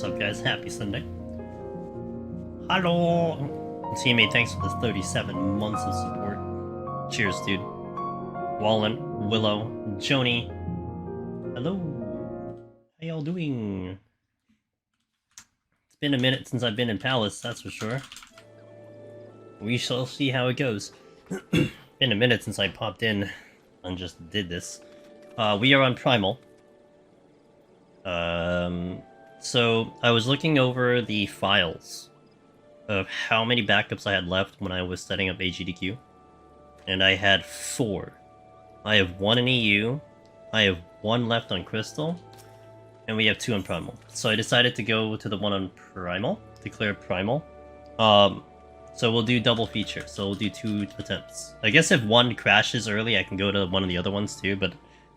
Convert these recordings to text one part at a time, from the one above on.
up, guys? Happy Sunday. Hello! Teammate, thanks for the 37 months of support. Cheers, dude. Wallen, Willow, Joni. Hello. How y'all doing? It's been a minute since I've been in Palace, that's for sure. We shall see how it goes. Been a minute since I popped in and just did this. We are on Primal. So I was looking over the files of how many backups I had left when I was setting up AGDQ, and I had 4. I have 1 in EU, I have 1 left on Crystal, and we have 2 on Primal. So I decided to go to the one on Primal, declare Primal. So we'll do double feature, so we'll do 2 attempts. I guess if one crashes early, I can go to one of the other ones too, but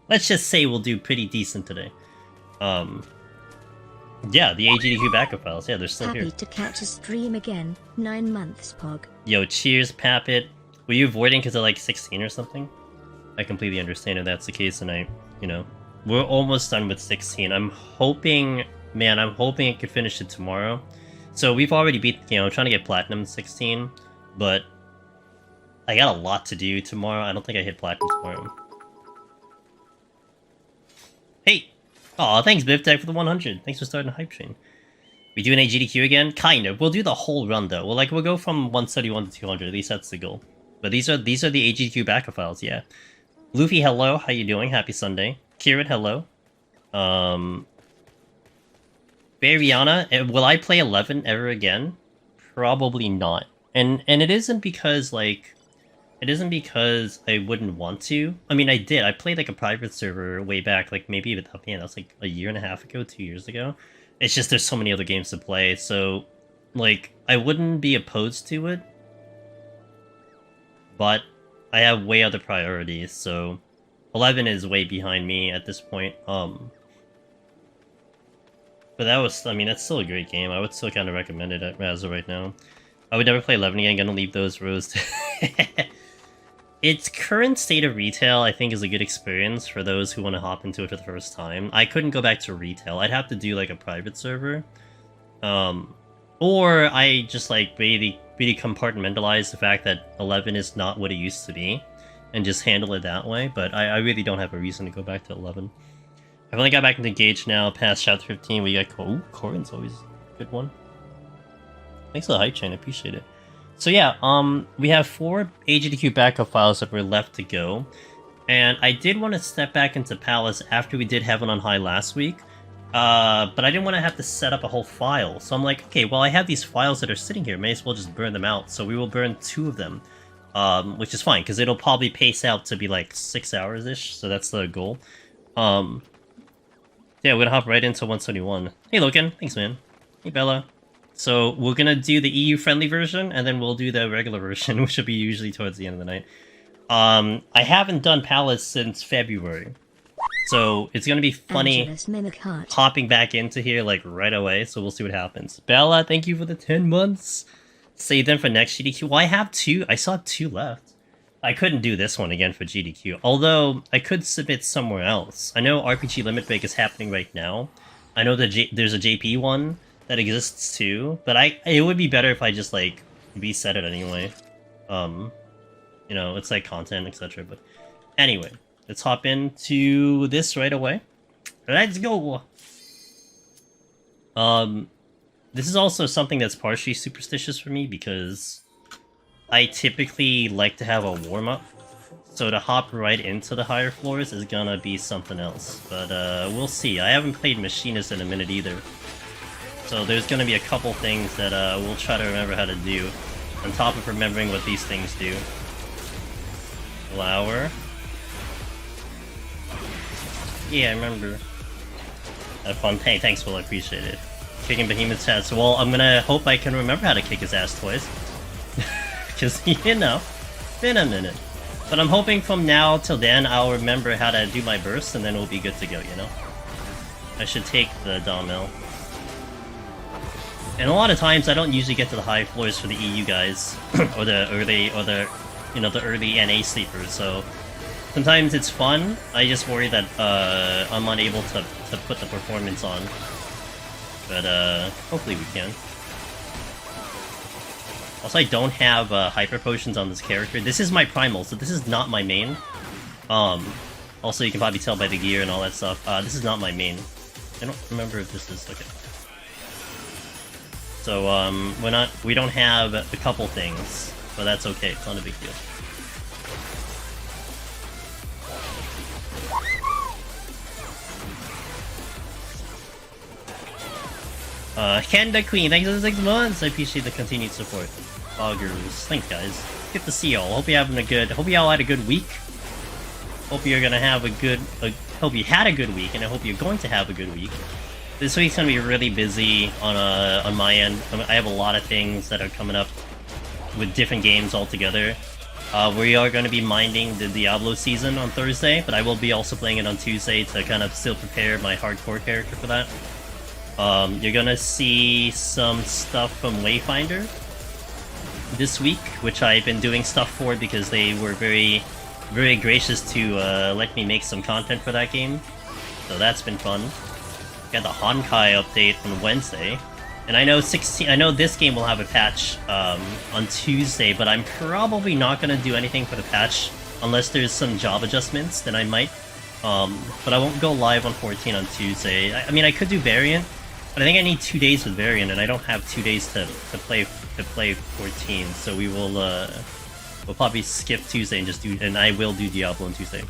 let's just say we'll do pretty decent today. Yeah, the AGDQ backup files, yeah, they're still here. Happy to catch a stream again. 9 months, Pog. Yo, cheers, Pappet. Were you avoiding because of like 16 or something? I completely understand if that's the case, and we're almost done with 16. I'm hoping I could finish it tomorrow. So we've already beat the game. I'm trying to get Platinum 16, but I got a lot to do tomorrow. I don't think I hit Platinum tomorrow. Hey! Aw, thanks, Biftech, for the 100. Thanks for starting a hype train. We do an AGDQ again? Kind of. We'll do the whole run, though. We'll go from 171 to 200. At least that's the goal. But these are the AGDQ backup files, yeah. Luffy, hello. How you doing? Happy Sunday. Kieran, hello. Bariana, will I play 11 ever again? Probably not. And it isn't because, it isn't because I wouldn't want to. I mean, I did. I played, a private server way back, maybe, man, that's, a year and a half ago, 2 years ago. It's just there's so many other games to play, so, I wouldn't be opposed to it. But I have way other priorities, so 11 is way behind me at this point. But that was, that's still a great game. I would still kind of recommend it as of right now. I would never play 11 again. Gonna leave those rows. Its current state of retail, I think, is a good experience for those who want to hop into it for the first time. I couldn't go back to retail. I'd have to do, a private server. Or I just, really compartmentalize the fact that 11 is not what it used to be, and just handle it that way, but I really don't have a reason to go back to 11. I've only got back into Gage now, past Chapter 15, we got Corin's always a good one. Thanks for the hype chain, I appreciate it. So yeah, we have 4 AGDQ backup files that were left to go, and I did want to step back into Palace after we did Heaven on High last week, but I didn't want to have to set up a whole file, so I'm like, okay, well I have these files that are sitting here, may as well just burn them out, so we will burn 2 of them, which is fine, because it'll probably pace out to be 6 hours-ish, so that's the goal. Yeah, we're gonna hop right into 171. Hey Logan, thanks man. Hey Bella. So we're gonna do the EU-friendly version, and then we'll do the regular version, which will be usually towards the end of the night. I haven't done Palace since February, so it's gonna be funny hopping back into here right away, so we'll see what happens. Bella, thank you for the 10 months. Save them for next GDQ. Well, I have 2. I still have 2 left. I couldn't do this one again for GDQ, although I could submit somewhere else. I know RPG Limit Break is happening right now. I know that there's a JP one that exists too, but it would be better if I just reset it anyway. It's content, etc. But anyway, let's hop into this right away. Let's go! This is also something that's partially superstitious for me, because I typically like to have a warm-up, so to hop right into the higher floors is gonna be something else. But we'll see. I haven't played Machinist in a minute either, so there's gonna be a couple things that we'll try to remember how to do, on top of remembering what these things do. Flower. Yeah, I remember. Have fun. Hey, thanks, Will. I appreciate it. Kicking Behemoth's ass. Well, I'm gonna hope I can remember how to kick his ass twice. Because, been a minute. But I'm hoping from now till then I'll remember how to do my burst, and then we'll be good to go, I should take the Domel. And a lot of times I don't usually get to the high floors for the EU guys, or the early NA sleepers, so sometimes it's fun. I just worry that I'm unable to put the performance on. but hopefully we can. Also, I don't have hyper potions on this character. This is my Primal, so this is not my main. Also, you can probably tell by the gear and all that stuff. This is not my main. I don't remember if this is okay. So we don't have a couple things, but that's okay. It's not a big deal. Canada Queen, thanks for the 6 months. I appreciate the continued support. Augers, thanks guys. Good to see y'all. Hope you having a good. Hope y'all had a good week. Hope you're gonna have a good. Hope you had a good week, and I hope you're going to have a good week. This week's gonna be really busy on my end. I have a lot of things that are coming up with different games altogether. We are going to be minding the Diablo season on Thursday, but I will be also playing it on Tuesday to kind of still prepare my hardcore character for that. You're gonna see some stuff from Wayfinder this week, which I've been doing stuff for because they were very, very gracious to let me make some content for that game. So that's been fun. Got the Honkai update on Wednesday, and I know this game will have a patch on Tuesday, but I'm probably not gonna do anything for the patch unless there's some job adjustments. Then I might, but I won't go live on 14 on Tuesday. I mean, I could do Variant, but I think I need 2 days with Variant, and I don't have 2 days to play 14. So we'll probably skip Tuesday and just do, and I will do Diablo on Tuesday.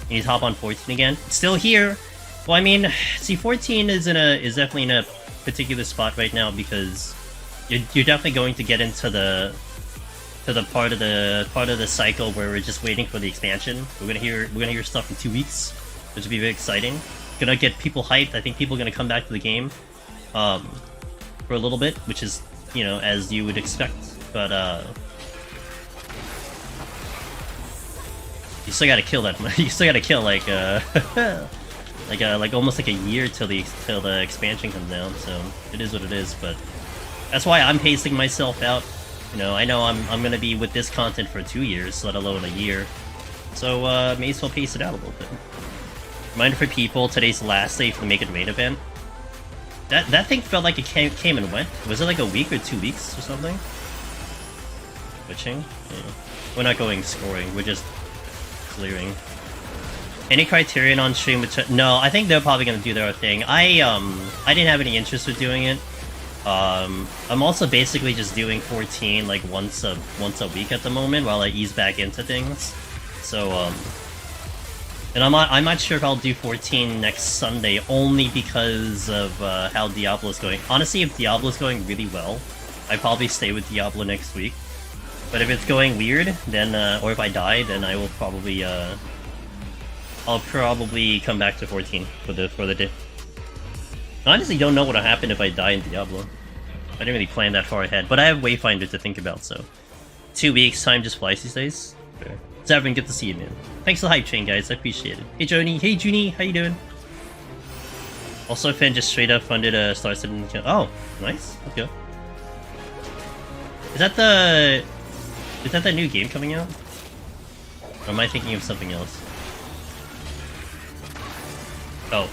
You need to hop on 14 again. It's still here. Well, I mean, see, 14 is definitely in a particular spot right now because you're definitely going to get into the part of the cycle where we're just waiting for the expansion. We're gonna hear stuff in 2 weeks, which will be very exciting. Gonna get people hyped. I think people are gonna come back to the game for a little bit, which is, you know, as you would expect. But you still gotta kill that. You still gotta kill like like almost like a year till the expansion comes down. So it is what it is. But that's why I'm pacing myself out. You know I'm gonna be with this content for 2 years, let alone a year. So may as well pace it out a little bit. Reminder for people: today's the last day for the Make It Rain event. That thing felt like it came and went. Was it like a week or 2 weeks or something? Switching? Yeah. We're not going scoring. We're just clearing. Any Criterion on stream? No, I think they're probably gonna do their thing. I didn't have any interest in doing it. I'm also basically just doing 14 like once a week at the moment while I ease back into things. So and I'm not sure if I'll do 14 next Sunday only because of how Diablo's going. Honestly, if Diablo's going really well, I probably stay with Diablo next week. But if it's going weird, then or if I die, then I will probably I'll probably come back to 14 for the day. I honestly don't know what'll happen if I die in Diablo. I didn't really plan that far ahead, but I have Wayfinder to think about, so 2 weeks, time just flies these days. Fair. Zavin, good to see you, man. Thanks for the hype train, guys. I appreciate it. Hey, Joni. Hey, Junie. How you doing? Also, Finn just straight up funded a Star Citizen account. Oh, nice. Let's go. Is that the new game coming out? Or am I thinking of something else? Oh,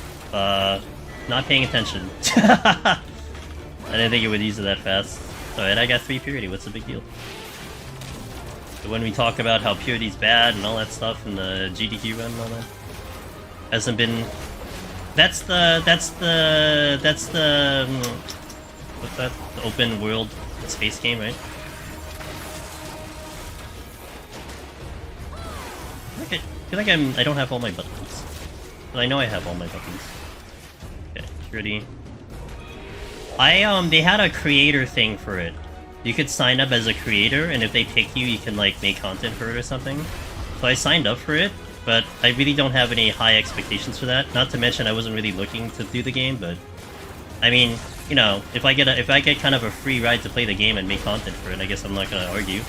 not paying attention. I didn't think it would use it that fast. Alright, I got 3 purity. What's the big deal? So when we talk about how purity's bad and all that stuff in the GDQ run and all that, hasn't been. That's the what's that? The open world space game, right? I feel like I don't have all my buttons. But I know I have all my buttons. Okay, purity. They had a creator thing for it. You could sign up as a creator, and if they pick you, you can like make content for it or something. So I signed up for it, but I really don't have any high expectations for that. Not to mention I wasn't really looking to do the game, but I mean, you know, if I get kind of a free ride to play the game and make content for it, I guess I'm not gonna argue.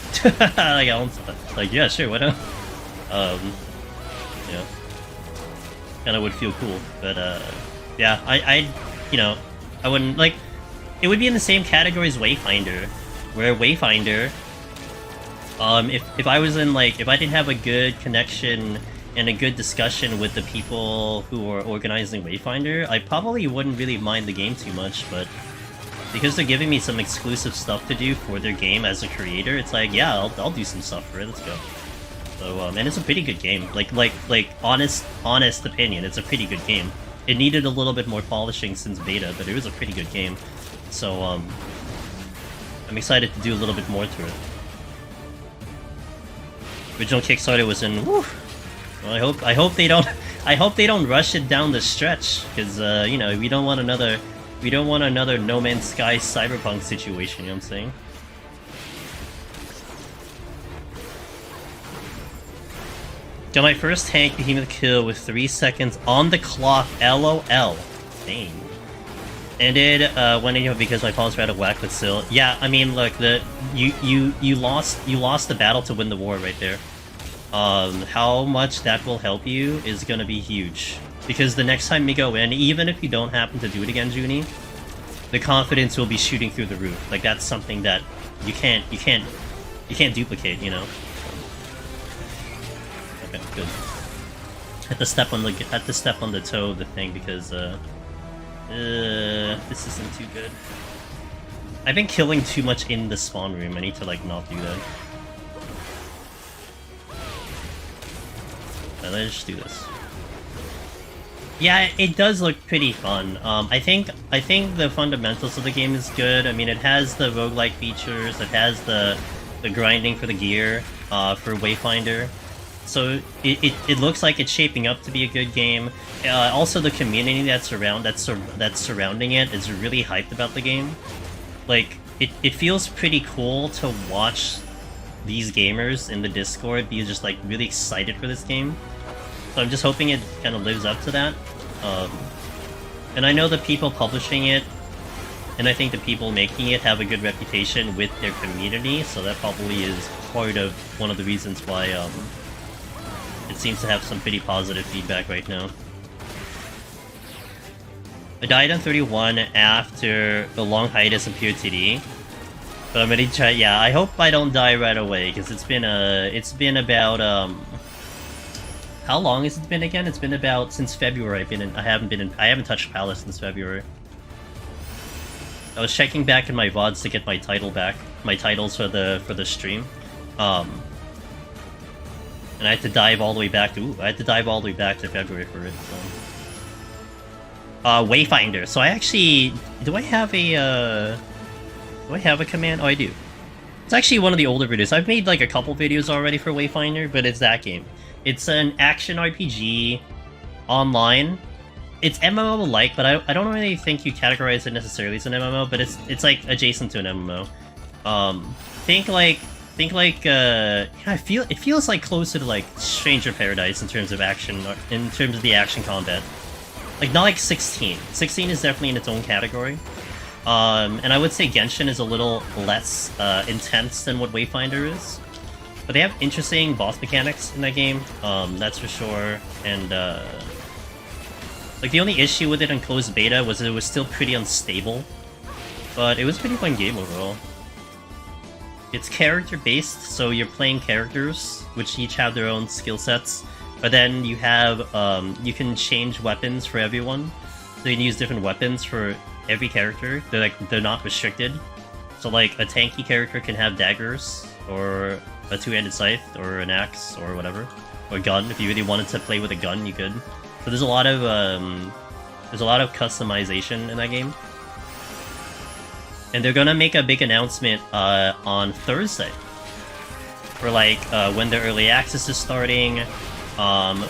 like yeah, sure, why not? You know, kind of would feel cool, but yeah, I you know, I wouldn't like. It would be in the same category as Wayfinder, where Wayfinder, if I was in like, if I didn't have a good connection and a good discussion with the people who are organizing Wayfinder, I probably wouldn't really mind the game too much, but because they're giving me some exclusive stuff to do for their game as a creator, it's like, yeah, I'll do some stuff for it, let's go. So, and it's a pretty good game. Like honest opinion, it's a pretty good game. It needed a little bit more polishing since beta, but it was a pretty good game. So, I'm excited to do a little bit more to it. Original Kickstarter was in. Whew, well, I hope they don't rush it down the stretch, because you know, we don't want another No Man's Sky Cyberpunk situation. You know what I'm saying? Got my first tank behemoth kill with 3 seconds on the clock. LOL. Dang. Ended when because my pawns were out of whack, but still. Yeah, I mean, look, you lost the battle to win the war right there. How much that will help you is gonna be huge, because the next time we go in, even if you don't happen to do it again, Junie, the confidence will be shooting through the roof. Like, that's something that you can't duplicate, you know. Okay, good. Had to step on the toe of the thing because this isn't too good. I've been killing too much in the spawn room. I need to like not do that. Let's just do this. Yeah, it does look pretty fun. I think the fundamentals of the game is good. I mean, it has the roguelike features. It has the grinding for the gear for Wayfinder. So it looks like it's shaping up to be a good game. Also, the community that's surrounding it is really hyped about the game. Like, it feels pretty cool to watch these gamers in the Discord be just like really excited for this game. So I'm just hoping it kind of lives up to that. And I know the people publishing it, and I think the people making it have a good reputation with their community, so that probably is part of one of the reasons why it seems to have some pretty positive feedback right now. I died on 31 after the long hiatus in PoTD. But I'm gonna try. Yeah, I hope I don't die right away, because it's been about how long has it been again? It's been about since February. I haven't touched Palace since February. I was checking back in my VODs to get my title back, my titles for the stream. And I had to dive all the way back to February for it. So. Wayfinder. So I actually do I have a command? Oh, I do. It's actually one of the older videos. I've made like a couple videos already for Wayfinder, but it's that game. It's an action RPG online. It's MMO-like, but I don't really think you categorize it necessarily as an MMO, but it's like adjacent to an MMO. It feels like closer to like Stranger Paradise in terms of action, in terms of the action combat. Like, not like 16. 16 is definitely in its own category. And I would say Genshin is a little less intense than what Wayfinder is. But they have interesting boss mechanics in that game, that's for sure. And, like, the only issue with it in closed beta was it was still pretty unstable. But it was a pretty fun game overall. It's character-based, so you're playing characters, which each have their own skill sets. But then you have, you can change weapons for everyone. So you can use different weapons for every character. They're not restricted. So like, a tanky character can have daggers, or a two-handed scythe, or an axe, or whatever. Or a gun. If you really wanted to play with a gun, you could. So there's a lot of customization in that game. And they're gonna make a big announcement on Thursday. For like, when the early access is starting,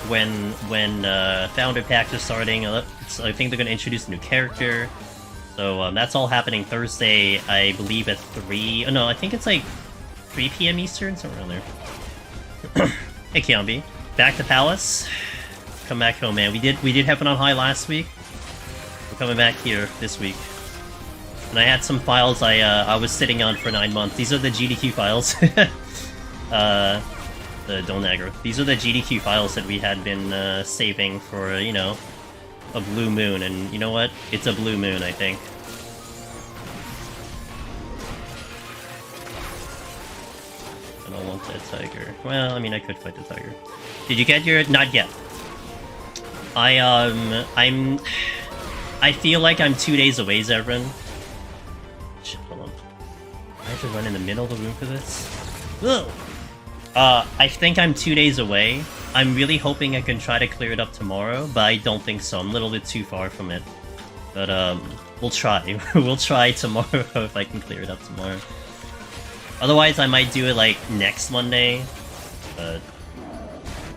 when Founder Packs are starting. So I think they're gonna introduce a new character. So that's all happening Thursday, I believe at 3... Oh no, I think it's like 3 PM Eastern, somewhere around there. Hey Kiambi, back to Palace. Come back home, man. We did have it on high last week. We're coming back here this week. And I had some files I was sitting on for 9 months. These are the GDQ files. Don't aggro. These are the GDQ files that we had been saving for, you know, a blue moon. And you know what? It's a blue moon, I think. don't want that tiger. Well, I mean, I could fight the tiger. Did you get your... Not yet. I feel like I'm 2 days away, Zevran. Shit, hold on. I have to run in the middle of the room for this? Ugh! I think I'm 2 days away. I'm really hoping I can try to clear it up tomorrow, but I don't think so. I'm a little bit too far from it. But, we'll try. We'll try tomorrow if I can clear it up tomorrow. Otherwise, I might do it, like, next Monday. But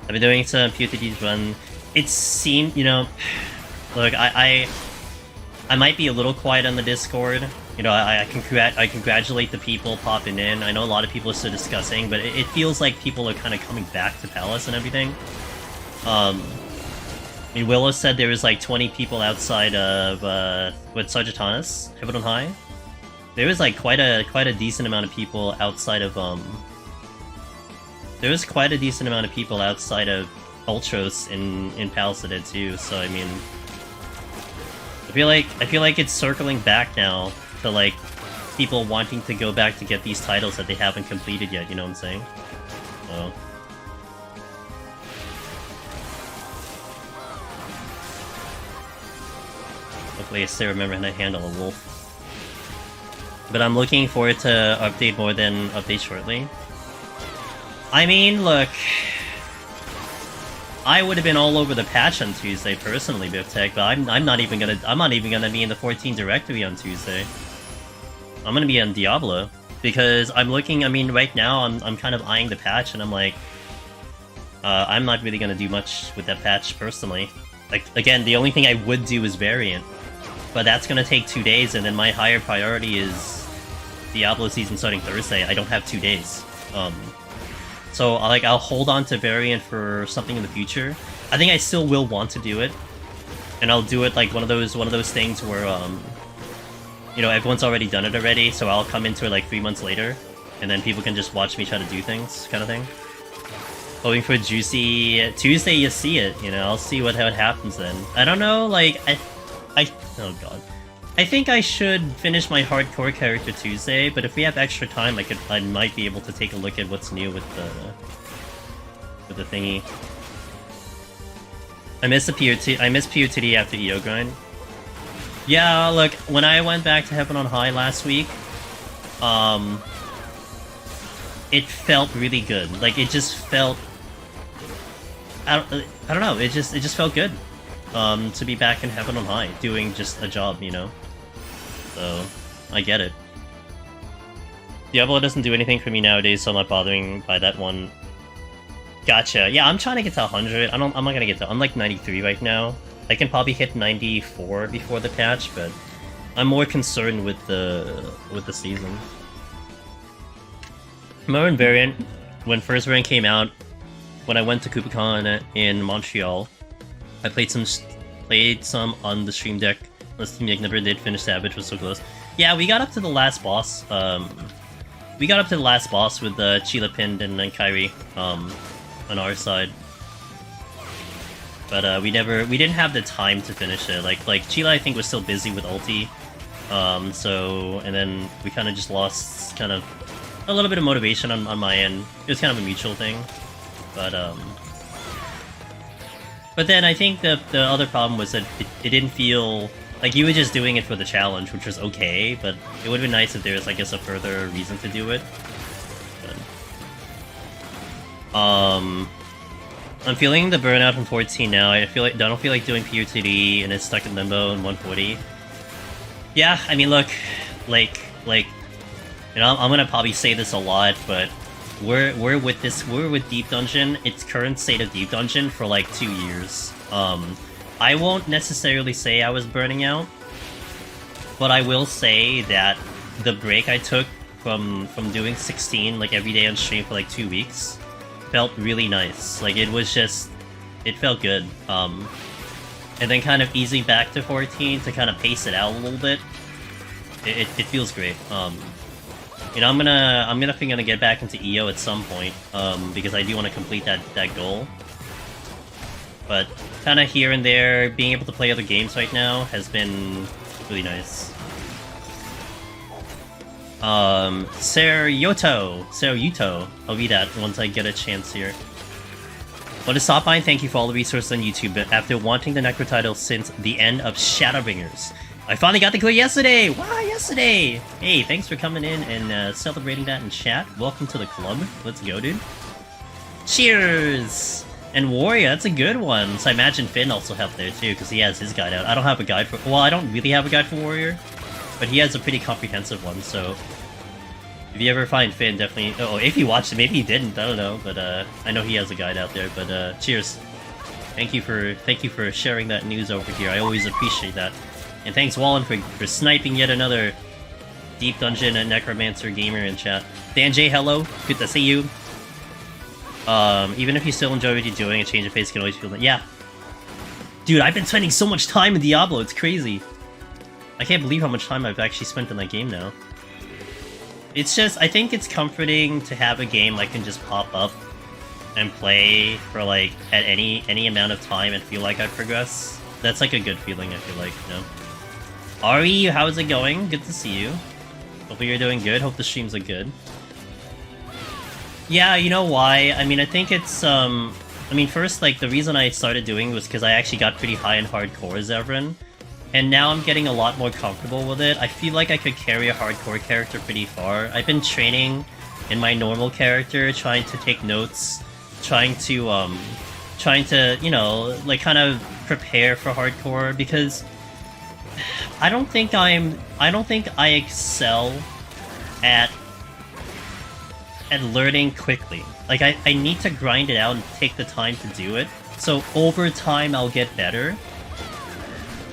I've been doing some PoTD's run. It seemed, you know... Look, I might be a little quiet on the Discord. You know, I congratulate the people popping in. I know a lot of people are still discussing, but it feels like people are kind of coming back to Palace and everything. I mean, Willow said there was like 20 people outside of with Sagittarius, Heaven on High. There was like quite a decent amount of people outside of there was quite a decent amount of people outside of Ultros in Palace that did too. So I mean, I feel like it's circling back now to like people wanting to go back to get these titles that they haven't completed yet. You know what I'm saying? So. Hopefully I still remember how to handle a wolf. But I'm looking forward to update more than update shortly. I mean, look, I would have been all over the patch on Tuesday personally, BiffTech, but I'm not even gonna be in the 14 directory on Tuesday. I'm gonna be on Diablo because I'm looking. I mean, right now I'm kind of eyeing the patch, and I'm like, I'm not really gonna do much with that patch personally. Like again, the only thing I would do is variant, but that's gonna take 2 days, and then my higher priority is Diablo season starting Thursday. I don't have 2 days. So like I'll hold on to variant for something in the future. I think I still will want to do it, and I'll do it like one of those things where you know, everyone's already done it already, so I'll come into it like 3 months later, and then people can just watch me try to do things, kind of thing. Hoping for juicy Tuesday, you see it. You know, I'll see how it happens then. I don't know, like oh god. I think I should finish my hardcore character Tuesday, but if we have extra time, I might be able to take a look at what's new with the thingy. I miss PoTD after EO grind. Yeah, look, when I went back to Heaven on High last week, it felt really good. Like it just felt, I don't know. It just felt good. To be back in Heaven on High, doing just a job, you know? So, I get it. Diablo doesn't do anything for me nowadays, so I'm not bothering by that one. Gotcha. Yeah, I'm trying to get to 100. I'm not gonna get to... I'm like 93 right now. I can probably hit 94 before the patch, but I'm more concerned with the season. Remember in Variant, when first Variant came out, when I went to KupaCon in Montreal, I played some on the stream deck. The stream deck never did finish Savage, was so close. Yeah, we got up to the last boss. We got up to the last boss with Chila pinned and Kairi on our side. But we didn't have the time to finish it. Like Chila, I think, was still busy with ulti. And then we kind of just lost kind of a little bit of motivation on my end. It was kind of a mutual thing. But then I think the other problem was that it didn't feel like you were just doing it for the challenge, which was okay, but it would have been nice if there was, I guess, a further reason to do it. But, I'm feeling the burnout from 14 now. I don't feel like doing PoTD, and it's stuck in limbo in 140. Yeah, I mean, look, like, you know, I'm gonna probably say this a lot, but we're with Deep Dungeon, its current state of Deep Dungeon, for like 2 years. I won't necessarily say I was burning out, but I will say that the break I took from doing 16 like every day on stream for like 2 weeks felt really nice. Like it felt good. And then kind of easing back to 14 to kind of pace it out a little bit. It feels great. You know, I'm gonna get back into EO at some point, because I do want to complete that goal. But kind of here and there, being able to play other games right now has been really nice. Seryuto. I'll read that once I get a chance here. Well, to stop by and thank you for all the resources on YouTube, but after wanting the Necro title since the end of Shadowbringers, I finally got the clear yesterday! Wow, yesterday! Hey, thanks for coming in and celebrating that in chat. Welcome to the club. Let's go, dude. Cheers! And Warrior, that's a good one. So I imagine Finn also helped there too, because he has his guide out. I don't have a guide for... Well, I don't really have a guide for Warrior, but he has a pretty comprehensive one, so... If you ever find Finn, definitely... Oh, if you watched it, maybe he didn't, I don't know, but I know he has a guide out there, but cheers. Thank you for sharing that news over here, I always appreciate that. And thanks, Wallen, for sniping yet another Deep Dungeon and Necromancer gamer in chat. Dan J, hello, good to see you. Even if you still enjoy what you're doing, a change of pace can always feel... Yeah. Dude, I've been spending so much time in Diablo, it's crazy. I can't believe how much time I've actually spent in that game now. It's just, I think it's comforting to have a game I can just pop up and play for like at any amount of time and feel like I progress. That's like a good feeling, I feel like, you know. Ari, how's it going? Good to see you. Hopefully you're doing good, hope the streams are good. Yeah, you know why? I mean, I think it's, I mean, first, like, the reason I started doing it was because I actually got pretty high in hardcore as Evren. And now I'm getting a lot more comfortable with it. I feel like I could carry a hardcore character pretty far. I've been training in my normal character, trying to take notes, trying to, you know, like, kind of prepare for hardcore, because I don't think I excel at learning quickly. Like, I need to grind it out and take the time to do it. So over time, I'll get better.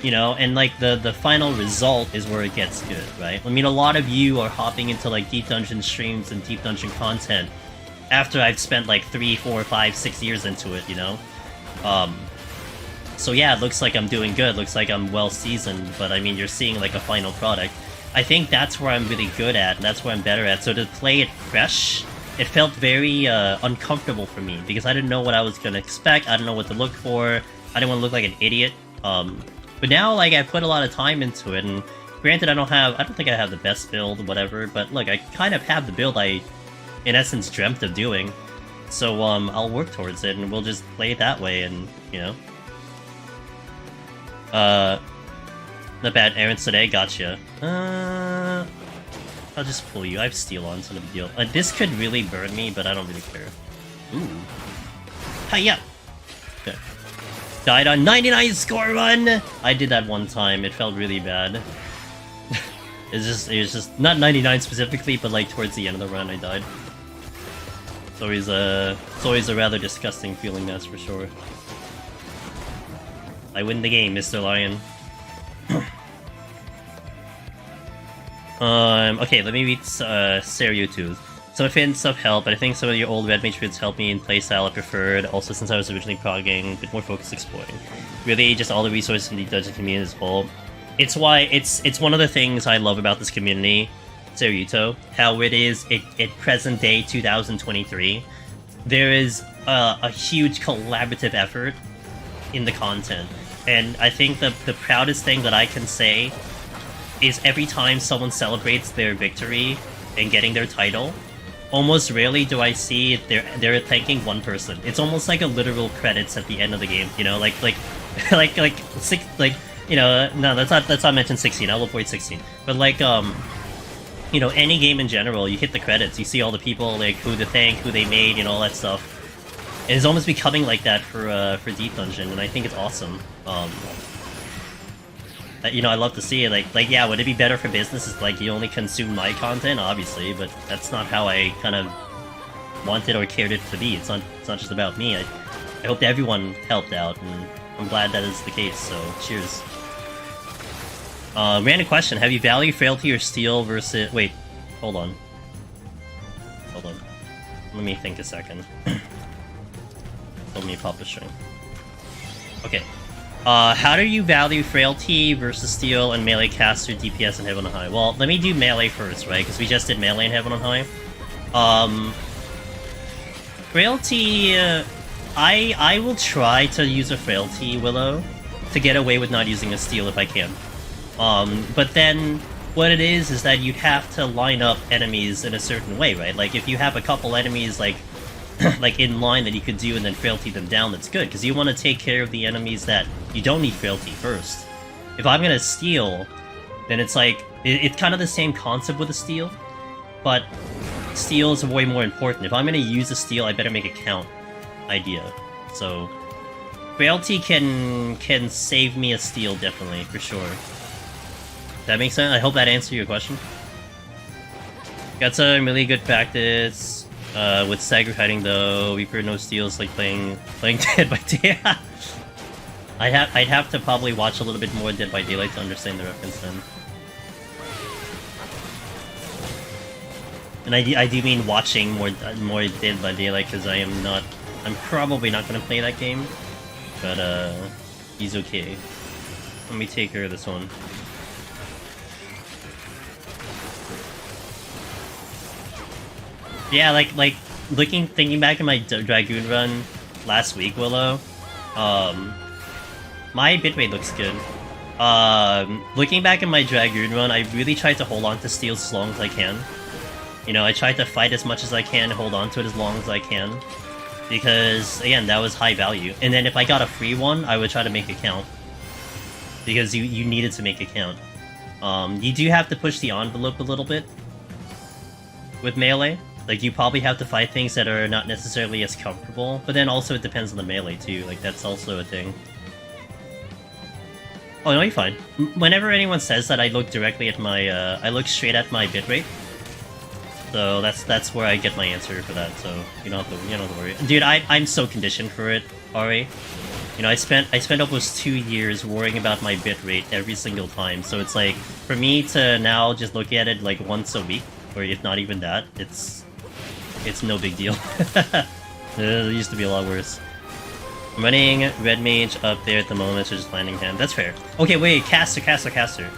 You know, and like the final result is where it gets good, right? I mean, a lot of you are hopping into like Deep Dungeon streams and Deep Dungeon content after I've spent like 3, 4, 5, 6 years into it, you know? So yeah, it looks like I'm doing good, looks like I'm well seasoned, but I mean, you're seeing like a final product. I think that's where I'm really good at, and that's where I'm better at. So to play it fresh, it felt very uncomfortable for me, because I didn't know what I was gonna expect, I didn't know what to look for, I didn't want to look like an idiot. But now, like, I put a lot of time into it, and granted, I don't think I have the best build, whatever, but look, I kind of have the build I, in essence, dreamt of doing. So, I'll work towards it, and we'll just play it that way, and, you know. Not bad, Aaron's today, gotcha. I'll just pull you, I have steel on, so no big deal. This could really burn me, but I don't really care. Ooh. Hiya! Okay. Died on 99 score run! I did that one time, it felt really bad. It was just, not 99 specifically, but like towards the end of the run I died. It's always a rather disgusting feeling, that's for sure. I win the game, Mr. Lion. Okay, let me read Seryuto. Some of Finn's stuff helped, but I think some of your old Red Mage vids helped me in playstyle I preferred, also since I was originally progging, a bit more focused exploring. Really, just all the resources in the dungeon community as a whole. It's why, it's one of the things I love about this community, Seryuto, how it is, at present day 2023, there is a huge collaborative effort in the content. And I think the proudest thing that I can say is every time someone celebrates their victory and getting their title, almost rarely do I see they're thanking one person. It's almost like a literal credits at the end of the game, you know, like you know, no, let's not mention 16. I'll avoid 16. But like you know, any game in general, you hit the credits, you see all the people like who to thank, who they made, you know, all that stuff. And it's almost becoming like that for Deep Dungeon, and I think it's awesome. You know, I love to see it. Like, yeah, would it be better for business if, like, you only consume my content? Obviously, but that's not how I kind of wanted or cared it to be. It's not just about me. I hope that everyone helped out, and I'm glad that is the case, so cheers. Random question, have you value, frailty, or steel versus... Wait, hold on. Hold on. Let me think a second. Let me pop the string. Okay. How do you value frailty versus steel and melee caster DPS in Heaven on High? Well, let me do melee first, right? Because we just did melee in Heaven on High. Frailty, I will try to use a frailty Willow to get away with not using a steel if I can. But then what it is that you'd have to line up enemies in a certain way, right? Like, if you have a couple enemies, like, like in line that you could do and then frailty them down, that's good, because you want to take care of the enemies that you don't need frailty first. If I'm gonna steal, then it's like, it's kind of the same concept with a steal, but steal is way more important. If I'm gonna use a steal, I better make it count idea. So, frailty can save me a steal, definitely, for sure. That makes sense? I hope that answered your question. Got some really good practice with stagger hiding though. Reaper no steals, like playing Dead by Day. I'd have to probably watch a little bit more Dead by Daylight to understand the reference then. And I do mean watching more Dead by Daylight, because I'm probably not gonna play that game. But he's okay. Let me take care of this one. Yeah, like thinking back in my Dragoon run last week, Willow, my bitrate looks good. Looking back in my Dragoon run, I really tried to hold on to steals as long as I can. You know, I tried to fight as much as I can, hold on to it as long as I can. Because, again, that was high value. And then if I got a free one, I would try to make it count. Because you needed to make it count. You do have to push the envelope a little bit with melee. Like, you probably have to fight things that are not necessarily as comfortable, but then also it depends on the melee too, like that's also a thing. Oh no, you're fine. Whenever anyone says that, I look directly at my, I look straight at my bitrate. So that's where I get my answer for that, so you don't have to worry. Dude, I'm so conditioned for it, Ari. You know, I spent almost 2 years worrying about my bitrate every single time, so it's like, for me to now just look at it like once a week, or if not even that, it's no big deal. It used to be a lot worse. I'm running Red Mage up there at the moment, so just landing hand. That's fair. Okay, wait, Caster.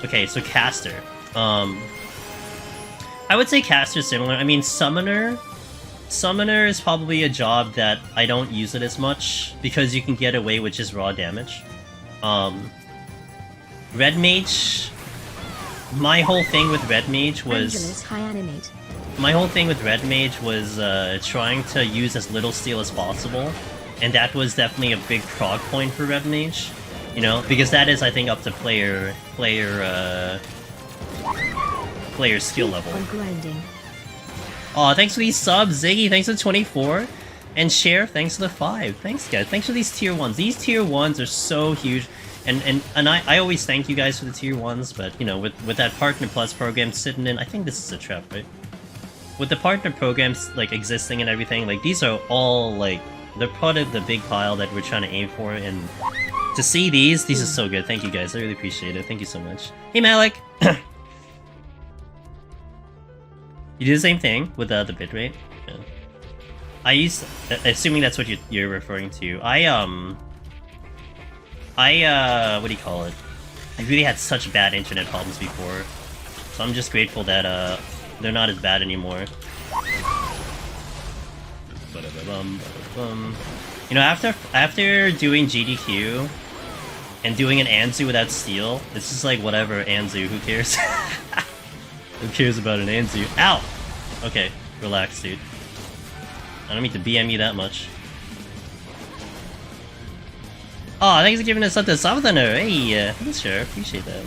Okay, so Caster. I would say Caster's similar. I mean, Summoner is probably a job that I don't use it as much, because you can get away with just raw damage. Red Mage... My whole thing with Red Mage was... My whole thing with Red Mage was trying to use as little steal as possible, and that was definitely a big prog point for Red Mage, you know, because that is, I think, up to player skill level. Aw, thanks for these subs, Ziggy, thanks for 24, and Share, thanks for the 5. Thanks, guys. Thanks for these tier 1s. These tier 1s are so huge, and I always thank you guys for the tier 1s, but, you know, with that Partner Plus program sitting in, I think this is a trap, right? With the partner programs, like, existing and everything, like, these are all, like, they're part of the big pile that we're trying to aim for, and to see these are so good. Thank you guys, I really appreciate it. Thank you so much. Hey, Malik! You do the same thing with the bitrate? Yeah. I used, assuming that's what you're referring to, what do you call it? I really had such bad internet problems before, so I'm just grateful that, they're not as bad anymore. You know, after doing GDQ and doing an Anzu without steal, it's just like, whatever, Anzu, who cares? Who cares about an Anzu? Ow! Okay, relax, dude. I don't mean to BM you that much. Oh, thanks for giving us up to Southerner. Hey, thanks, sure, appreciate that.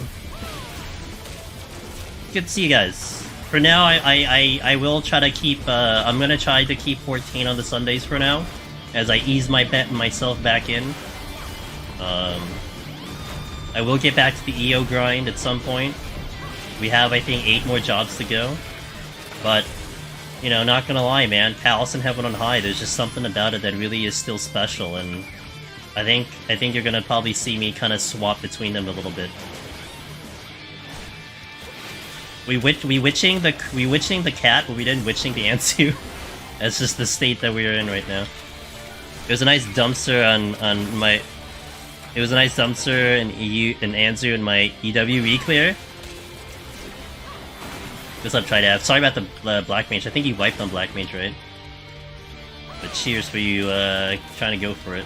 Good to see you guys. For now, I will try to keep, I'm gonna try to keep 14 on the Sundays for now, as I ease myself back in. I will get back to the EO grind at some point. We have, I think, 8 more jobs to go. But, you know, not gonna lie, man, Palace and Heaven on High, there's just something about it that really is still special, and I think you're gonna probably see me kind of swap between them a little bit. We witching the cat, but we didn't witching the Anzu. That's just the state that we are in right now. It was a nice dumpster on my. It was a nice dumpster in Anzu in my EW reclear. What's up, Tridap? Sorry about the Black Mage. I think you wiped on Black Mage, right? But cheers for you trying to go for it.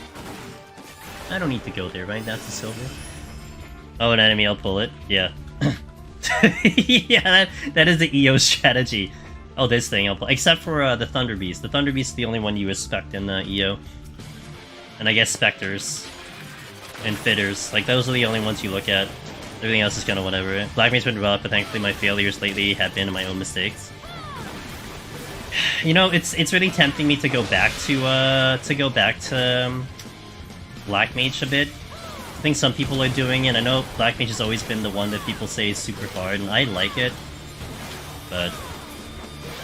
I don't need to go there, right? That's the silver. Oh, an enemy, I'll pull it. Yeah. Yeah, that is the EO strategy. Oh, this thing I'll play. Except for the Thunder Beast. The Thunder Beast is the only one you respect in EO. And I guess Spectres. And Fitters. Like, those are the only ones you look at. Everything else is kind of whatever. Black Mage's been rough, but thankfully my failures lately have been my own mistakes. You know, it's really tempting me to go back to Black Mage a bit. I think some people are doing it. I know Black Mage has always been the one that people say is super hard, and I like it. But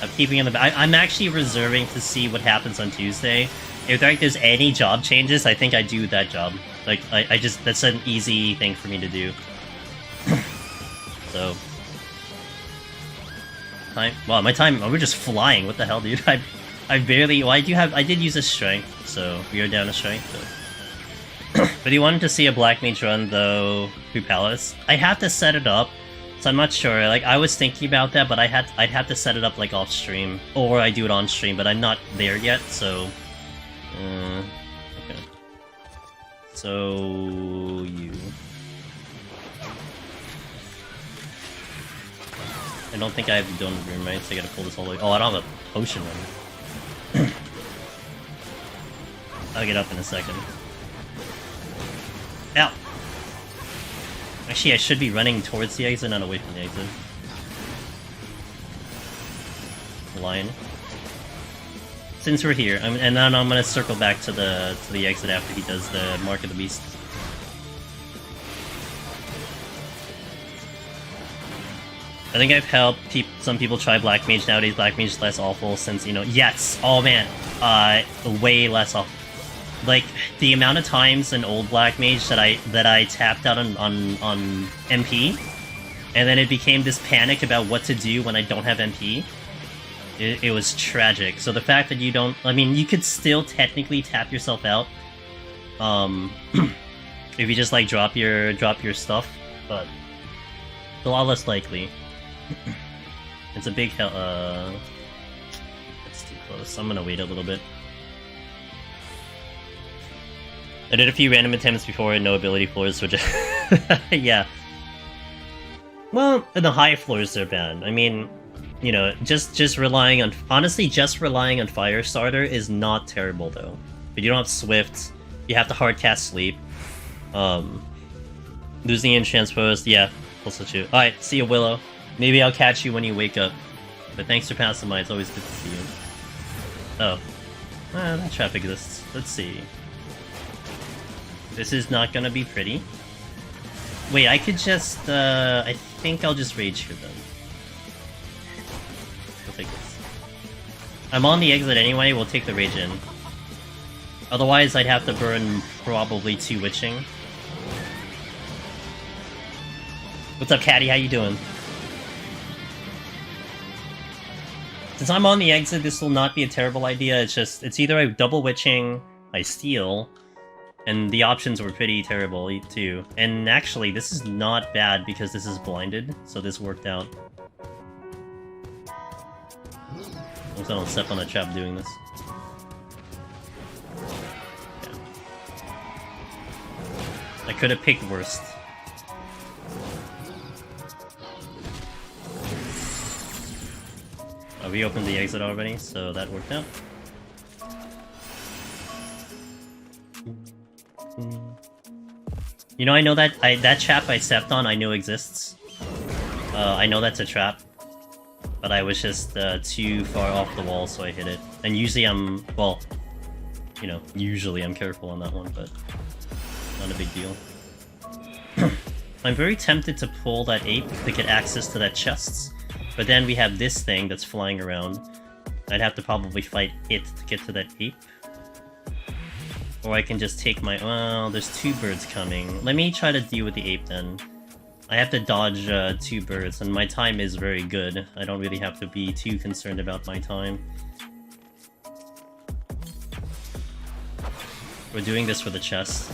I'm keeping it in the back. I'm actually reserving to see what happens on Tuesday. If there's any job changes, I think I do that job. Like, I just, that's an easy thing for me to do. So... Wow, my time, we're just flying. What the hell, dude? I barely... Well, I did use a strength, so we are down a strength, but... But he wanted to see a Black Mage run, though, through Palace. I have to set it up, so I'm not sure. Like, I was thinking about that, but I'd have to set it up, like, off-stream. Or I do it on-stream, but I'm not there yet, so... okay. So... you... I don't think I have the donut room, right? So I gotta pull this all the way... Oh, I don't have a potion run. I'll get up in a second. Ow! Actually, I should be running towards the exit, not away from the exit. Lion. Since we're here, and then I'm gonna circle back to the exit after he does the Mark of the Beast. I think I've helped some people try Black Mage nowadays. Black Mage is less awful since, you know... Yes! Oh man! Way less awful. Like, the amount of times in old Black Mage that I tapped out on MP, and then it became this panic about what to do when I don't have MP, it was tragic. So the fact that you don't... I mean, you could still technically tap yourself out, if you just, like, drop your stuff, but it's a lot less likely. It's a big hell. It's too close. I'm gonna wait a little bit. I did a few random attempts before and no ability floors, which yeah. Well, the high floors are bad. I mean, you know, just relying on... Honestly, just relying on Firestarter is not terrible, though. But you don't have Swift. You have to hardcast Sleep. Losing in Transpose, yeah. Also true. Alright, see you, Willow. Maybe I'll catch you when you wake up. But thanks for passing by, it's always good to see you. Oh. That trap exists. Let's see. This is not gonna be pretty. Wait, I could just, I think I'll just rage here then. We'll take this. I'm on the exit anyway, we'll take the rage in. Otherwise, I'd have to burn probably 2 witching. What's up, Caddy? How you doing? Since I'm on the exit, this will not be a terrible idea. It's either I double witching, I steal, and the options were pretty terrible too. And actually, this is not bad because this is blinded, so this worked out. I don't step on a trap doing this. Yeah. I could have picked worst. We opened the exit already, so that worked out. You know, I know that that trap I stepped on, I know exists. I know that's a trap, but I was just too far off the wall, so I hit it. And usually I'm, well, you know, usually I'm careful on that one, but not a big deal. I'm very tempted to pull that ape to get access to that chest. But then we have this thing that's flying around. I'd have to probably fight it to get to that ape. Or I can just take my... Well, there's 2 birds coming. Let me try to deal with the ape then. I have to dodge 2 birds, and my time is very good. I don't really have to be too concerned about my time. We're doing this for the chest.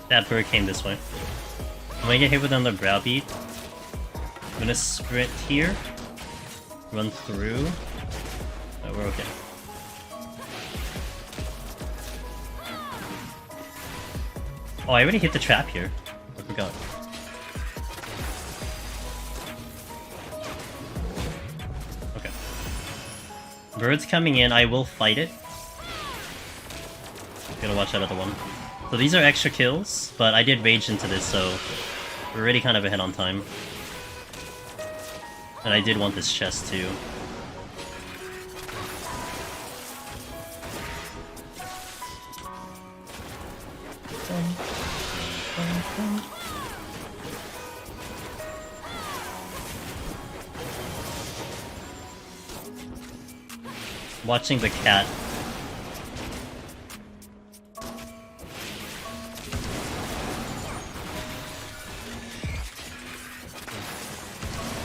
That bird came this way. I'm gonna get hit with another browbeat. gonna sprint here. Run through. Oh, we're okay. Oh, I already hit the trap here. I forgot. Okay. Bird's coming in. I will fight it. Gotta watch that other one. So these are extra kills, but I did rage into this, so we're already kind of ahead on time. And I did want this chest too. Watching the cat.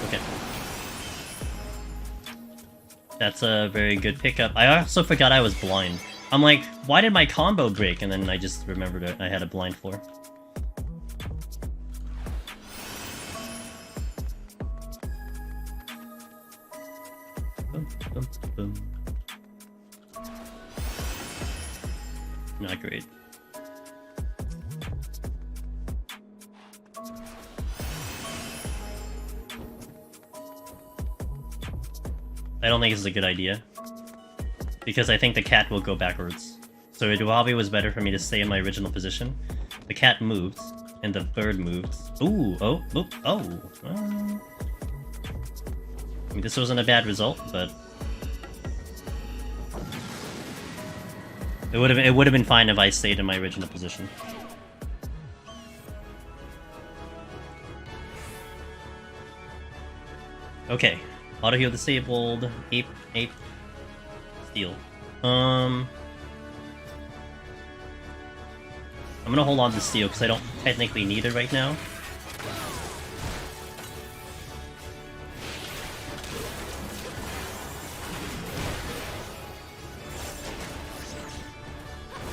Okay. That's a very good pickup. I also forgot I was blind. I'm like, why did my combo break? And then I just remembered it. I had a blind floor. Boom, boom, boom. Not great. I don't think this is a good idea. Because I think the cat will go backwards. So it probably was better for me to stay in my original position. The cat moved, and the bird moved. Ooh, oh, oh, oh. I mean, this wasn't a bad result, but it would have been fine if I stayed in my original position. Okay, auto heal disabled. Ape, steal. I'm gonna hold on to steal because I don't technically need it right now.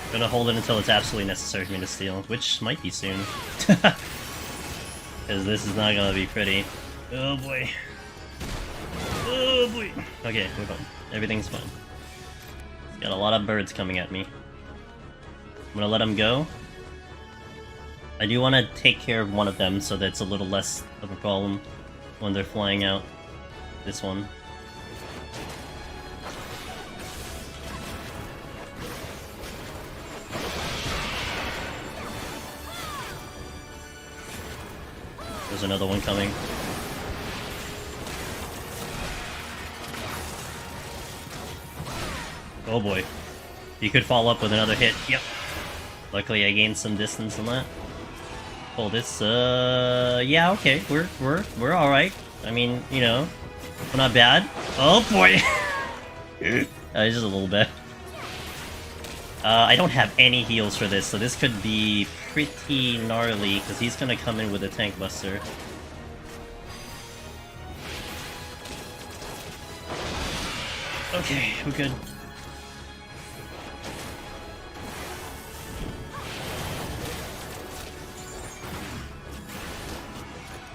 I'm gonna hold it until it's absolutely necessary for me to steal, which might be soon. Because this is not gonna be pretty. Oh boy. Oh boy. Okay, we're fine. Everything's fine. Got a lot of birds coming at me. I'm gonna let them go. I do want to take care of one of them so that it's a little less of a problem when they're flying out. This one. There's another one coming. Oh boy. You could follow up with another hit. Yep. Luckily I gained some distance on that. Oh, this, yeah, okay. We're alright. I mean, you know, we're not bad. Oh boy! It's just a little bit. I don't have any heals for this, so this could be pretty gnarly, because he's gonna come in with a tank buster. Okay, we're good.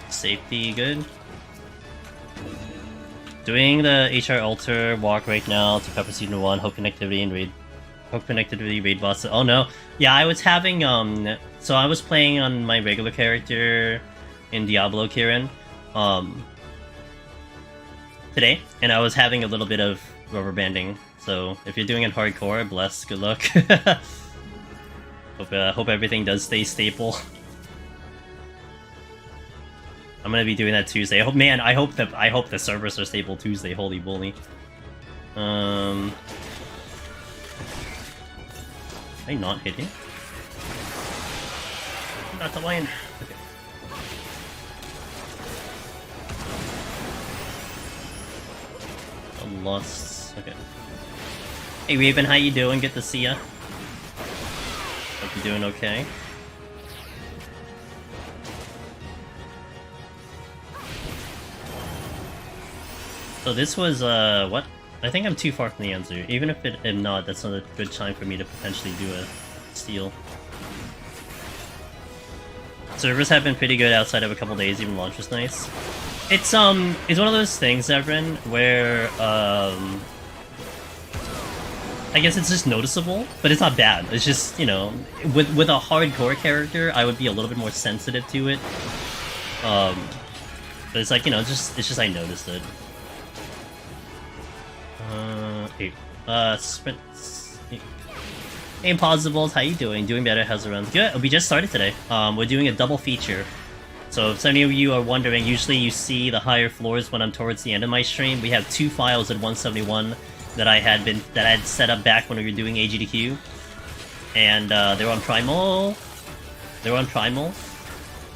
Safety good. Doing the HR altar walk right now to cover season 1, hope connectivity and raid. Hope connectivity raid boss. Oh no. Yeah, I was having so I was playing on my regular character in Diablo Kirin today, and I was having a little bit of rubber banding. So if you're doing it hardcore, bless, good luck. Hope everything does stay stable. I'm gonna be doing that Tuesday. Oh man, I hope the servers are stable Tuesday. Holy moly. Am I not hitting? Not the line. Okay. I lost. Okay. Hey Raven, how you doing? Good to see ya. Hope you're doing okay. So this was, what? I think I'm too far from the answer. Even if I'm not, that's not a good time for me to potentially do a steal. Servers have been pretty good outside of a couple days, even launch was nice. It's one of those things, Everin, where I guess it's just noticeable, but it's not bad. It's just, you know, with a hardcore character, I would be a little bit more sensitive to it. But it's like, you know, it's just I noticed it. Sprints. Hey, Impossibles, how you doing? Doing better, how's the runs? Good, we just started today. We're doing a double feature. So if some of you are wondering, usually you see the higher floors when I'm towards the end of my stream. We have 2 files at 171 that I had set up back when we were doing AGDQ. And they're on Primal.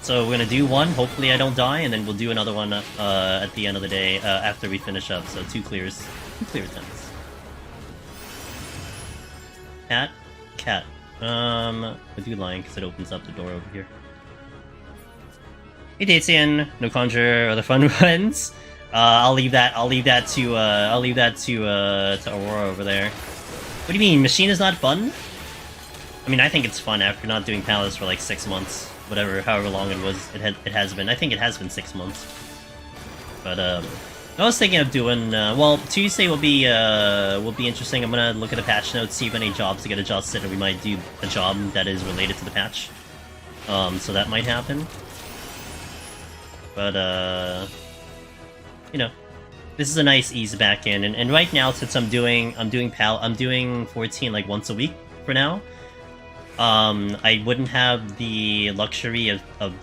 So we're gonna do one, hopefully I don't die, and then we'll do another one at the end of the day after we finish up. So 2 clear attempts. Cat. I do lying because it opens up the door over here. Hey Dendainsonne, no conjure or the fun runs. I'll leave that to Aurora over there. What do you mean, machine is not fun? I mean, I think it's fun after not doing Palace for like 6 months, however long it was. It has been. I think it has been 6 months. But I was thinking of doing. Well, Tuesday will be interesting. I'm gonna look at the patch notes, see if any jobs to get adjusted, or we might do a job that is related to the patch. So that might happen. But you know, this is a nice ease back in, and right now, since I'm doing 14 like once a week for now. I wouldn't have the luxury of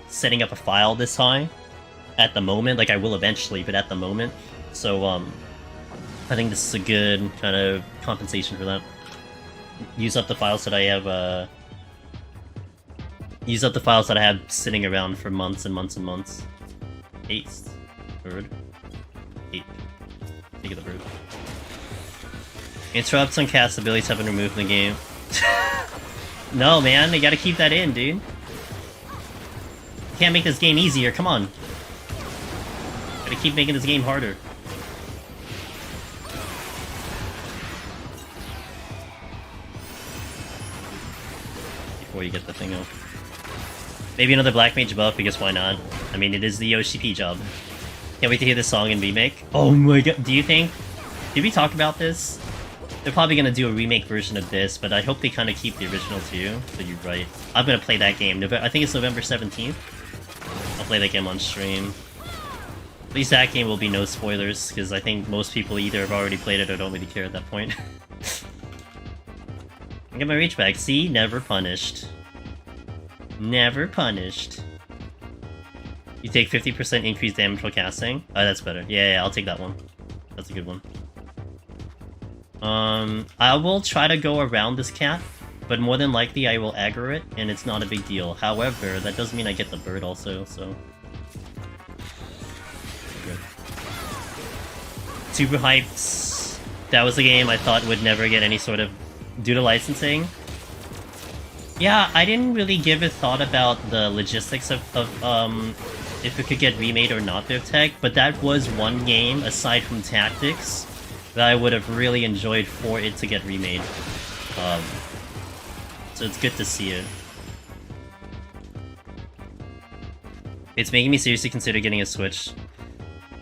setting up a file this high at the moment. Like I will eventually, but at the moment. So I think this is a good kind of compensation for that. Use up the files that I have. Use up the files that I have sitting around for months and months and months. 8th, 3rd, 8th. Take it the bird. Interrupts on cast abilities have been removed from the game. No, man, they gotta keep that in, dude. You can't make this game easier, come on. Gotta keep making this game harder. Before you get the thing off. Maybe another Black Mage buff, because why not? I mean, it is the OCP job. Can't wait to hear this song in remake. Oh my god, do you think... Did we talk about this? They're probably gonna do a remake version of this, but I hope they kind of keep the original too. But you're right. I'm gonna play that game. I think it's November 17th. I'll play that game on stream. At least that game will be no spoilers, because I think most people either have already played it or don't really care at that point. I get my reach back. See? Never punished. Never punished. You take 50% increased damage while casting? Oh, that's better. Yeah, I'll take that one. That's a good one. I will try to go around this cat, but more than likely I will aggro it, and it's not a big deal. However, that does mean I get the bird also, so... Good. Super hyped. That was a game I thought would never get any sort of... due to licensing. Yeah, I didn't really give a thought about the logistics of if it could get remade or not their tech, but that was one game, aside from Tactics, that I would have really enjoyed for it to get remade. So it's good to see it. It's making me seriously consider getting a Switch.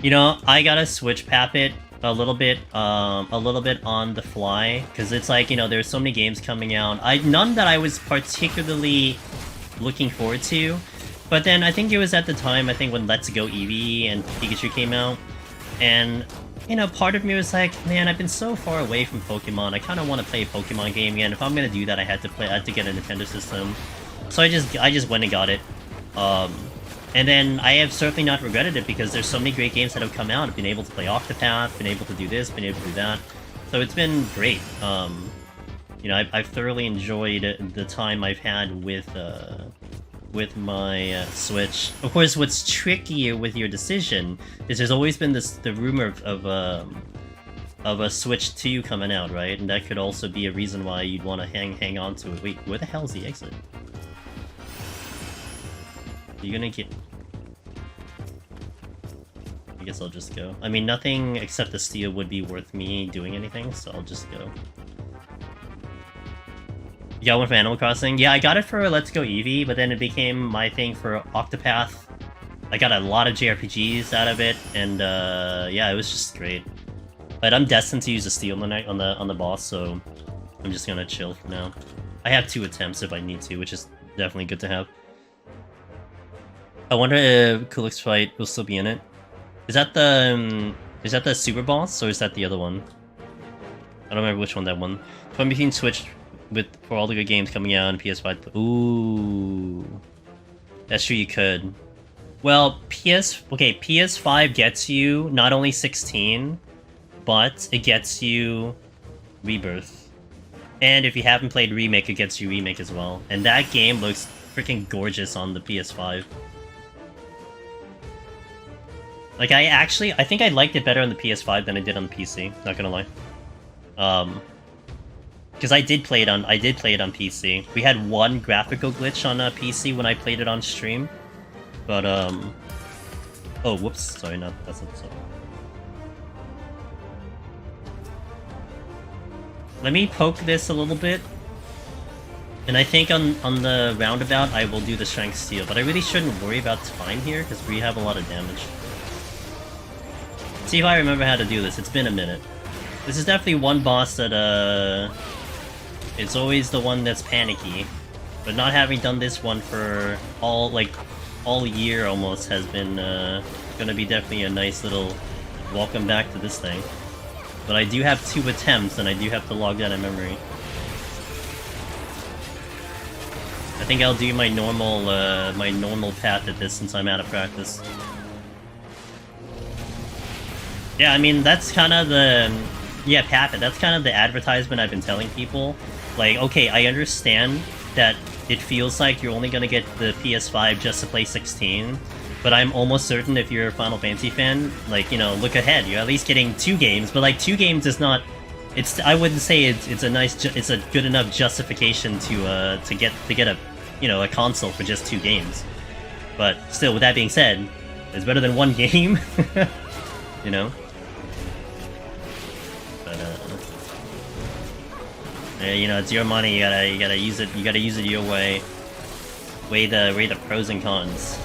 You know, I gotta Switch pap it a little bit on the fly, because it's like, you know, there's so many games coming out. None that I was particularly looking forward to, but then I think it was at the time, I think when Let's Go Eevee and Pikachu came out, and, you know, part of me was like, man, I've been so far away from Pokemon, I kind of want to play a Pokemon game again. If I'm gonna do that, I had to get a Nintendo system. So I just went and got it. And then I have certainly not regretted it, because there's so many great games that have come out. I've been able to play Octopath, been able to do this, been able to do that. So it's been great. You know, I've thoroughly enjoyed the time I've had with my Switch. Of course, what's trickier with your decision is there's always been the rumor of a Switch 2 coming out, right? And that could also be a reason why you'd want to hang on to it. Wait, where the hell's the exit? You're gonna get... I guess I'll just go. I mean, nothing except the steel would be worth me doing anything, so I'll just go. You got one for Animal Crossing? Yeah, I got it for Let's Go Eevee, but then it became my thing for Octopath. I got a lot of JRPGs out of it, and yeah, it was just great. But I'm destined to use a steel knight on the boss, so I'm just gonna chill for now. I have 2 attempts if I need to, which is definitely good to have. I wonder if Kulik's fight will still be in it. Is that the super boss, or is that the other one? I don't remember which one that one. From between Switch for all the good games coming out on PS5. Ooh, that's true. You could. Well, PS5 gets you not only 16, but it gets you Rebirth. And if you haven't played Remake, it gets you Remake as well. And that game looks freaking gorgeous on the PS5. Like, I think I liked it better on the PS5 than I did on the PC, not gonna lie. Because I did play it on PC. We had one graphical glitch on PC when I played it on stream. But, oh, whoops, sorry, no, that's not so. Let me poke this a little bit. And I think on the roundabout I will do the strength steel, but I really shouldn't worry about time here, because we have a lot of damage. See if I remember how to do this, it's been a minute. This is definitely one boss that, it's always the one that's panicky. But not having done this one for all year almost has been, gonna be definitely a nice little welcome back to this thing. But I do have 2 attempts, and I do have to log that in memory. I think I'll do my normal path at this since I'm out of practice. Yeah, I mean, that's kind of the... Yeah, path it. That's kind of the advertisement I've been telling people. Like, okay, I understand that it feels like you're only gonna get the PS5 just to play 16, but I'm almost certain if you're a Final Fantasy fan, like, you know, look ahead. You're at least getting 2 games, but like 2 games is not... It's I wouldn't say it's a good enough justification to get a, you know, a console for just 2 games. But still, with that being said, it's better than 1 game. You know. But yeah, you know, it's your money. You gotta use it. You gotta use it your way. Weigh the pros and cons.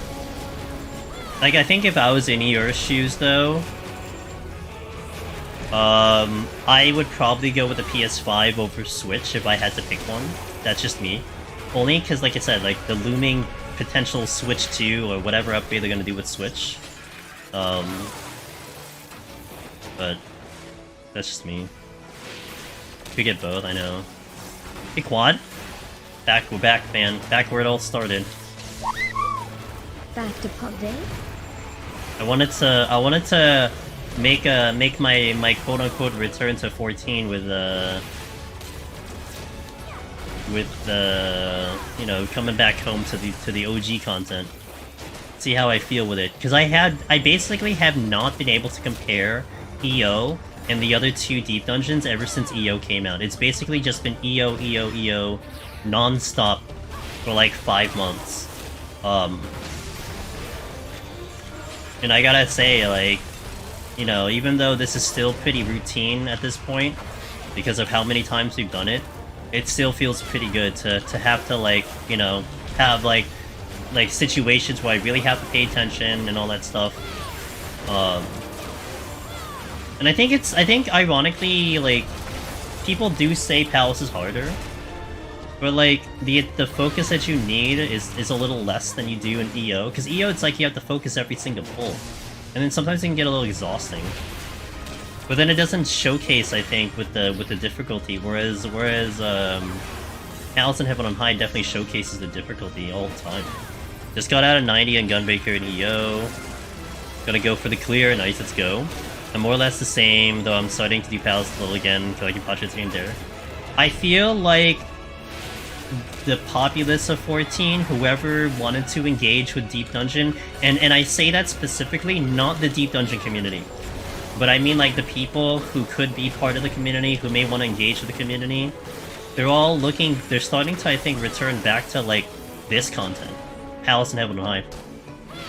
Like, I think if I was in your shoes, though, I would probably go with the PS5 over Switch if I had to pick one. That's just me. Only because, like I said, like, the looming potential Switch 2 or whatever upgrade they're gonna do with Switch. But that's just me. Could get both, I know. Hey, Quad. We're back, man. Back where it all started. Back to PoTD? I wanted to make my quote unquote return to 14 with you know, coming back home to the OG content. See how I feel with it, because I basically have not been able to compare EO and the other 2 deep dungeons ever since EO came out. It's basically just been EO non-stop for like 5 months. And I gotta say, like, you know, even though this is still pretty routine at this point, because of how many times we've done it, it still feels pretty good to have to, like, you know, have like situations where I really have to pay attention and all that stuff. And I think ironically, like, people do say Palace is harder, but like the focus that you need is a little less than you do in EO, because EO, it's like you have to focus every single pull, and then sometimes it can get a little exhausting. But then it doesn't showcase, I think, with the difficulty, whereas Palace in Heaven on High definitely showcases the difficulty all the time. Just got out of 90 on Gunbreaker and EO. Gonna go for the clear. Nice, let's go. I'm more or less the same, though I'm starting to do Palace a little again, feel like you patch it here and there. I feel like the populace of 14, whoever wanted to engage with Deep Dungeon, and I say that specifically, not the Deep Dungeon community, but I mean like the people who could be part of the community, who may want to engage with the community, they're starting to, I think, return back to like this content. Palace in Heaven on High.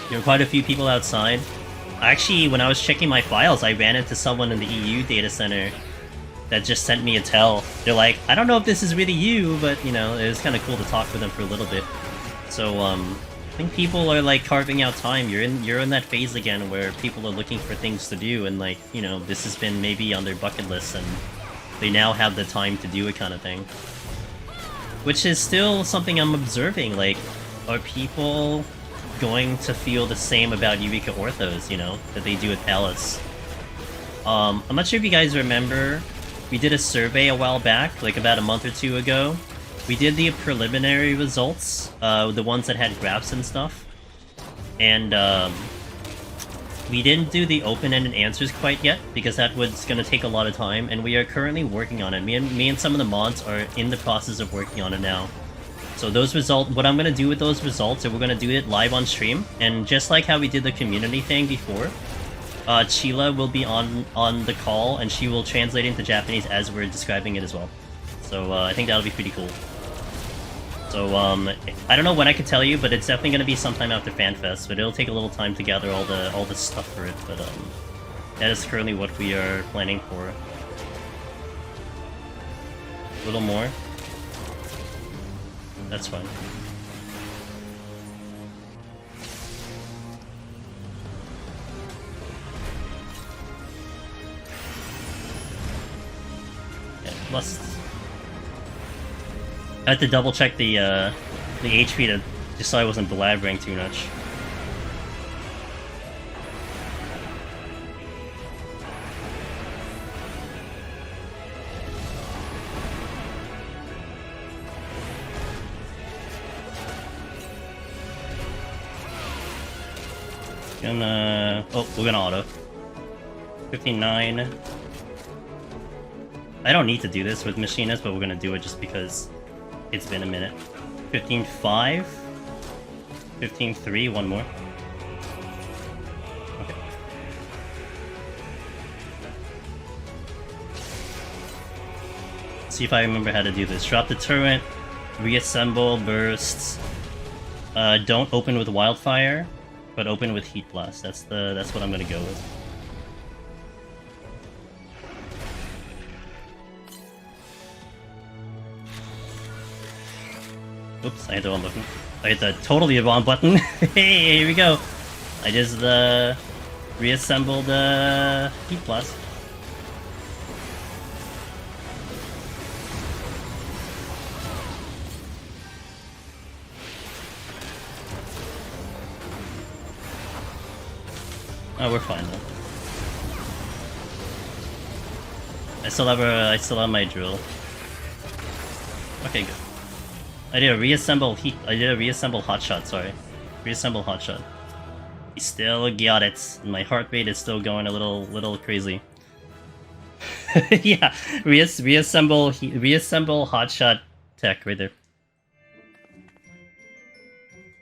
There were quite a few people outside. Actually, when I was checking my files, I ran into someone in the EU data center that just sent me a tell. They're like, I don't know if this is really you, but, you know, it was kind of cool to talk with them for a little bit. So, think people are like carving out time. You're in that phase again where people are looking for things to do, and like, you know, this has been maybe on their bucket list, and they now have the time to do it, kind of thing. Which is still something I'm observing. Like, are people going to feel the same about Eureka Orthos, you know, that they do with Alice? I'm not sure if you guys remember, we did a survey a while back, like about a month or two ago. We did the preliminary results, the ones that had graphs and stuff. And, we didn't do the open-ended answers quite yet, because that was going to take a lot of time, and we are currently working on it. Me and some of the mods are in the process of working on it now. So those results, what I'm going to do with those results, is we're going to do it live on stream, and just like how we did the community thing before, Chila will be on the call, and she will translate into Japanese as we're describing it as well. So I think that'll be pretty cool. So I don't know when I could tell you, but it's definitely going to be sometime after FanFest. But it'll take a little time to gather all the stuff for it. But that is currently what we are planning for. A little more. That's fine. Yeah, plus. I had to double check the HP to just so I wasn't blabbering too much. We're gonna auto. 59. I don't need to do this with Machinists, but we're gonna do it just because it's been a minute. 15.5. 15.3, one more. Okay. See if I remember how to do this. Drop the turret, reassemble, bursts. Don't open with wildfire, but open with heat blast. That's what I'm gonna go with. Oops, I hit the wrong button. I hit the totally wrong button. Hey, here we go. I just reassembled heat blast. Oh, we're fine though. I still have my drill. Okay, good. I did a reassemble hotshot, sorry. Reassemble hotshot. We still got it. My heart rate is still going a little crazy. Yeah, reassemble hotshot tech right there.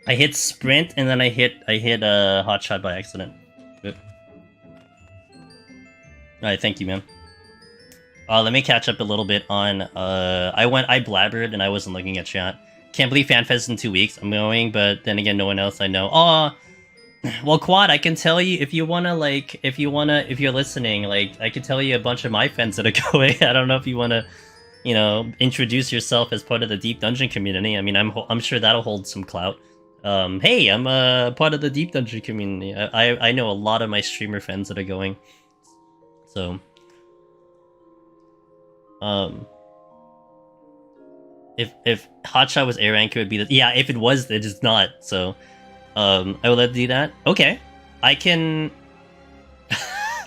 I hit sprint and then I hit a hotshot by accident. Alright, thank you, man. Let me catch up a little bit on, I blabbered and I wasn't looking at chat. Can't believe FanFest in 2 weeks. I'm going, but then again, no one else I know. Well, Quad, I can tell you, if you're listening, like, I can tell you a bunch of my friends that are going. I don't know if you wanna, you know, introduce yourself as part of the Deep Dungeon community. I mean, I'm sure that'll hold some clout. Hey, I'm part of the Deep Dungeon community. I know a lot of my streamer friends that are going. So... if hotshot was air rank, it would be the... Yeah, if it was, it is not. So, I will let do that. Okay, I can...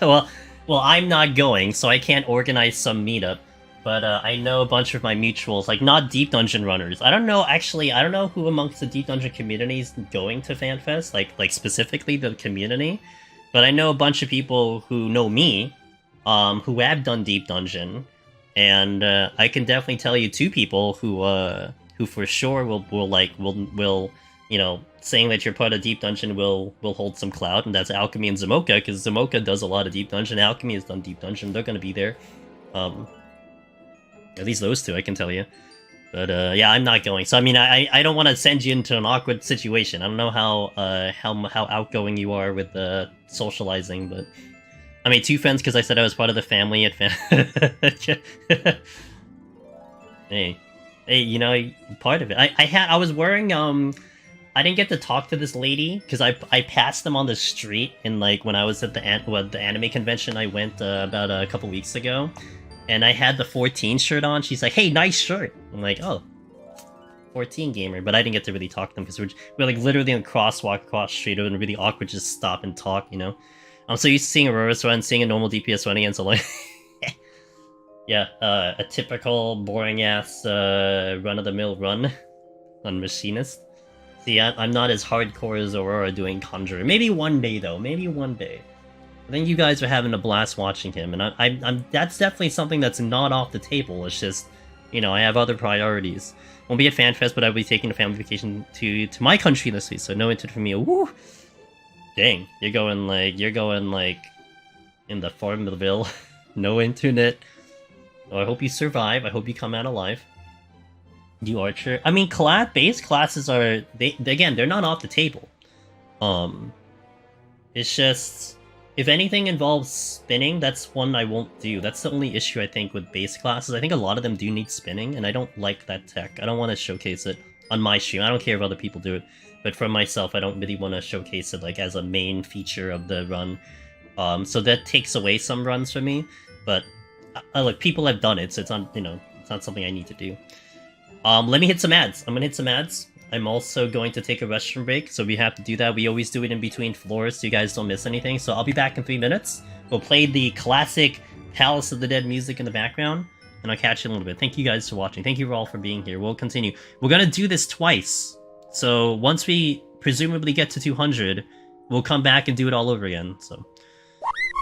well, I'm not going, so I can't organize some meetup. But I know a bunch of my mutuals, like not Deep Dungeon runners. I don't know who amongst the Deep Dungeon community is going to FanFest, like specifically the community. But I know a bunch of people who know me, who have done Deep Dungeon. And I can definitely tell you two people who for sure will you know, saying that you're part of Deep Dungeon will hold some clout, and that's Alchemy and Zamoka, because Zamoka does a lot of Deep Dungeon. Alchemy has done Deep Dungeon. They're gonna be there. At least those two, I can tell you. But yeah, I'm not going. So I mean, I don't want to send you into an awkward situation. I don't know how outgoing you are with socializing, but. I made 2 friends because I said I was part of the family at hey, you know, part of it. I was wearing I didn't get to talk to this lady because I passed them on the street in like when I was at the anime convention I went about a couple weeks ago, and I had the 14 shirt on. She's like, "Hey, nice shirt." I'm like, "Oh, 14 gamer," but I didn't get to really talk to them because we're like literally in a crosswalk across the street. It would really awkward just stop and talk, you know. I'm so used to seeing Aurora's run, seeing a normal DPS run against a like, yeah, a typical boring ass run of the mill run on Machinist. See, I'm not as hardcore as Aurora doing Conjurer. Maybe one day though. Maybe one day. I think you guys are having a blast watching him, and I'm that's definitely something that's not off the table. It's just, you know, I have other priorities. Won't be a fan fest, but I'll be taking a family vacation to my country this week, so no internet for me. Woo! Dang, you're going like in the Farmville. No internet. Oh, I hope you survive. I hope you come out alive. You Archer. I mean, base classes are again, they're not off the table. It's just if anything involves spinning, that's one I won't do. That's the only issue I think with base classes. I think a lot of them do need spinning, and I don't like that tech. I don't want to showcase it on my stream. I don't care if other people do it, but for myself, I don't really want to showcase it like as a main feature of the run. So that takes away some runs for me. But look, people have done it, so it's not, you know, it's not something I need to do. Let me hit some ads. I'm gonna hit some ads. I'm also going to take a restroom break, so we have to do that. We always do it in between floors so you guys don't miss anything. So I'll be back in 3 minutes. We'll play the classic Palace of the Dead music in the background, and I'll catch you in a little bit. Thank you guys for watching. Thank you all for being here. We'll continue. We're gonna do this twice. So once we presumably get to 200, we'll come back and do it all over again. So,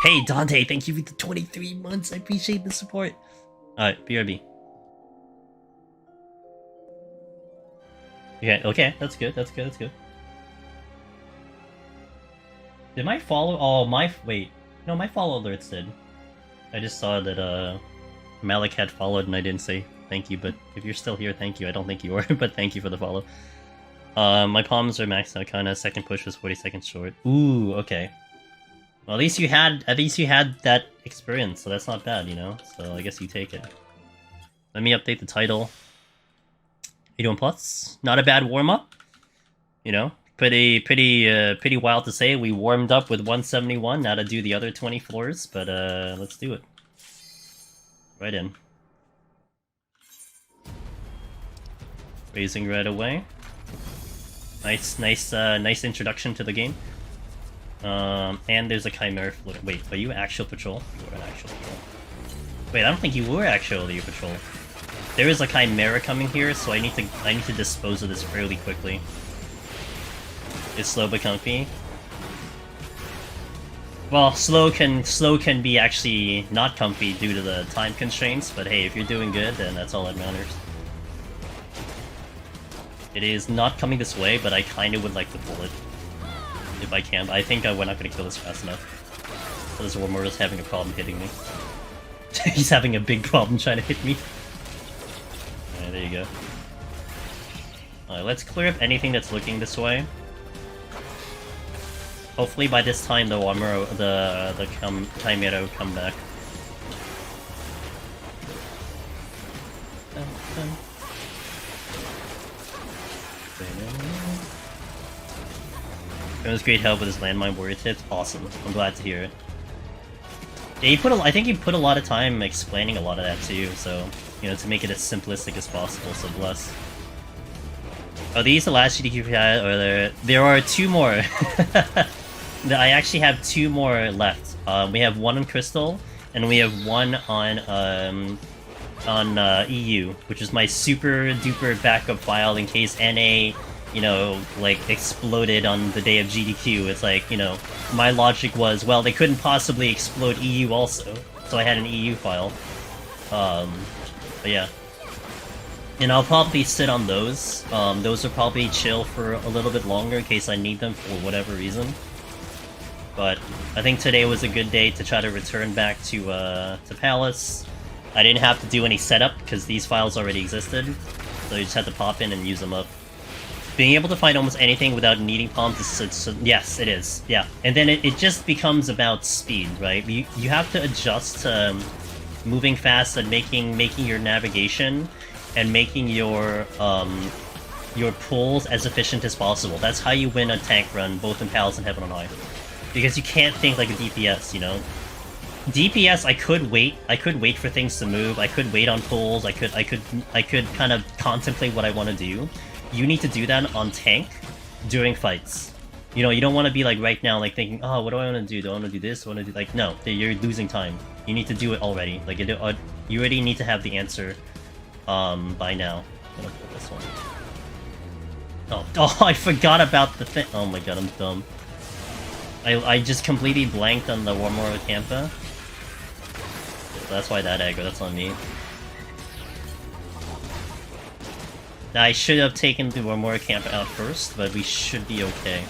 hey Dante, thank you for the 23 months. I appreciate the support. Alright, BRB. Okay, that's good, that's good, that's good. Did my follow... Oh, wait. No, my follow alerts did. I just saw that, Malik had followed and I didn't say thank you, but if you're still here, thank you. I don't think you were, but thank you for the follow. My palms are maxed out, kinda. Second push was 40 seconds short. Ooh, okay. Well, at least you had that experience, so that's not bad, you know? So I guess you take it. Let me update the title. 81 plus, not a bad warm-up. You know, pretty wild to say. We warmed up with 171, now to do the other 20 floors, but let's do it. Right in. Raising right away. Nice introduction to the game. And there's a Chimera floor. Wait, are you actual patrol? You are an actual patrol. Wait, I don't think you were actually patrol. There is a Chimera coming here, so I need to dispose of this fairly quickly. It's slow but comfy. Well, slow can be actually not comfy due to the time constraints, but hey, if you're doing good, then that's all that matters. It is not coming this way, but I kinda would like to pull it. If I can, but I think we're not gonna kill this fast enough. So this Warmortal's having a problem hitting me. He's having a big problem trying to hit me. Alright, there you go. Alright, let's clear up anything that's looking this way. Hopefully by this time the Chimera will come back. It was great help with his landmine warrior tips. Awesome. I'm glad to hear it. Yeah, I think he put a lot of time explaining a lot of that too, so, you know, to make it as simplistic as possible, so bless. Are these the last GDQ we had, or there are 2 more. I actually have 2 more left. We have 1 on Crystal, and we have 1 on EU, which is my super duper backup file in case NA, you know, like, exploded on the day of GDQ. It's like, you know, my logic was, well, they couldn't possibly explode EU also, so I had an EU file. But yeah. And I'll probably sit on those. Those will probably chill for a little bit longer in case I need them for whatever reason. But I think today was a good day to try to return back to Palace. I didn't have to do any setup because these files already existed, so you just had to pop in and use them up. Being able to find almost anything without needing palms is, yes, it is. Yeah, and then it just becomes about speed, right? You have to adjust to moving fast and making your navigation and making your your pulls as efficient as possible. That's how you win a tank run, both in Palace and Heaven on High. Because you can't think like a DPS, you know? DPS, I could wait for things to move, I could wait on pulls, I could kind of contemplate what I want to do. You need to do that on tank during fights. You know, you don't want to be like right now, like thinking, oh, what do I want to do? Do I want to do this? Do I want to do like, no, you're losing time. You need to do it already. Like, you already need to have the answer, by now. I'm gonna pull this one. Oh, I forgot about the thing. Oh my god, I'm dumb. I just completely blanked on the Warmora Campa. That's why that aggro, that's on me. Now, I should have taken the Warmora Campa out first, but we should be okay.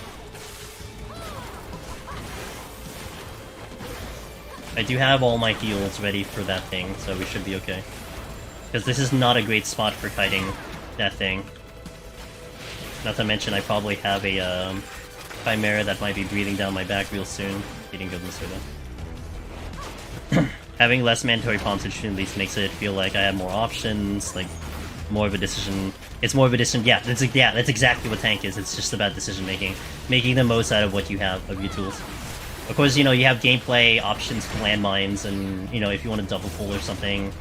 I do have all my heals ready for that thing, so we should be okay. Because this is not a great spot for kiting that thing. Not to mention, I probably have a Chimera that might be breathing down my back real soon. Getting good this though. Having less mandatory palm situation at least makes it feel like I have more options, like more of a decision. It's more of a decision. Yeah, that's exactly what tank is. It's just about decision making, making the most out of what you have of your tools. Of course, you know, you have gameplay options for landmines, and you know, if you want to double pull or something,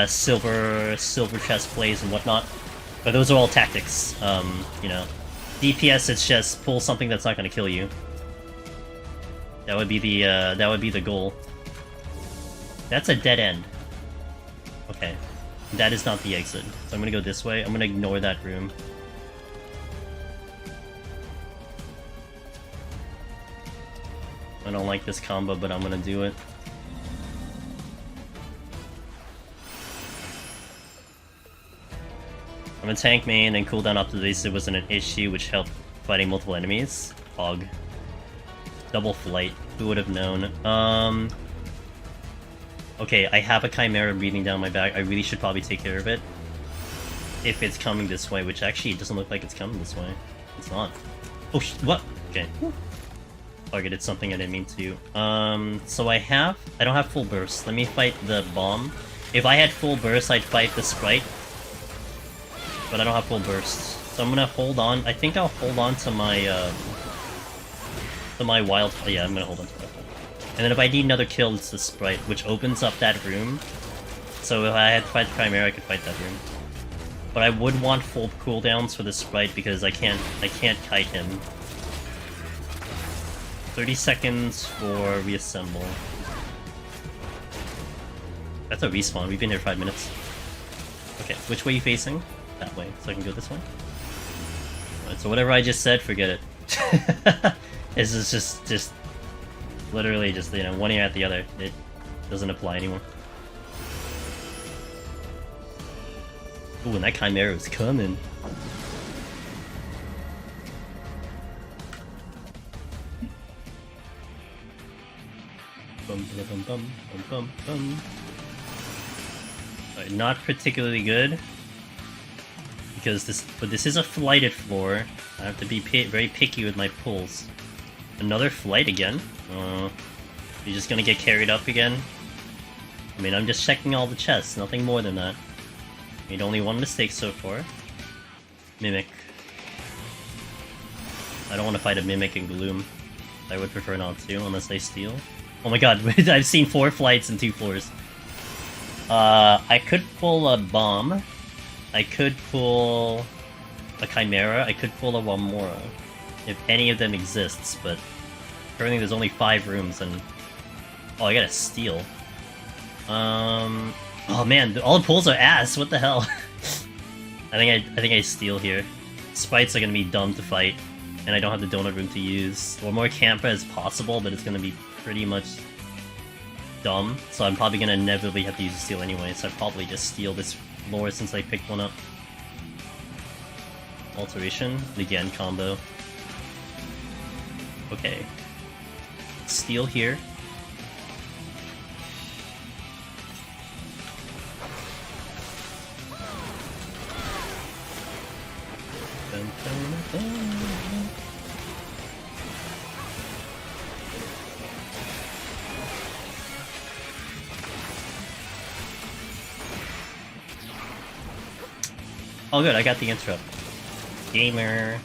silver chest plays and whatnot. But those are all tactics. You know, DPS, it's just pull something that's not going to kill you. That would be the goal. That's a dead end. Okay, that is not the exit. So I'm gonna go this way. I'm gonna ignore that room. I don't like this combo, but I'm gonna do it. I'm a tank main, and cooldown optimization wasn't an issue, which helped fighting multiple enemies. Fog. Double flight. Who would have known? Okay, I have a Chimera breathing down my back. I really should probably take care of it. If it's coming this way, which actually it doesn't look like it's coming this way. It's not. Oh, what? Okay. Targeted something I didn't mean to. So I don't have full burst. Let me fight the bomb. If I had full burst, I'd fight the sprite. But I don't have full burst. So I'm gonna hold on. I think I'll hold on to my wild. Oh, yeah, I'm gonna hold on to that. And then if I need another kill, it's the sprite, which opens up that room. So if I had to fight the Chimera, I could fight that room. But I would want full cooldowns for the sprite because I can't kite him. 30 seconds for reassemble. That's a respawn. We've been here 5 minutes. Okay, which way are you facing? That way, so I can go this way. Alright, so whatever I just said, forget it. This is just literally just, you know, one ear at the other. It doesn't apply anymore. Ooh, and that Chimera is coming. Bum bum bum bum bum bum. Alright, not particularly good. Because this is a flighted floor. I have to be very picky with my pulls. Another flight again. You're just gonna get carried up again? I mean, I'm just checking all the chests, nothing more than that. Made only one mistake so far. Mimic. I don't want to fight a Mimic in Gloom. I would prefer not to, unless they steal. Oh my god, I've seen 4 flights and 2 floors. I could pull a bomb. I could pull a Chimera. I could pull a Warmora. If any of them exists, but currently there's only 5 rooms and... Oh, I gotta steal. Oh man, all the pulls are ass, what the hell? I think I steal here. Sprites are gonna be dumb to fight, and I don't have the donut room to use. Or more Campa as possible, but it's gonna be pretty much dumb. So I'm probably gonna inevitably have to use a steal anyway, so I'd probably just steal this floor since I picked one up. Alteration, again combo. Okay. Steal here. Dun, dun, dun. Oh good, I got the interrupt. gamer.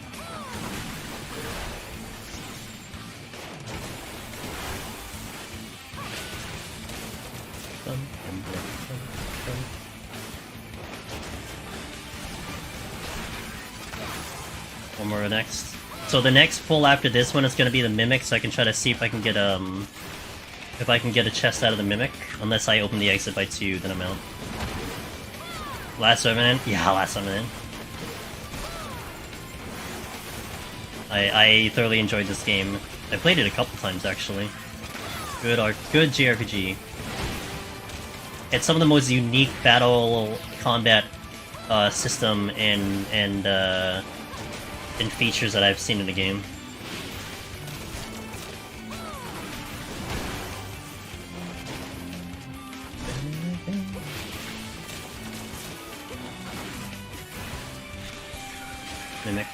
One more next. So the next pull after this one is gonna be the Mimic, so I can try to see if I can get a chest out of the Mimic. Unless I open the exit by 2, then I'm out. Last summon in? Yeah, last summon in. I thoroughly enjoyed this game. I played it a couple times actually. Good JRPG. It's some of the most unique battle combat system and features that I've seen in the game. Mimic.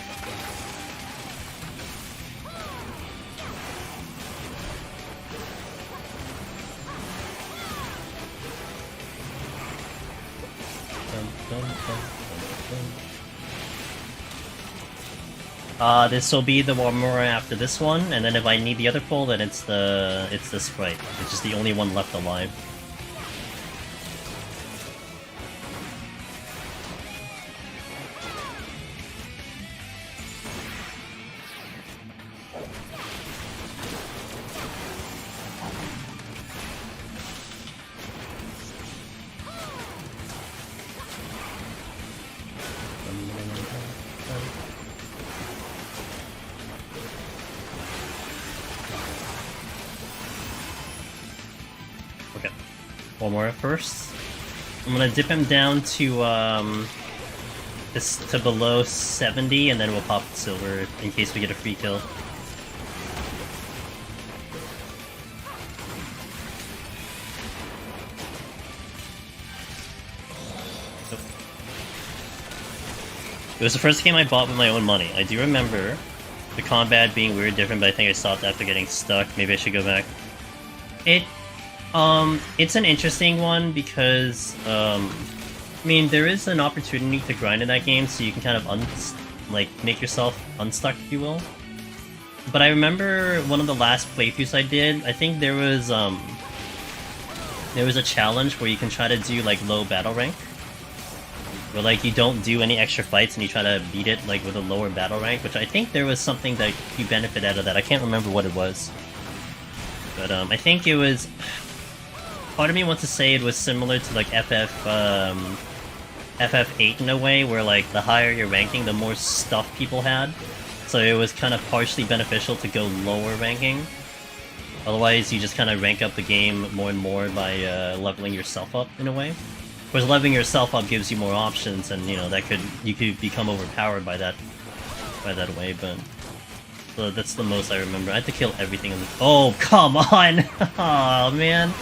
This will be the Warmora after this one, and then if I need the other pull, then it's the Sprite, which is the only one left alive. Okay, one more first. I'm gonna dip him down to to below 70, and then we'll pop the silver in case we get a free kill. It was the first game I bought with my own money. I do remember the combat being weird, different, but I think I stopped after getting stuck. Maybe I should go back. It's an interesting one because, I mean, there is an opportunity to grind in that game, so you can kind of, make yourself unstuck, if you will. But I remember one of the last playthroughs I did, I think there was a challenge where you can try to do, low battle rank. Where, you don't do any extra fights and you try to beat it, with a lower battle rank, which I think there was something that you benefit out of that. I can't remember what it was. But, I think it was... Part of me wants to say it was similar to, FF8 in a way, where, the higher your ranking, the more stuff people had. So it was kind of partially beneficial to go lower ranking. Otherwise, you just kind of rank up the game more and more by leveling yourself up, in a way. Whereas leveling yourself up gives you more options, and you could become overpowered by that way. But so that's the most I remember. I had to kill everything in the. Oh, come on! Oh man!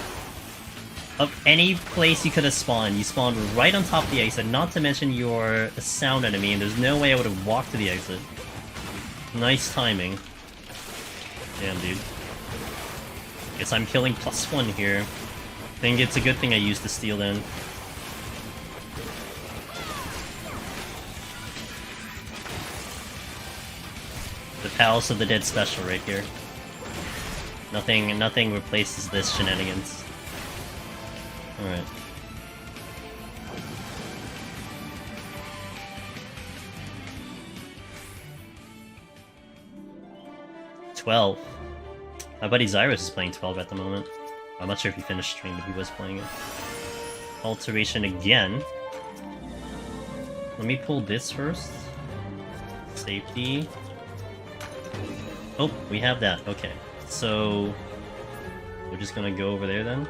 Of any place you could have spawned, you spawned right on top of the exit. Not to mention you're a sound enemy, and there's no way I would have walked to the exit. Nice timing. Damn, dude. Guess I'm killing +1 here. I think it's a good thing I used the steal then. The Palace of the Dead special right here. Nothing replaces this shenanigans. Alright. $12. My buddy Zyrus is playing 12 at the moment. I'm not sure if he finished stream, but he was playing it. Alteration again. Let me pull this first. Safety. Oh, we have that. Okay. So we're just gonna go over there then.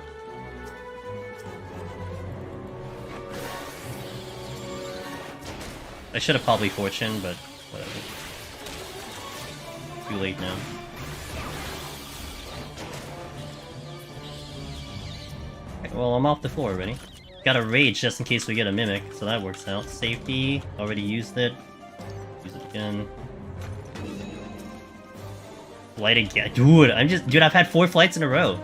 I should have probably Fortune, but whatever. Too late now. Okay, well, I'm off the floor already. Got a Rage just in case we get a Mimic, so that works out. Safety, already used it. Use it again. Flight again. Dude, I've had 4 flights in a row.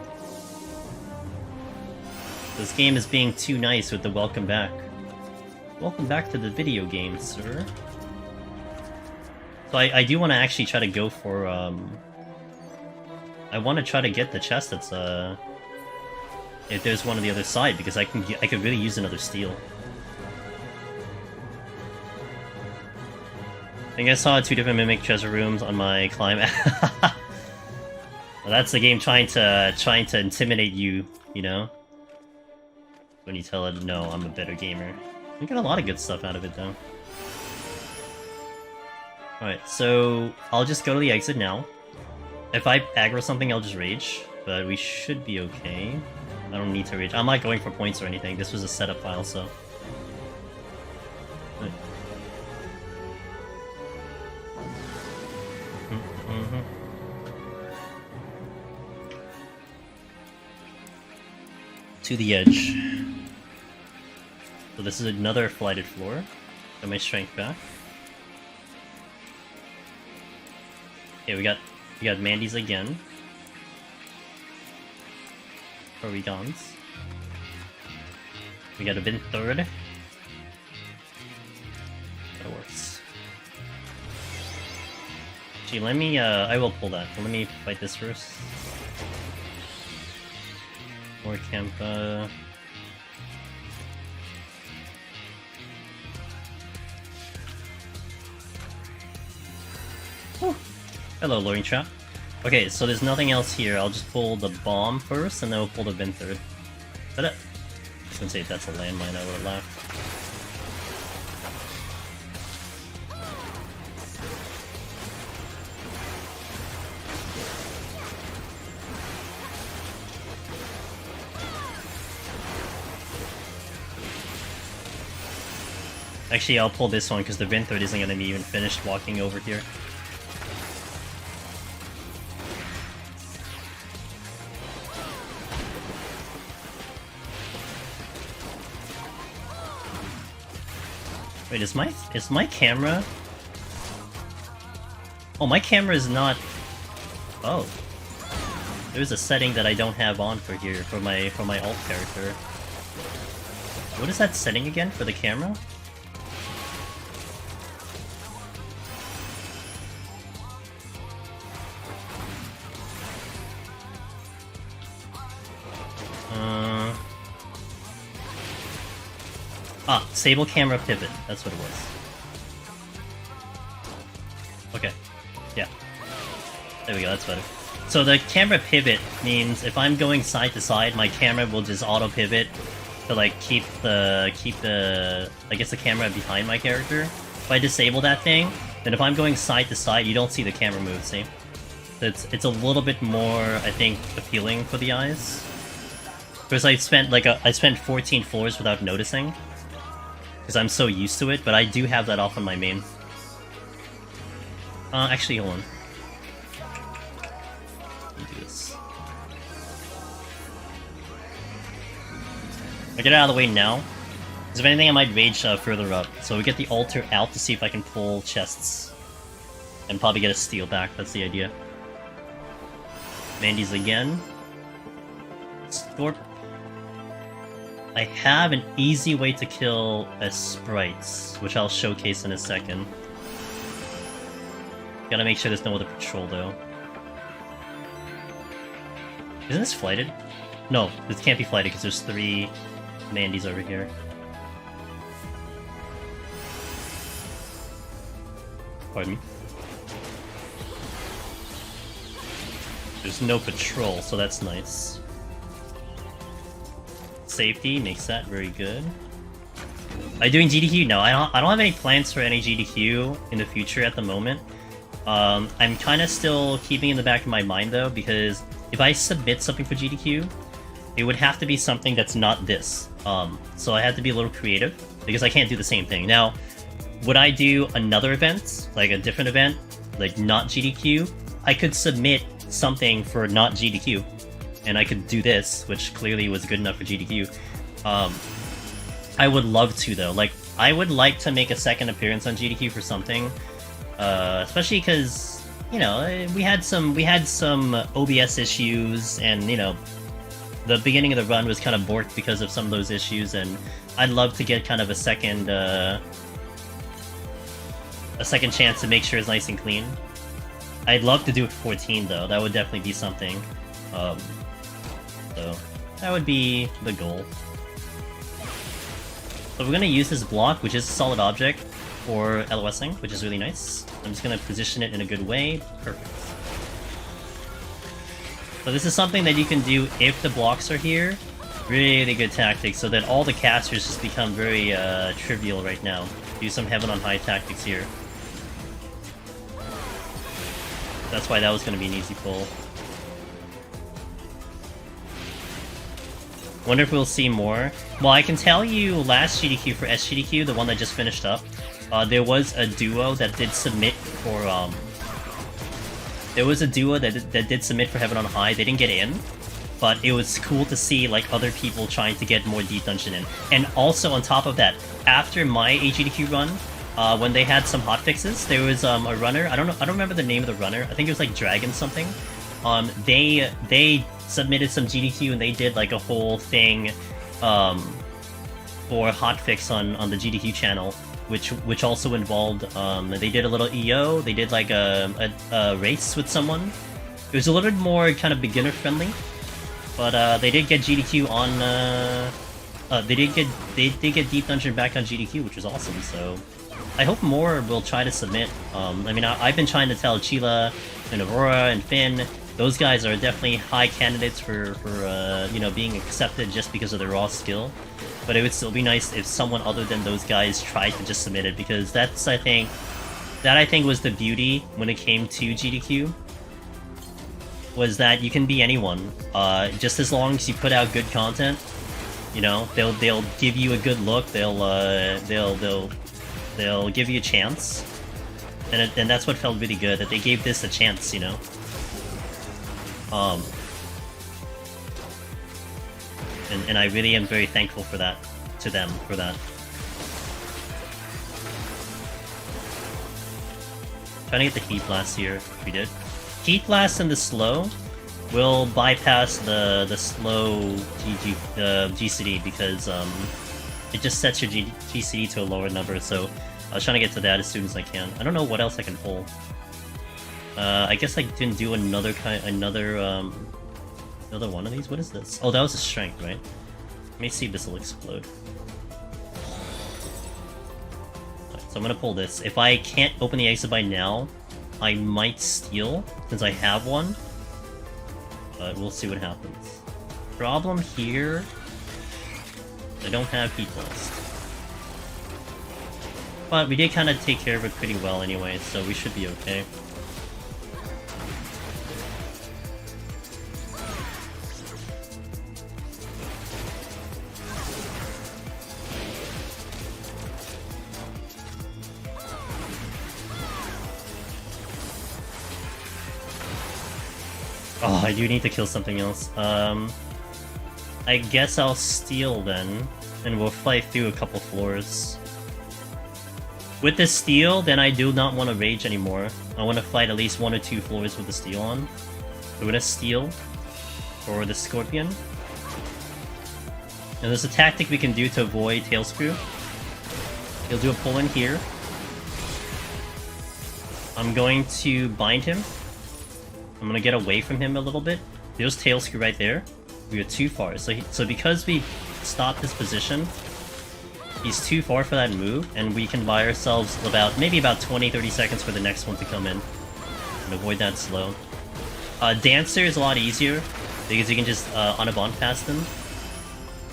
This game is being too nice with the welcome back. Welcome back to the video game, sir. So I do want to actually try to go for, I want to try to get the chest that's, if there's one on the other side, because I could really use another steal. I think I saw 2 different Mimic treasure rooms on my climb. Well, that's the game trying to intimidate you, you know? When you tell it, no, I'm a better gamer. You get a lot of good stuff out of it, though. Alright, so I'll just go to the exit now. If I aggro something, I'll just rage, but we should be okay. I don't need to rage. I'm not going for points or anything. This was a setup file, so... To the edge. So this is another flighted floor. Got my strength back. Okay, we got Mandy's again. Where are we gone? We got a bin third. That works. Gee, let me I will pull that. Let me fight this first. More camp, Hello, luring trap. Okay, so there's nothing else here. I'll just pull the bomb first, and then we'll pull the bin third. Is that it? I was gonna say if that's a landmine, I would've laughed. Actually, I'll pull this one because the bin third isn't gonna be even finished walking over here. Wait, is my camera? Oh, my camera is not. Oh, there's a setting that I don't have on for here for my alt character. What is that setting again for the camera? Sable camera pivot. That's what it was. Okay. Yeah. There we go, that's better. So the camera pivot means if I'm going side to side, my camera will just auto pivot to like keep the I guess the camera behind my character. If I disable that thing, then if I'm going side to side, you don't see the camera move, see? It's a little bit more, I think, appealing for the eyes. Because I spent 14 floors without noticing. Because I'm so used to it, but I do have that off on my main. Actually, hold on. Let me do this. I'll get it out of the way now. Because if anything, I might rage further up. So we get the altar out to see if I can pull chests. And probably get a steal back, that's the idea. Mandy's again. Storp. I have an easy way to kill sprites, which I'll showcase in a second. Gotta make sure there's no other patrol, though. Isn't this flighted? No, this can't be flighted because there's 3 Mandys over here. Pardon me. There's no patrol, so that's nice. Safety makes that very good. Are you doing GDQ? No, I don't have any plans for any GDQ in the future at the moment. I'm kind of still keeping in the back of my mind though, because if I submit something for GDQ, it would have to be something that's not this. So I have to be a little creative because I can't do the same thing. Now, would I do another event, like a different event, like not GDQ? I could submit something for not GDQ. And I could do this, which clearly was good enough for GDQ. I would love to, though. Like, I would like to make a second appearance on GDQ for something. Especially because, you know, we had some OBS issues, and, you know, the beginning of the run was kind of borked because of some of those issues, and I'd love to get kind of a second a second chance to make sure it's nice and clean. I'd love to do it 14 though. That would definitely be something. So that would be the goal. So we're gonna use this block, which is a solid object, for LOSing, which is really nice. I'm just gonna position it in a good way. Perfect. So this is something that you can do if the blocks are here. Really good tactic, so that all the casters just become very trivial right now. Do some heaven on high tactics here. That's why that was gonna be an easy pull. Wonder if we'll see more. Well, I can tell you last GDQ for SGDQ, the one that just finished up, there was a duo that did submit for that did submit for Heaven on High. They didn't get in, but it was cool to see like other people trying to get more Deep Dungeon in. And also on top of that, after my AGDQ run, when they had some hotfixes, there was a runner. I don't remember the name of the runner. I think it was like Dragon something. They submitted some GDQ and they did like a whole thing for hotfix on the GDQ channel, which also involved they did a little EO. They did like a race with someone. It was a little bit more kind of beginner friendly, but they did get GDQ on. They did get Deep Dungeon back on GDQ, which was awesome. So I hope more will try to submit. I mean, I've been trying to tell Chila and Aurora and Finn. Those guys are definitely high candidates for you know, being accepted just because of their raw skill. But it would still be nice if someone other than those guys tried to just submit it, because that's I think was the beauty when it came to GDQ. Was that you can be anyone, just as long as you put out good content. You know, they'll give you a good look. They'll give you a chance, and that's what felt really good, that they gave this a chance. You know. And I really am very thankful for that, to them, for that. Trying to get the Heat Blast here, we did. Heat Blast and the slow will bypass the slow GCD, because it just sets your GCD to a lower number, so I was trying to get to that as soon as I can. I don't know what else I can pull. I guess I didn't do another one of these. What is this? Oh, that was a strength, right? Let me see if this will explode. Right, so I'm gonna pull this. If I can't open the exit by now, I might steal, since I have one. But we'll see what happens. Problem here, I don't have Heat Blast. But we did kind of take care of it pretty well anyway, so we should be okay. Oh, I do need to kill something else. I guess I'll steal then, and we'll fight through a couple floors. With the steal, then I do not want to rage anymore. I want to fight at least 1 or 2 floors with the steal on. We're gonna steal for the Scorpion. And there's a tactic we can do to avoid Tail Screw. He'll do a pull in here. I'm going to bind him. I'm gonna get away from him a little bit. There's Tail Screw right there. We are too far. So because we stopped his position, he's too far for that move, and we can buy ourselves maybe about 20-30 seconds for the next one to come in and avoid that slow. Dancer is a lot easier because you can just unabond past him.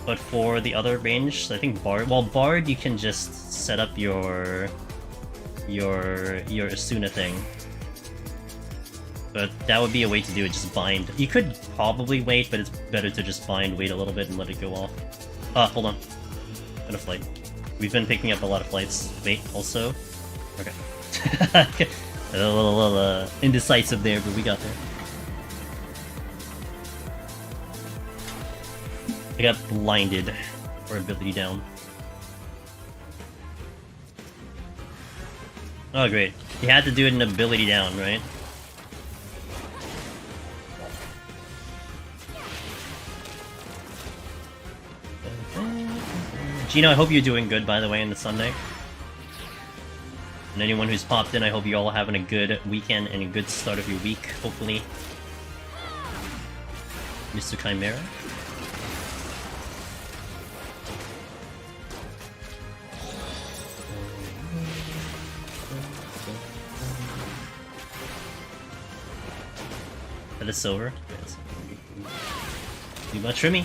But for the other range, I think Bard. Well, Bard you can just set up your Asuna thing. But that would be a way to do it, just bind. You could probably wait, but it's better to just bind, wait a little bit, and let it go off. Hold on. Got a flight. We've been picking up a lot of flights. Wait, also? Okay. A little indecisive there, but we got there. I got blinded for ability down. Oh, great. You had to do it in ability down, right? Gino, I hope you're doing good, by the way, in the Sunday. And anyone who's popped in, I hope you're all having a good weekend and a good start of your week, hopefully. Mr. Chimera. That is silver. Yes. Too much for me.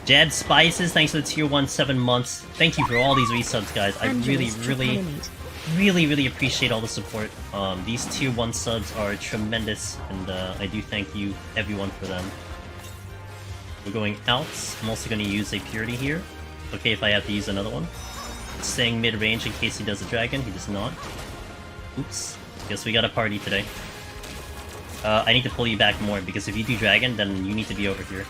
Jad Spices, thanks for the tier 1 7 months. Thank you for all these resubs, guys. I really appreciate all the support. These tier 1 subs are tremendous, and I do thank you, everyone, for them. We're going out. I'm also going to use a Purity here. Okay, if I have to use another one. Staying mid-range in case he does a dragon. He does not. Oops. Guess we got a party today. I need to pull you back more, because if you do dragon, then you need to be over here.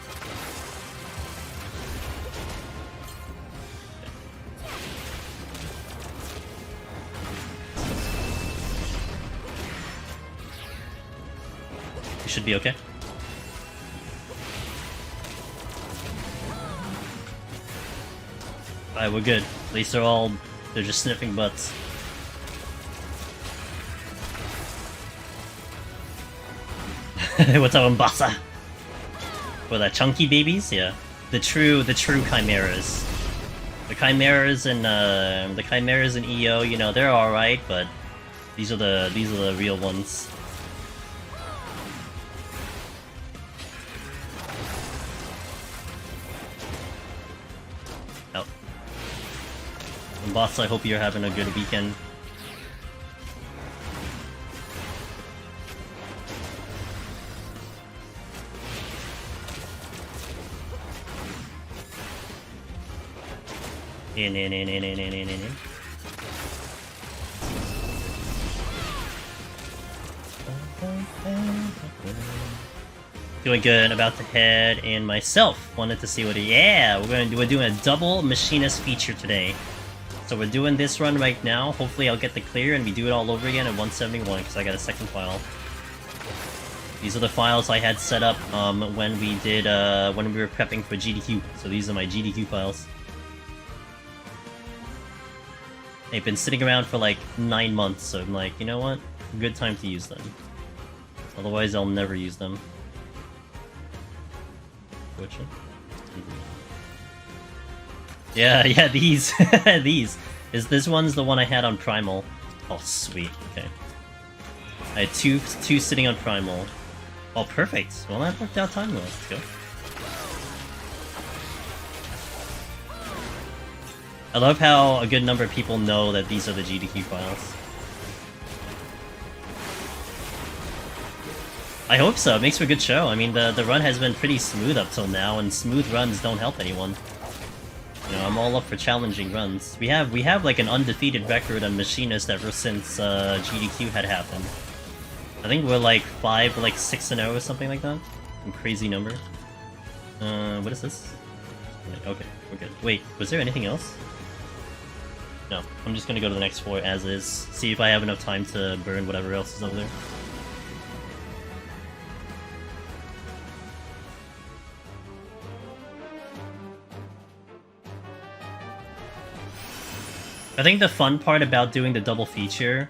You should be okay. Alright, we're good. At least they're just sniffing butts. What's up, Mbasa? For the chunky babies? Yeah. The true chimeras. The chimeras in EO, you know, they're alright, but these are the real ones. Oh. Mbasa, I hope you're having a good weekend. In. Doing good, about to head in myself. Wanted to see what we're doing a double machinist feature today. So we're doing this run right now. Hopefully I'll get the clear and we do it all over again at 171 because I got a second file. These are the files I had set up when we were prepping for GDQ. So these are my GDQ files. They've been sitting around for like 9 months, so I'm like, you know what? Good time to use them. Otherwise, I'll never use them. Fortune. Yeah, these. These. This one's the one I had on Primal. Oh, sweet. Okay. I had two sitting on Primal. Oh, perfect. Well, that worked out timely. Let's go. I love how a good number of people know that these are the GDQ files. I hope so. It makes for a good show. I mean, the run has been pretty smooth up till now, and smooth runs don't help anyone. You know, I'm all up for challenging runs. We have like an undefeated record on Machinist ever since GDQ had happened. I think we're like 6-0 or something like that. Some crazy number. What is this? Okay, we're good. Wait, was there anything else? No, I'm just gonna go to the next floor as is. See if I have enough time to burn whatever else is over there. I think the fun part about doing the double feature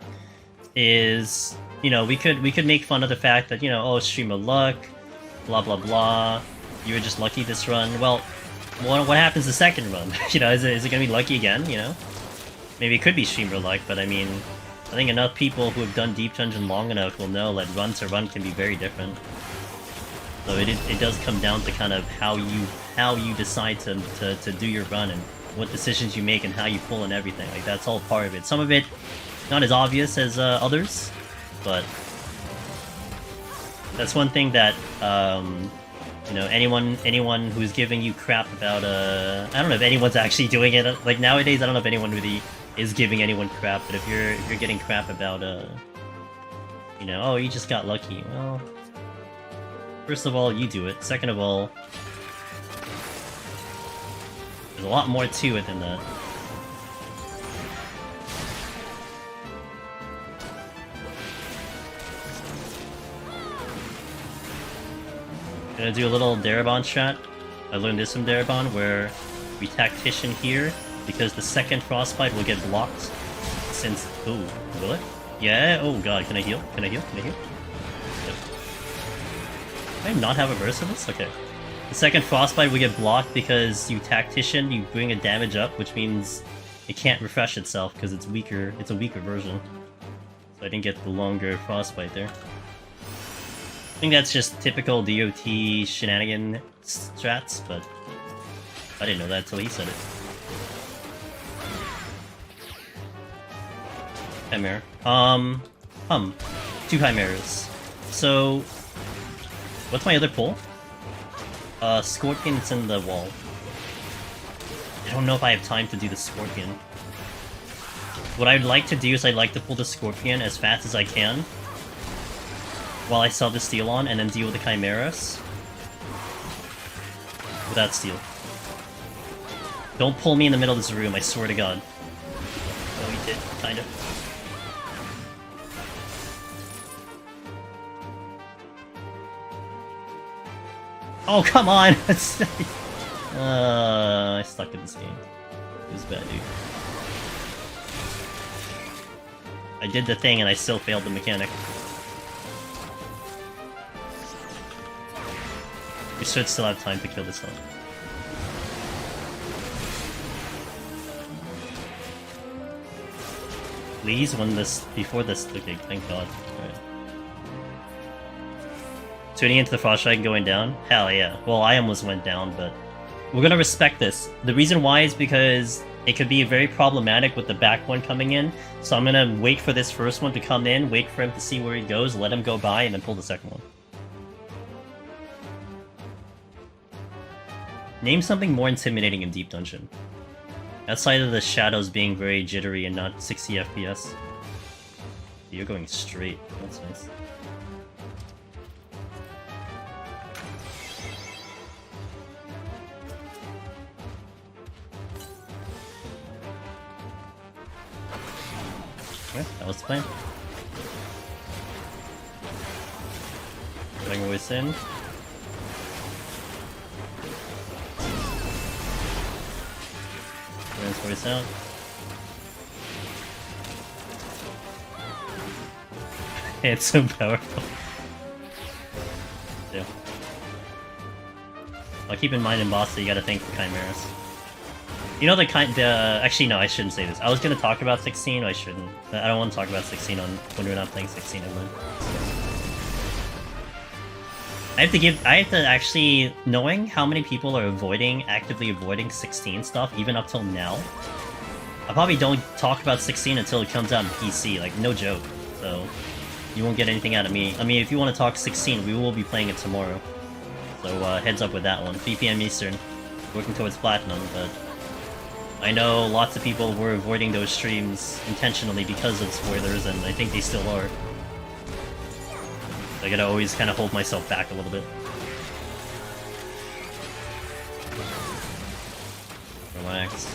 is, you know, we could make fun of the fact that, you know, oh, stream of luck, blah blah blah. You were just lucky this run. Well, what happens the second run? You know, is it gonna be lucky again? You know, maybe it could be streamer luck, but I mean, I think enough people who have done Deep Dungeon long enough will know that run to run can be very different. So it does come down to kind of how you decide to do your run and what decisions you make and how you pull and everything. Like, that's all part of it. Some of it not as obvious as others, but that's one thing that you know, anyone who's giving you crap about I don't know if anyone's actually doing it. Like, nowadays, I don't know if anyone really is giving anyone crap, but if you're getting crap about you know, oh, you just got lucky. Well, first of all, you do it. Second of all, there's a lot more to it than that. Gonna do a little Darabon strat. I learned this from Darabon, where we tactician here, because the second frostbite will get blocked since... Oh, will it? Yeah, oh god, can I heal? Can I heal? Can I heal? Yep. Do I not have a burst of this? Okay. The second frostbite will get blocked because you tactician, you bring a damage up, which means it can't refresh itself because it's weaker. It's a weaker version. So I didn't get the longer frostbite there. I think that's just typical DOT shenanigan strats, but I didn't know that until he said it. Chimera. 2 chimeras. So, what's my other pull? Scorpion's in the wall. I don't know if I have time to do the Scorpion. What I'd like to do is I'd like to pull the Scorpion as fast as I can while I sell the Steel on, and then deal with the Chimeras without Steel. Don't pull me in the middle of this room, I swear to god. Oh, he did, kinda. Oh, come on! I suck at this game. It was bad, dude. I did the thing and I still failed the mechanic. We should still have time to kill this one. Please, when this... before this... okay, thank god. Alright. Tuning into the Frost Strike and going down? Hell yeah. Well, I almost went down, but... we're gonna respect this. The reason why is because it could be very problematic with the back one coming in, so I'm gonna wait for this first one to come in, wait for him to see where he goes, let him go by, and then pull the second one. Name something more intimidating in Deep Dungeon. Outside of the shadows being very jittery and not 60 FPS. You're going straight. That's nice. Okay, that was the plan. Getting voice in. His voice out. It's so powerful. Yeah. I'll keep in mind in boss that you gotta think for chimeras. You know actually no, I shouldn't say this. I was gonna talk about 16, I shouldn't. I don't want to talk about 16 when we're not playing 16 everyone. I have to actually, knowing how many people are actively avoiding 16 stuff, even up till now, I probably don't talk about 16 until it comes out in PC, like, no joke. So, you won't get anything out of me. I mean, if you want to talk 16, we will be playing it tomorrow. So, heads up with that one. 3 PM Eastern. Working towards Platinum, but I know lots of people were avoiding those streams intentionally because of spoilers, and I think they still are. I gotta always kind of hold myself back a little bit. Relax.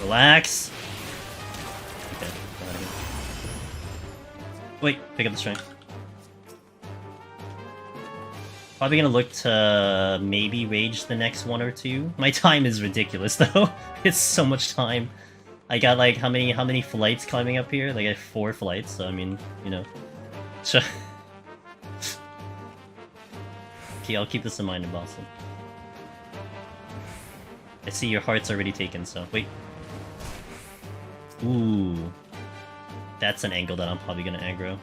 Relax! Okay, wait, pick up the strength. Probably gonna look to maybe rage the next 1 or 2. My time is ridiculous though. It's so much time. I got like how many flights climbing up here? Like I have 4 flights, so I mean, you know. Sure. Okay, I'll keep this in mind in Boston. I see your heart's already taken, so wait. Ooh. That's an angle that I'm probably gonna aggro.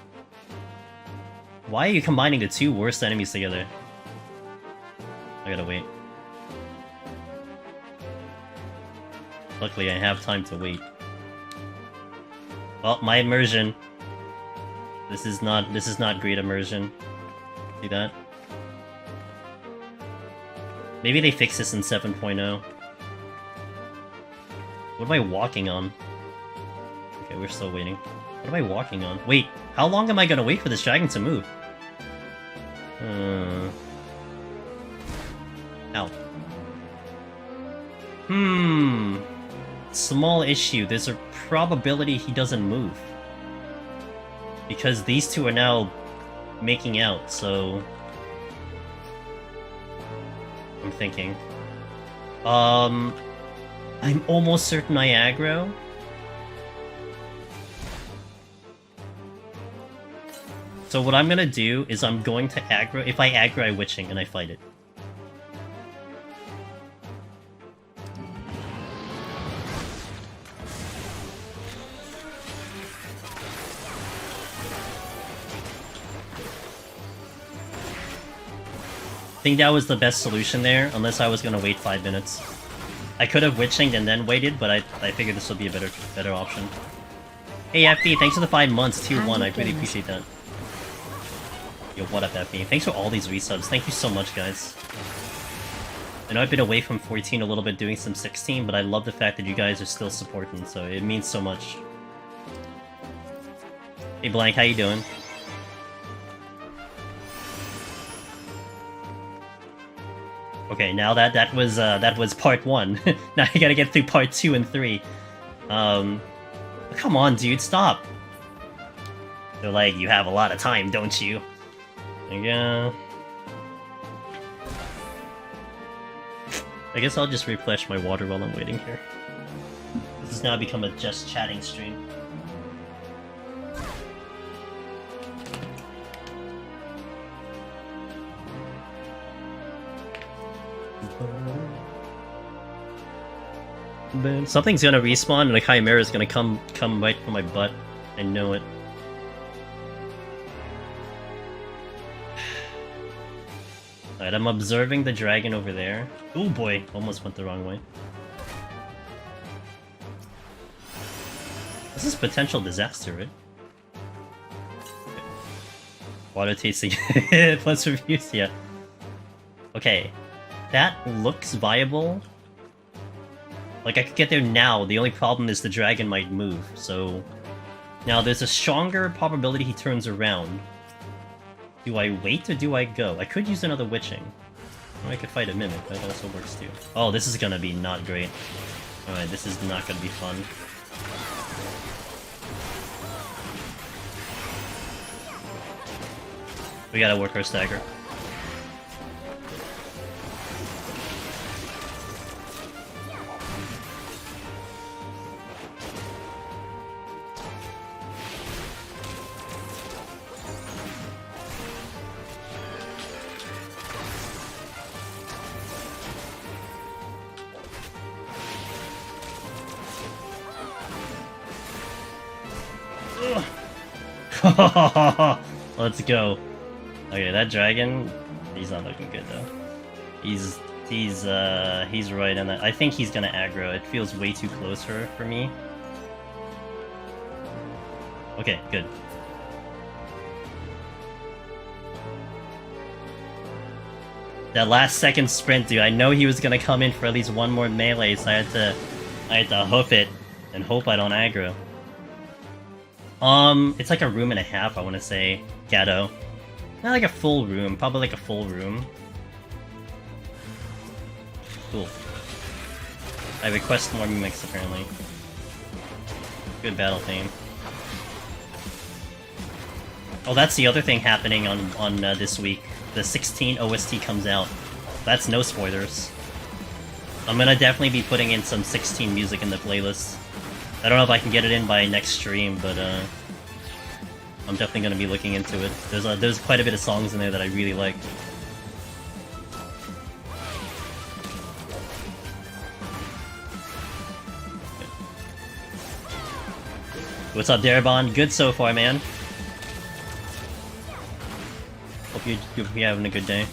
Why are you combining the 2 worst enemies together? I gotta wait. Luckily I have time to wait. Well, my immersion. This is not great immersion. See that? Maybe they fix this in 7.0. What am I walking on? Okay, we're still waiting. What am I walking on? Wait, how long am I gonna wait for this dragon to move? Ow. Small issue. There's a probability he doesn't move. Because these 2 are now making out, so... I'm thinking. I'm almost certain I aggro. So what I'm gonna do is I'm going to aggro. If I aggro, I witching and I fight it. I think that was the best solution there, unless I was gonna wait 5 minutes. I could have witching and then waited, but I figured this would be a better option. Hey FB, thanks for the 5 months, tier 1, I really appreciate that. Yo, what up FB? Thanks for all these resubs, thank you so much guys. I know I've been away from 14 a little bit doing some 16, but I love the fact that you guys are still supporting, so it means so much. Hey Blank, how you doing? Okay, now that was part 1. Now you gotta get through part 2 and 3. Come on, dude, stop. They're like, you have a lot of time, don't you? Yeah. I guess I'll just replenish my water while I'm waiting here. This has now become a just chatting stream. Something's gonna respawn and a Chimera's gonna come right for my butt. I know it. Alright, I'm observing the dragon over there. Oh boy, almost went the wrong way. This is potential disaster, right? Okay. Water tasting plus reviews, yeah. Okay, that looks viable. Like, I could get there now, the only problem is the dragon might move, so... Now, there's a stronger probability he turns around. Do I wait or do I go? I could use another witching. Or I could fight a mimic, that also works too. Oh, this is gonna be not great. Alright, this is not gonna be fun. We gotta work our stagger. Let's go. Okay, that dragon, he's not looking good though. He's right on that. I think he's gonna aggro. It feels way too close for me. Okay, good. That last second sprint, dude, I know he was gonna come in for at least one more melee, so I had to hoof it and hope I don't aggro. It's like a room and a half, I want to say. Gatto. Not like a full room, probably like a full room. Cool. I request more mimics, apparently. Good battle theme. Oh, that's the other thing happening on this week. The 16 OST comes out. That's no spoilers. I'm gonna definitely be putting in some 16 music in the playlist. I don't know if I can get it in by next stream, but I'm definitely gonna be looking into it. There's quite a bit of songs in there that I really like. What's up, Darabon? Good so far, man. Hope you're having a good day.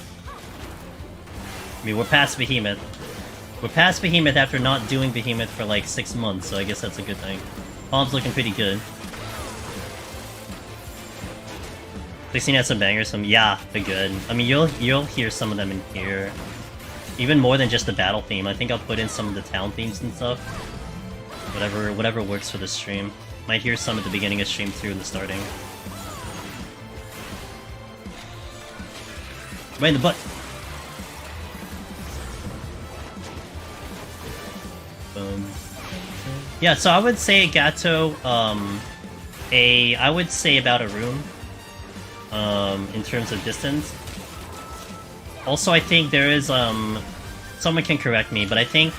I mean, we're past Behemoth. We're past Behemoth after not doing Behemoth for like 6 months, so I guess that's a good thing. Palm's looking pretty good. 16 has some bangers, yeah, they're good. I mean, you'll hear some of them in here. Even more than just the battle theme. I think I'll put in some of the town themes and stuff. Whatever works for the stream. Might hear some at the beginning of stream too in the starting. Right in the butt! Yeah, so I would say Gato, I would say about a room, in terms of distance. Also, I think there is, someone can correct me, but I think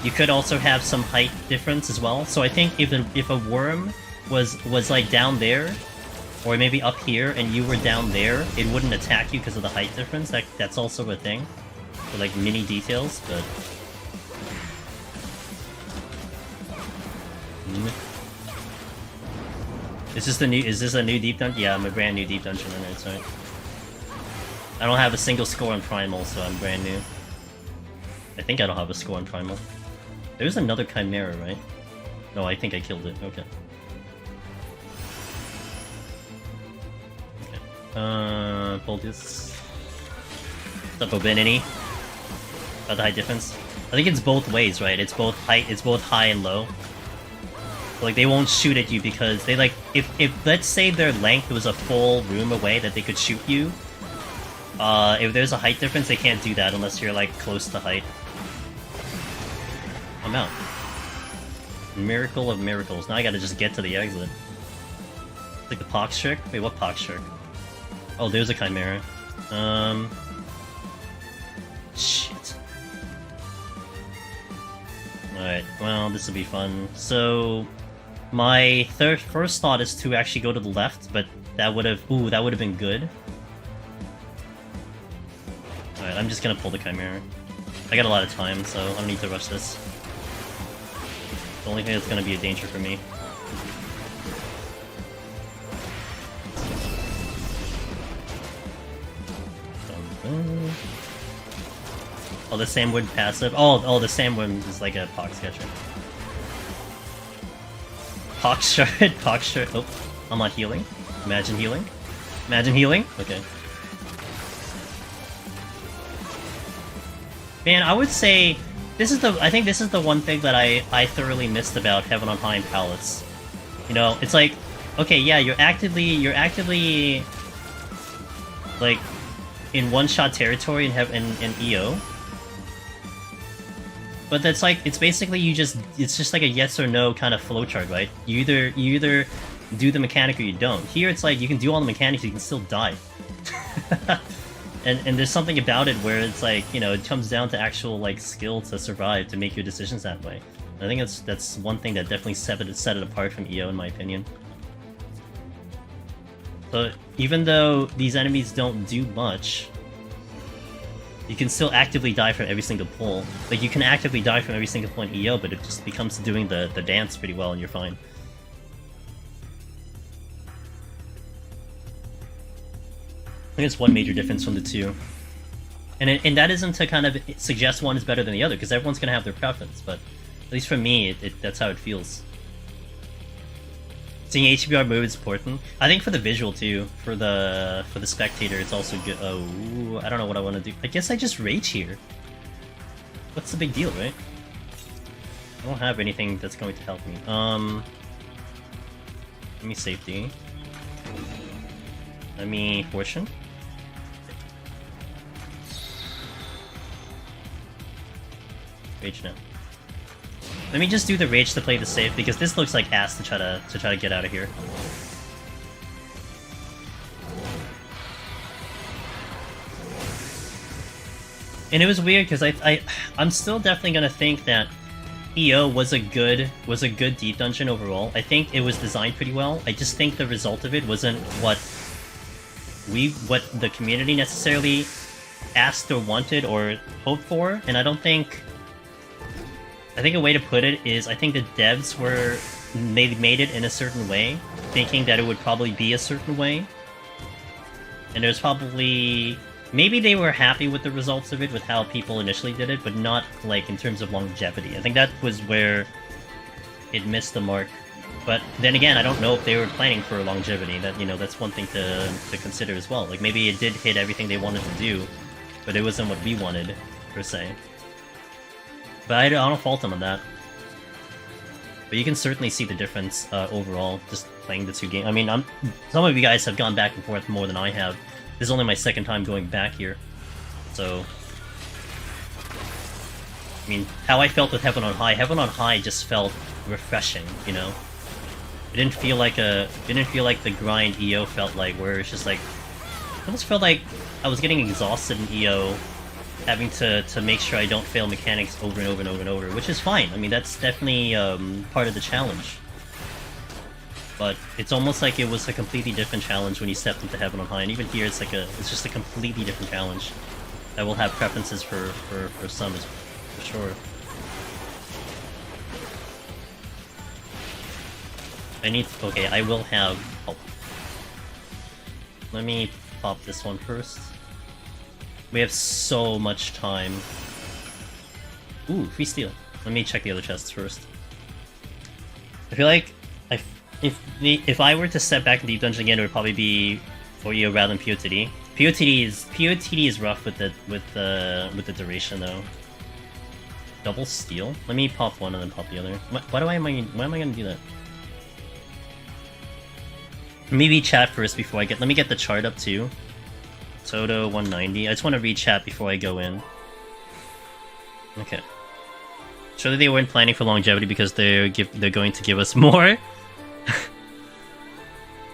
you could also have some height difference as well. So I think if a worm was like down there, or maybe up here, and you were down there, it wouldn't attack you because of the height difference. That's also a thing. For like mini details, but... Is this a new deep dungeon? Yeah, I'm a brand new deep dungeon in it, so... I don't have a single score on Primal, so I'm brand new. I think I don't have a score on Primal. There's another Chimera, right? No, I think I killed it. Okay. Pull this. What's up, Obinity? About the height difference? I think it's both ways, right? It's both high and low. So, like, they won't shoot at you because they, like, if let's say their length was a full room away that they could shoot you, if there's a height difference, they can't do that unless you're, like, close to height. I'm out. Miracle of miracles. Now I gotta just get to the exit. It's like the pox trick? Wait, what pox trick? Oh, there's a Chimera. Shit. Alright, well, this will be fun. So, my first thought is to actually go to the left, but that would have been good. Alright, I'm just gonna pull the Chimera. I got a lot of time, so I don't need to rush this. The only thing that's gonna be a danger for me. Oh, the Sandwood passive. Oh, the Sandwood is like a Pox catcher. Pox shard, Pox shard. Oh, I'm not healing. Imagine healing. Imagine healing. Okay. Man, I would say I think this is the one thing that I thoroughly missed about Heaven on High and Palace. You know, it's like, okay, yeah, you're actively like in one-shot territory in EO. But that's like, it's basically it's just like a yes or no kind of flowchart, right? You either do the mechanic or you don't. Here it's like, you can do all the mechanics, you can still die. And there's something about it where it's like, you know, it comes down to actual, like, skill to survive, to make your decisions that way. I think that's one thing that definitely set it apart from EO, in my opinion. So, even though these enemies don't do much, you can still actively die from every single pull. Like, you can actively die from every single pull in EO, but it just becomes doing the dance pretty well and you're fine. I think it's one major difference from the two. And that isn't to kind of suggest one is better than the other, because everyone's going to have their preference, but at least for me, that's how it feels. Seeing HBR move is important. I think for the visual too, for the spectator, it's also good. Oh, I don't know what I want to do. I guess I just rage here. What's the big deal, right? I don't have anything that's going to help me. Let me safety. Let me portion. Rage now. Let me just do the rage to play the safe, because this looks like ass to try to get out of here. And it was weird because I'm still definitely gonna think that EO was a good deep dungeon overall. I think it was designed pretty well. I just think the result of it wasn't what the community necessarily asked or wanted or hoped for, and I think a way to put it is, I think the devs made it in a certain way, thinking that it would probably be a certain way. And there's probably... Maybe they were happy with the results of it, with how people initially did it, but not, like, in terms of longevity. I think that was where it missed the mark. But then again, I don't know if they were planning for longevity. That, you know, that's one thing to consider as well. Like, maybe it did hit everything they wanted to do, but it wasn't what we wanted, per se. But I don't fault them on that. But you can certainly see the difference overall, just playing the two games. I mean, some of you guys have gone back and forth more than I have. This is only my second time going back here. So... I mean, how I felt with Heaven on High just felt refreshing, you know? It didn't feel like the grind EO felt like, where it's just like... It almost felt like I was getting exhausted in EO, having to make sure I don't fail mechanics over and over and over and over, which is fine. I mean, that's definitely part of the challenge. But it's almost like it was a completely different challenge when you stepped into Heaven on High, and even here it's just a completely different challenge. I will have preferences for some, for sure. Okay, I will have help. Let me pop this one first. We have so much time. Ooh, free steal. Let me check the other chests first. I feel like if I were to step back in Deep Dungeon again, it would probably be for you rather than PoTD. PoTD is rough with the duration though. Double steal? Let me pop one and then pop the other. Why am I gonna do that? Maybe chat first before I get. Let me get the chart up too. Toto 190. I just want to read chat before I go in. Okay. Surely they weren't planning for longevity because they're going to give us more.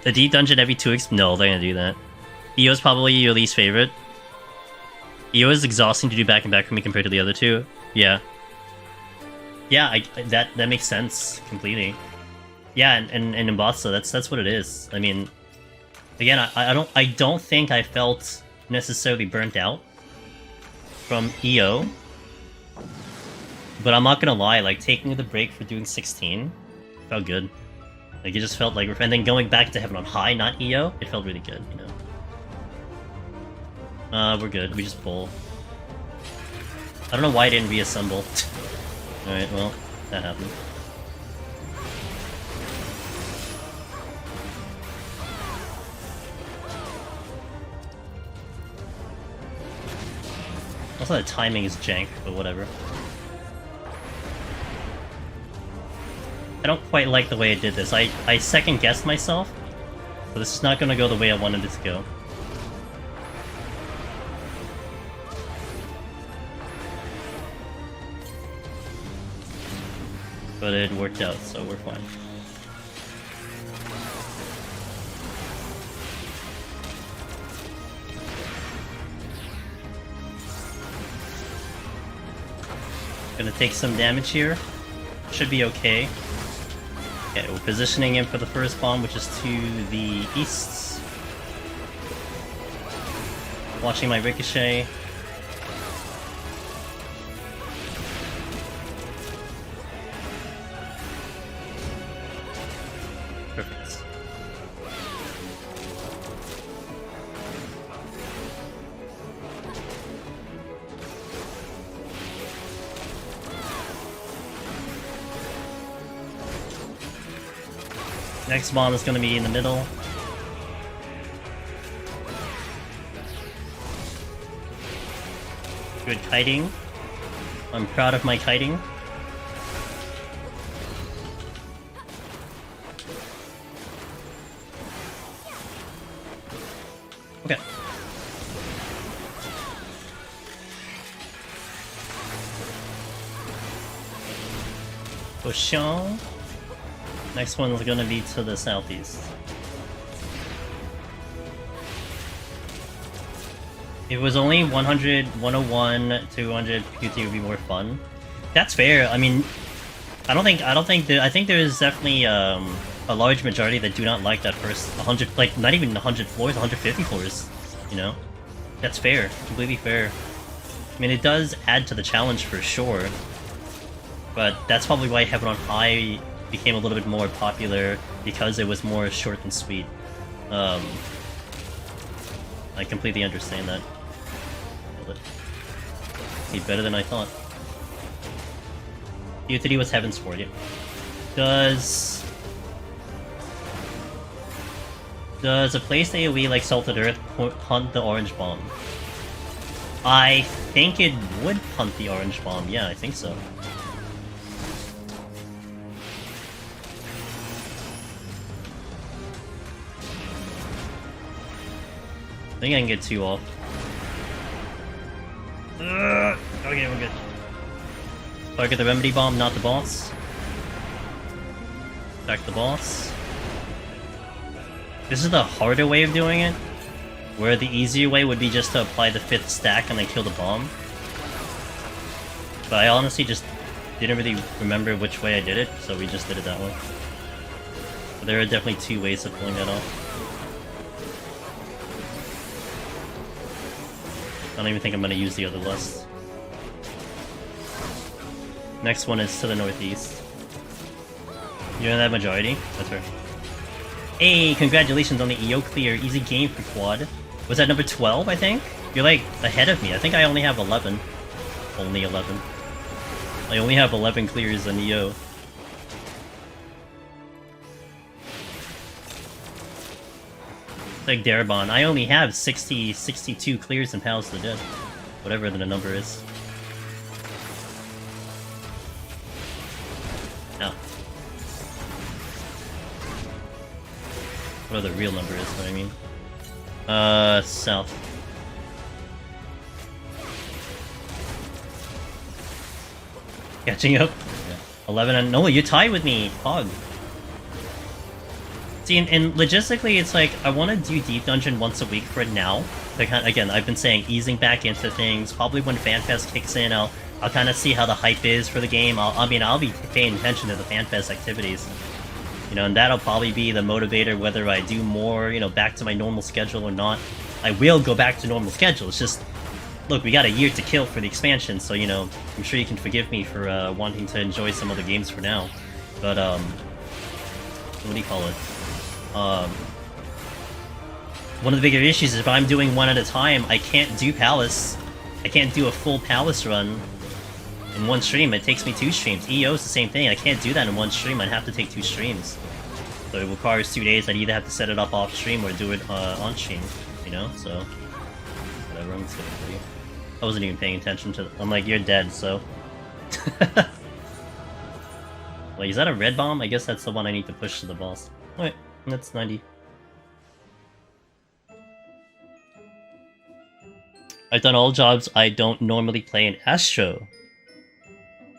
The deep dungeon every 2 weeks? No, they're gonna do that. EO is probably your least favorite. EO is exhausting to do back and back for me compared to the other two. Yeah. Yeah, that makes sense completely. Yeah, and in Mbatsa, that's what it is. I mean, again, I don't think I felt necessarily burnt out from EO, but I'm not gonna lie, like taking the break for doing 16 felt good. Like it just felt like, and then going back to Heaven on High, not EO, it felt really good, you know. We're good. We just pull. I don't know why I didn't reassemble. All right, well, that happened. Also, the timing is jank, but whatever. I don't quite like the way I did this. I second-guessed myself, but this is not going to go the way I wanted it to go. But it worked out, so we're fine. Gonna take some damage here. Should be okay. Okay, we're positioning him for the first bomb, which is to the east. Watching my ricochet. Perfect. Next bomb is going to be in the middle. Good kiting. I'm proud of my kiting. Okay. Potion. Next one is gonna be to the southeast. If it was only 100, 101, 200, PoTD would be more fun. That's fair. I mean, I think there is definitely a large majority that do not like that first 100, like not even 100 floors, 150 floors. You know, that's fair, completely fair. I mean, it does add to the challenge for sure, but that's probably why Heaven on High became a little bit more popular, because it was more short and sweet. I completely understand that. He's better than I thought. PoTD was Heaven's Sword, yeah. Does a placed AoE like Salted Earth hunt the Orange Bomb? I think it would hunt the Orange Bomb, yeah, I think so. I think I can get 2 off. Okay, we're good. Target the Remedy Bomb, not the boss. Attack the boss. This is the harder way of doing it, where the easier way would be just to apply the 5th stack and then kill the bomb. But I honestly just didn't really remember which way I did it, so we just did it that way. But there are definitely 2 ways of pulling that off. I don't even think I'm gonna use the other list. Next one is to the northeast. You're in that majority? That's right. Hey, congratulations on the EO clear. Easy game for quad. Was that number 12, I think? You're like ahead of me. I think I only have 11. Only 11. I only have 11 clears on EO. It's like Darabon. I only have 62 clears in Palace of the Dead. Whatever the number is. Ow. What the real number is, what I mean. South. Catching up? Yeah. 11 and... No, you're tied with me, Pog. See, and logistically, it's like, I want to do Deep Dungeon once a week for now. Like, again, I've been saying, easing back into things. Probably when FanFest kicks in, I'll kind of see how the hype is for the game. I'll be paying attention to the FanFest activities. You know, and that'll probably be the motivator whether I do more, you know, back to my normal schedule or not. I will go back to normal schedule. It's just, look, we got a year to kill for the expansion, so, you know, I'm sure you can forgive me for wanting to enjoy some other games for now. But, what do you call it? One of the bigger issues is if I'm doing one at a time, I can't do Palace. I can't do a full Palace run in one stream. It takes me 2 streams. EO is the same thing. I can't do that in one stream. I'd have to take 2 streams. So it requires 2 days. I'd either have to set it up off stream or do it on stream. You know? So whatever. I'm just gonna kill you. I wasn't even paying attention to. I'm like, you're dead. So. Like, is that a red bomb? I guess that's the one I need to push to the boss. Wait, that's 90. I've done all jobs I don't normally play in Astro.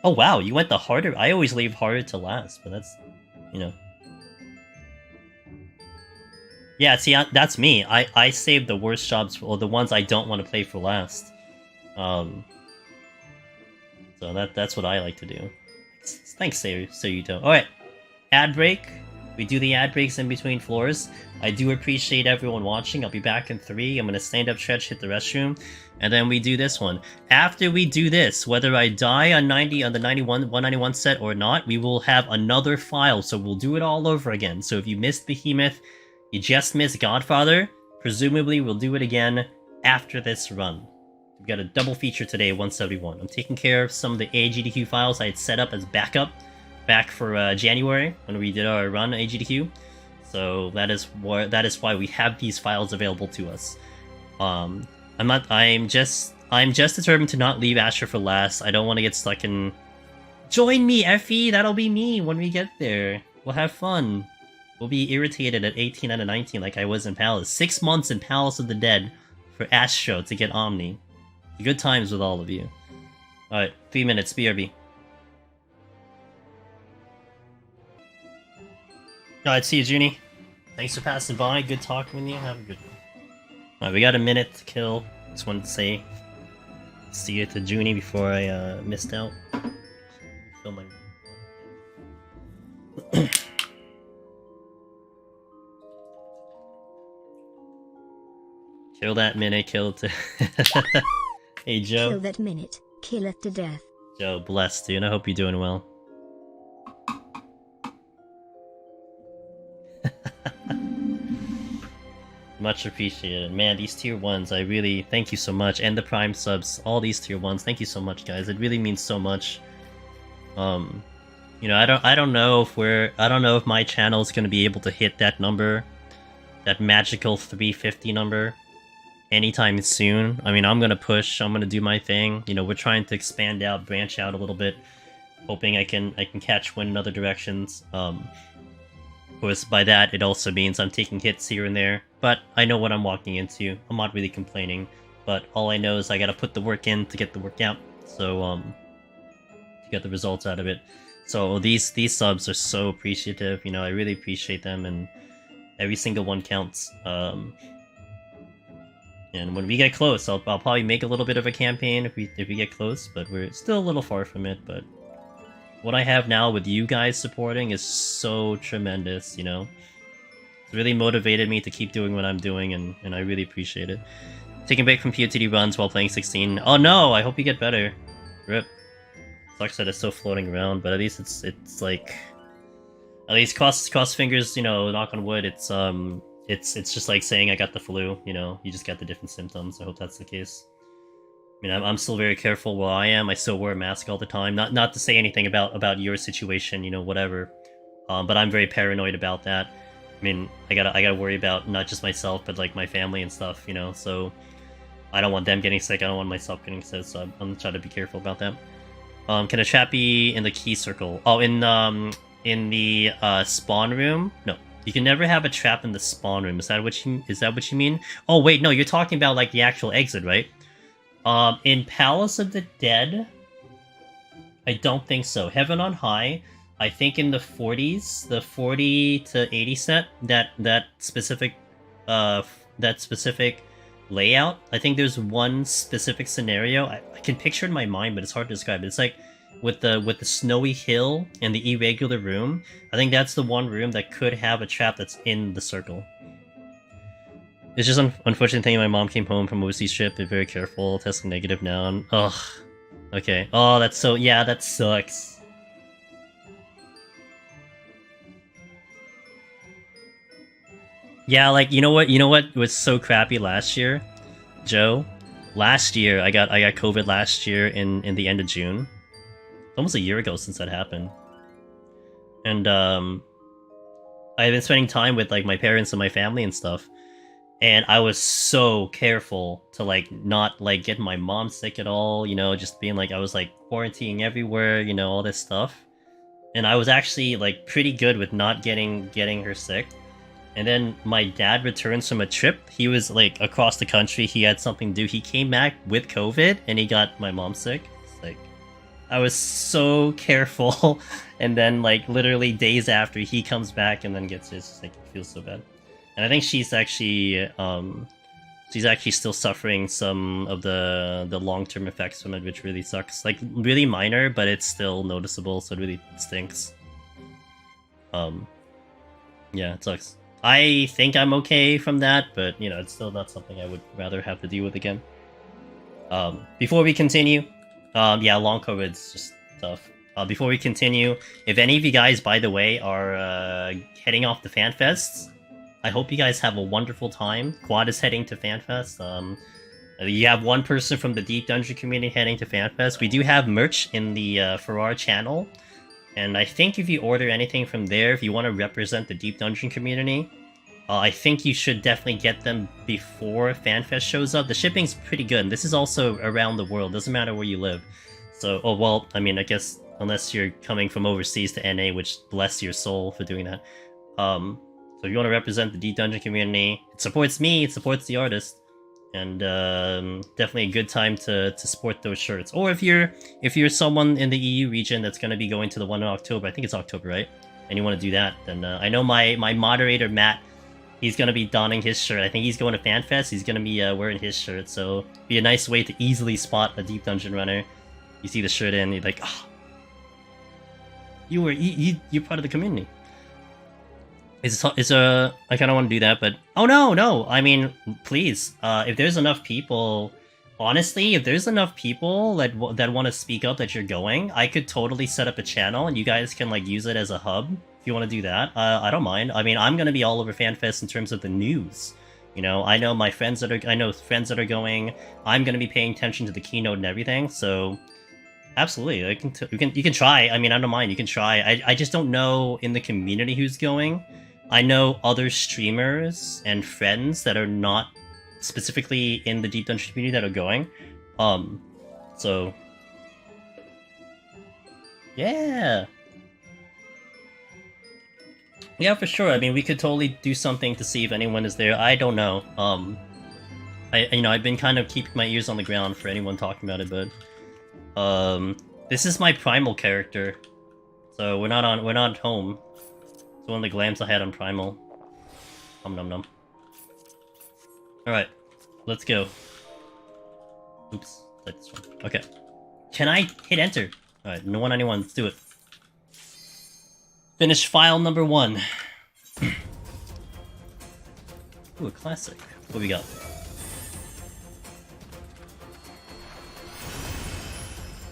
Oh wow, you went the harder. I always leave harder to last, but that's, you know. Yeah, see, that's me. I save the worst jobs, or the ones I don't want to play for last. So that's what I like to do. Thanks, so you don't. Alright, ad break. We do the ad breaks in between floors. I do appreciate everyone watching. I'll be back in 3. I'm gonna stand up, stretch, hit the restroom, and then we do this one. After we do this, whether I die on 90 on the 191 set or not, we will have another file, so we'll do it all over again. So if you missed Behemoth, you just missed Godfather, presumably we'll do it again after this run. We've got a double feature today, 171. I'm taking care of some of the AGDQ files I had set up as backup back for January when we did our run AGDQ. So that is why we have these files available to us. I'm just determined to not leave Asher for last. I don't want to get stuck in. Join me, Effie. That'll be me when we get there. We'll have fun. We'll be irritated at 18 out of 19 like I was in Palace. 6 months in Palace of the Dead for Astro to get Omni. Good times with all of you. Alright, 3 minutes, BRB. Alright, see you, Junie. Thanks for passing by. Good talking with you. Have a good one. Alright, we got a minute to kill. Just wanted to say see you to Junie before I missed out. Kill my... Kill that minute, kill it to... Hey, Joe. Kill that minute, kill it to death. Joe, blessed, dude. I hope you're doing well. Much appreciated. Man, these tier 1s, I really... Thank you so much. And the Prime subs. All these tier 1s. Thank you so much, guys. It really means so much. You know, I don't know if my channel is going to be able to hit that number. That magical 350 number. Anytime soon. I mean, I'm gonna push. I'm gonna do my thing. You know, we're trying to expand out, branch out a little bit, hoping I can catch wind in other directions. Of course, by that it also means I'm taking hits here and there, but I know what I'm walking into. I'm not really complaining, but all I know is I gotta put the work in to get the work out. So, to get the results out of it. So these subs are so appreciative. You know, I really appreciate them, and every single one counts. And when we get close, I'll probably make a little bit of a campaign if we get close, but we're still a little far from it. But what I have now with you guys supporting is so tremendous, you know? It's really motivated me to keep doing what I'm doing, and I really appreciate it. Taking a break from PoTD runs while playing 16. Oh no, I hope you get better. Rip. Sucks that it's still floating around, but at least it's like... At least cross fingers, you know, knock on wood, it's just like saying I got the flu, you know? You just get the different symptoms. I hope that's the case. I mean, I'm still very careful where I am. I still wear a mask all the time. Not to say anything about your situation, you know, whatever. But I'm very paranoid about that. I mean, I gotta worry about not just myself, but like my family and stuff, you know. So I don't want them getting sick. I don't want myself getting sick. So I'm trying to be careful about that. Can a chat be in the key circle? Oh, in the spawn room? No. You can never have a trap in the spawn room. Is that what you mean? Oh wait, no, you're talking about like the actual exit, right? In Palace of the Dead, I don't think so. Heaven on High, I think in the 40s, the 40 to 80 set, that specific layout. I think there's one specific scenario. I can picture it in my mind, but it's hard to describe. It's like with the snowy hill and the irregular room. I think that's the one room that could have a trap that's in the circle. It's just unfortunate thing. My mom came home from overseas trip. They're very careful. Testing negative now. Ugh. Okay. Oh, that's so... Yeah, that sucks. Yeah, like, you know what was so crappy last year, Joe? Last year, I got COVID last year in the end of June. It's almost a year ago since that happened. And, I've been spending time with, like, my parents and my family and stuff. And I was so careful to, like, not, like, get my mom sick at all, you know, just being, like, I was, like, quarantining everywhere, you know, all this stuff. And I was actually, like, pretty good with not getting her sick. And then my dad returns from a trip. He was, like, across the country. He had something to do. He came back with COVID, and he got my mom sick. It's like, I was so careful. And then, like, literally days after, he comes back and then gets his, like, it feels so bad. And I think she's actually still suffering some of the long-term effects from it, which really sucks. Like, really minor, but it's still noticeable, so it really stinks. Yeah, it sucks. I think I'm okay from that, but, you know, it's still not something I would rather have to deal with again. Before we continue, yeah, long COVID's just tough. Before we continue, if any of you guys, by the way, are heading off to FanFests, I hope you guys have a wonderful time. Quad is heading to FanFest. You have one person from the Deep Dungeon community heading to FanFest. We do have merch in the Farrar channel. And I think if you order anything from there, if you want to represent the Deep Dungeon community, I think you should definitely get them before FanFest shows up. The shipping's pretty good, and this is also around the world. Doesn't matter where you live. So, oh, well, I mean, I guess unless you're coming from overseas to NA, which bless your soul for doing that. So if you want to represent the Deep Dungeon community, it supports me, it supports the artist. And definitely a good time to sport those shirts. Or if you're someone in the EU region that's going to be going to the one in October, I think it's October, right? And you want to do that, then I know my moderator Matt, he's going to be donning his shirt. I think he's going to FanFest. He's going to be wearing his shirt, so be a nice way to easily spot a Deep Dungeon runner. You see the shirt and you're like, oh, you're part of the community. I kind of want to do that, but oh no, I mean, please, if there's enough people, honestly, if there's enough people that want to speak up that you're going, I could totally set up a channel and you guys can like use it as a hub if you want to do that. I don't mind. I mean, I'm gonna be all over FanFest in terms of the news. You know, I know friends that are going. I'm gonna be paying attention to the keynote and everything. So, absolutely, you can try. I mean, I don't mind. You can try. I just don't know in the community who's going. I know other streamers and friends that are not specifically in the Deep Dungeon community that are going. So yeah. Yeah, for sure. I mean, we could totally do something to see if anyone is there. I don't know. I've been kind of keeping my ears on the ground for anyone talking about it, but this is my Primal character. So we're not home. It's one of the glams I had on Primal. Nom nom nom. Alright. let's go. Oops, like this one. Okay. Can I hit enter? Alright, no 191, let's do it. Finish file number 1. Ooh, a classic. What we got?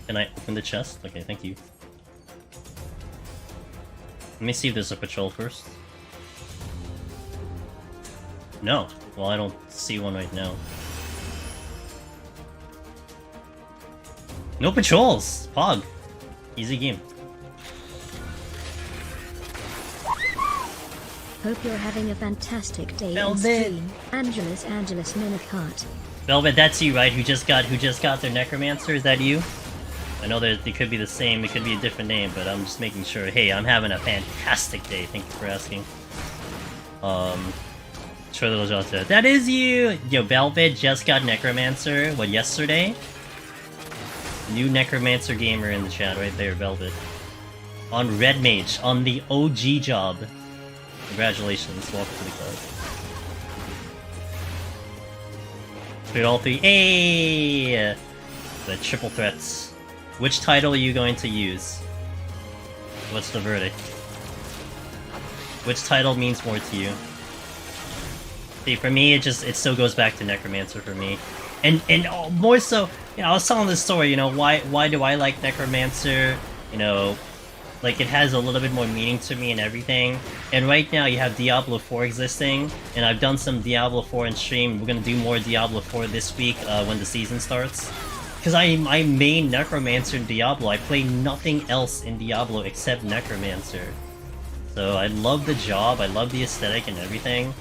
Can I open the chest? Okay, thank you. Let me see if there's a patrol first. No. Well, I don't see one right now. No patrols! Pog! Easy game. Hope you're having a fantastic day on Velvet. stream. Angelus Minipart. Velvet, that's you, right? Who just got their Necromancer? Is that you? I know that it could be the same, it could be a different name, but I'm just making sure. Hey, I'm having a fantastic day. Thank you for asking. Sure those out there. That is you! Yo, Velvet just got Necromancer, what, yesterday? New Necromancer gamer in the chat right there, Velvet. On Red Mage, on the OG job. Congratulations, welcome to the club. Cleared all 3. Hey! The triple threats. Which title are you going to use? What's the verdict? Which title means more to you? See, for me, it still goes back to Necromancer for me. And more so, you know, I was telling this story, you know, why do I like Necromancer? You know, like, it has a little bit more meaning to me and everything. And right now, you have Diablo 4 existing, and I've done some Diablo 4 in stream. We're gonna do more Diablo 4 this week, when the season starts. Because I main Necromancer in Diablo. I play nothing else in Diablo except Necromancer. So I love the job, I love the aesthetic and everything.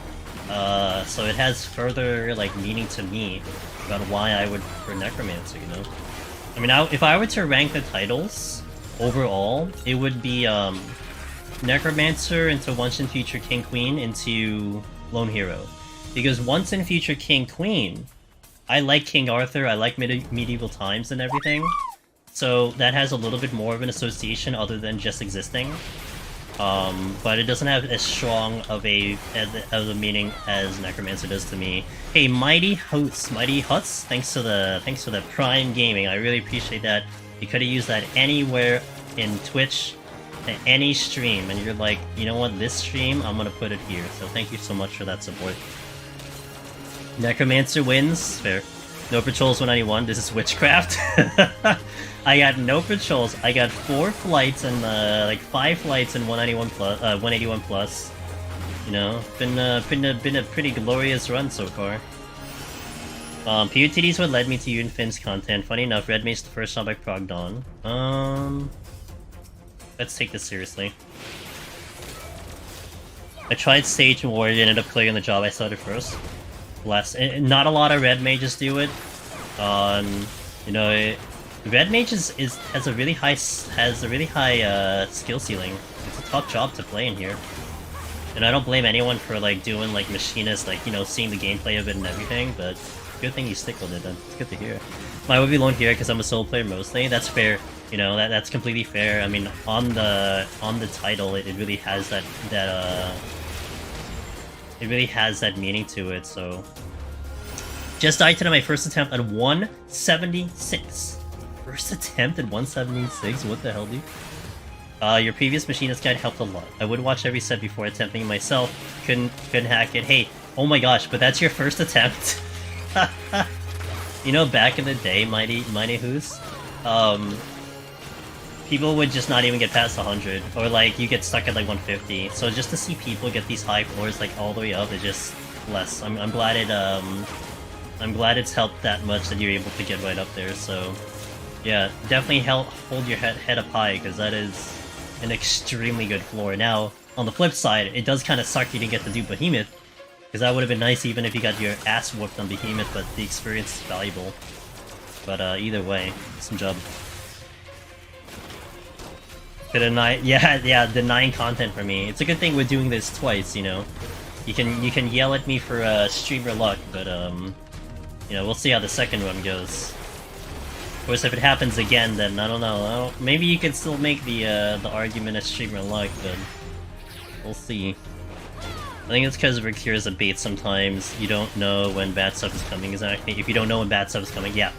So it has further, like, meaning to me about why I would prefer Necromancer, you know? I mean, if I were to rank the titles, overall, it would be, Necromancer into Once and Future King Queen into Lone Hero. Because Once and Future King Queen, I like King Arthur, I like medieval times and everything, so that has a little bit more of an association other than just existing. But it doesn't have as strong of a meaning as Necromancer does to me. Hey, Mighty Huts, thanks for the Prime Gaming. I really appreciate that. You could have used that anywhere in Twitch, to any stream, and you're like, you know what, this stream, I'm gonna put it here. So thank you so much for that support. Necromancer wins. Fair. No patrols 191. This is witchcraft. I got no patrols. I got 4 flights and like 5 flights and 191 plus, 181 plus. You know, been a pretty glorious run so far. PoTD is what led me to you and Finn's content. Funny enough, Red Mage's the first job I progged on. Let's take this seriously. I tried Sage and Warrior, ended up clearing the job I started first. Not a lot of Red Mages do it. You know, Red Mage has a really high skill ceiling. It's a tough job to play in here, and I don't blame anyone for like doing like machinist, like, you know, seeing the gameplay of it and everything. But good thing you stick with it. Then it's good to hear. I would be lone here because I'm a solo player mostly. That's fair. You know, that's completely fair. I mean, on the title, it really has that it really has that meaning to it, so... Just died today, my first attempt at 176. First attempt at 176? What the hell, dude? Your previous machinist guide helped a lot. I would watch every set before attempting it myself. Couldn't hack it. Hey, oh my gosh, but that's your first attempt? You know, back in the day, Mighty Who's, people would just not even get past 100, or like you get stuck at like 150. So just to see people get these high floors like all the way up, it just bless. I'm glad it's helped that much that you're able to get right up there. So yeah, definitely hold your head up high, because that is an extremely good floor. Now on the flip side, it does kind of suck you didn't get to do Behemoth, because that would have been nice even if you got your ass whooped on Behemoth, but the experience is valuable. But either way, some job. Denying content for me. It's a good thing we're doing this twice, you know. You can yell at me for streamer luck, but you know, we'll see how the second one goes. Of course, if it happens again, then I don't know. Maybe you can still make the argument of streamer luck, but we'll see. I think it's because Recure is a bait sometimes. You don't know when bad stuff is coming exactly. If you don't know when bad stuff is coming, yeah.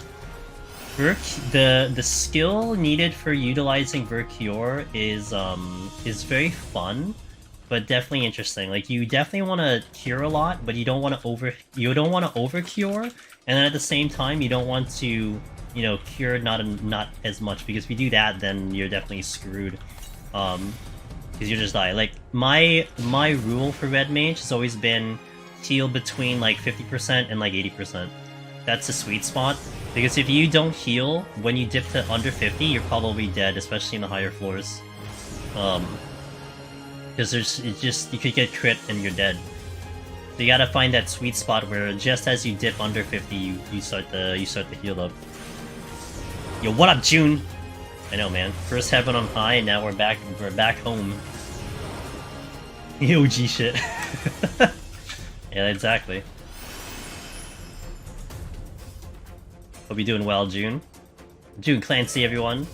The skill needed for utilizing Vercure is very fun, but definitely interesting. Like you definitely want to cure a lot, but you don't want to over cure, and then at the same time you don't want to, you know, cure not as much, because if you do that, then you're definitely screwed. Because you just die. Like my rule for Red Mage has always been heal between like 50% and like 80%. That's a sweet spot. Because if you don't heal when you dip to under 50, you're probably dead, especially in the higher floors. Because you could get crit and you're dead. So you gotta find that sweet spot where just as you dip under 50, you start to heal up. Yo, what up, June? I know, man. First heaven on high, and now we're back home. OG shit. Yeah, exactly. Hope you're doing well, June. June Clancy, everyone.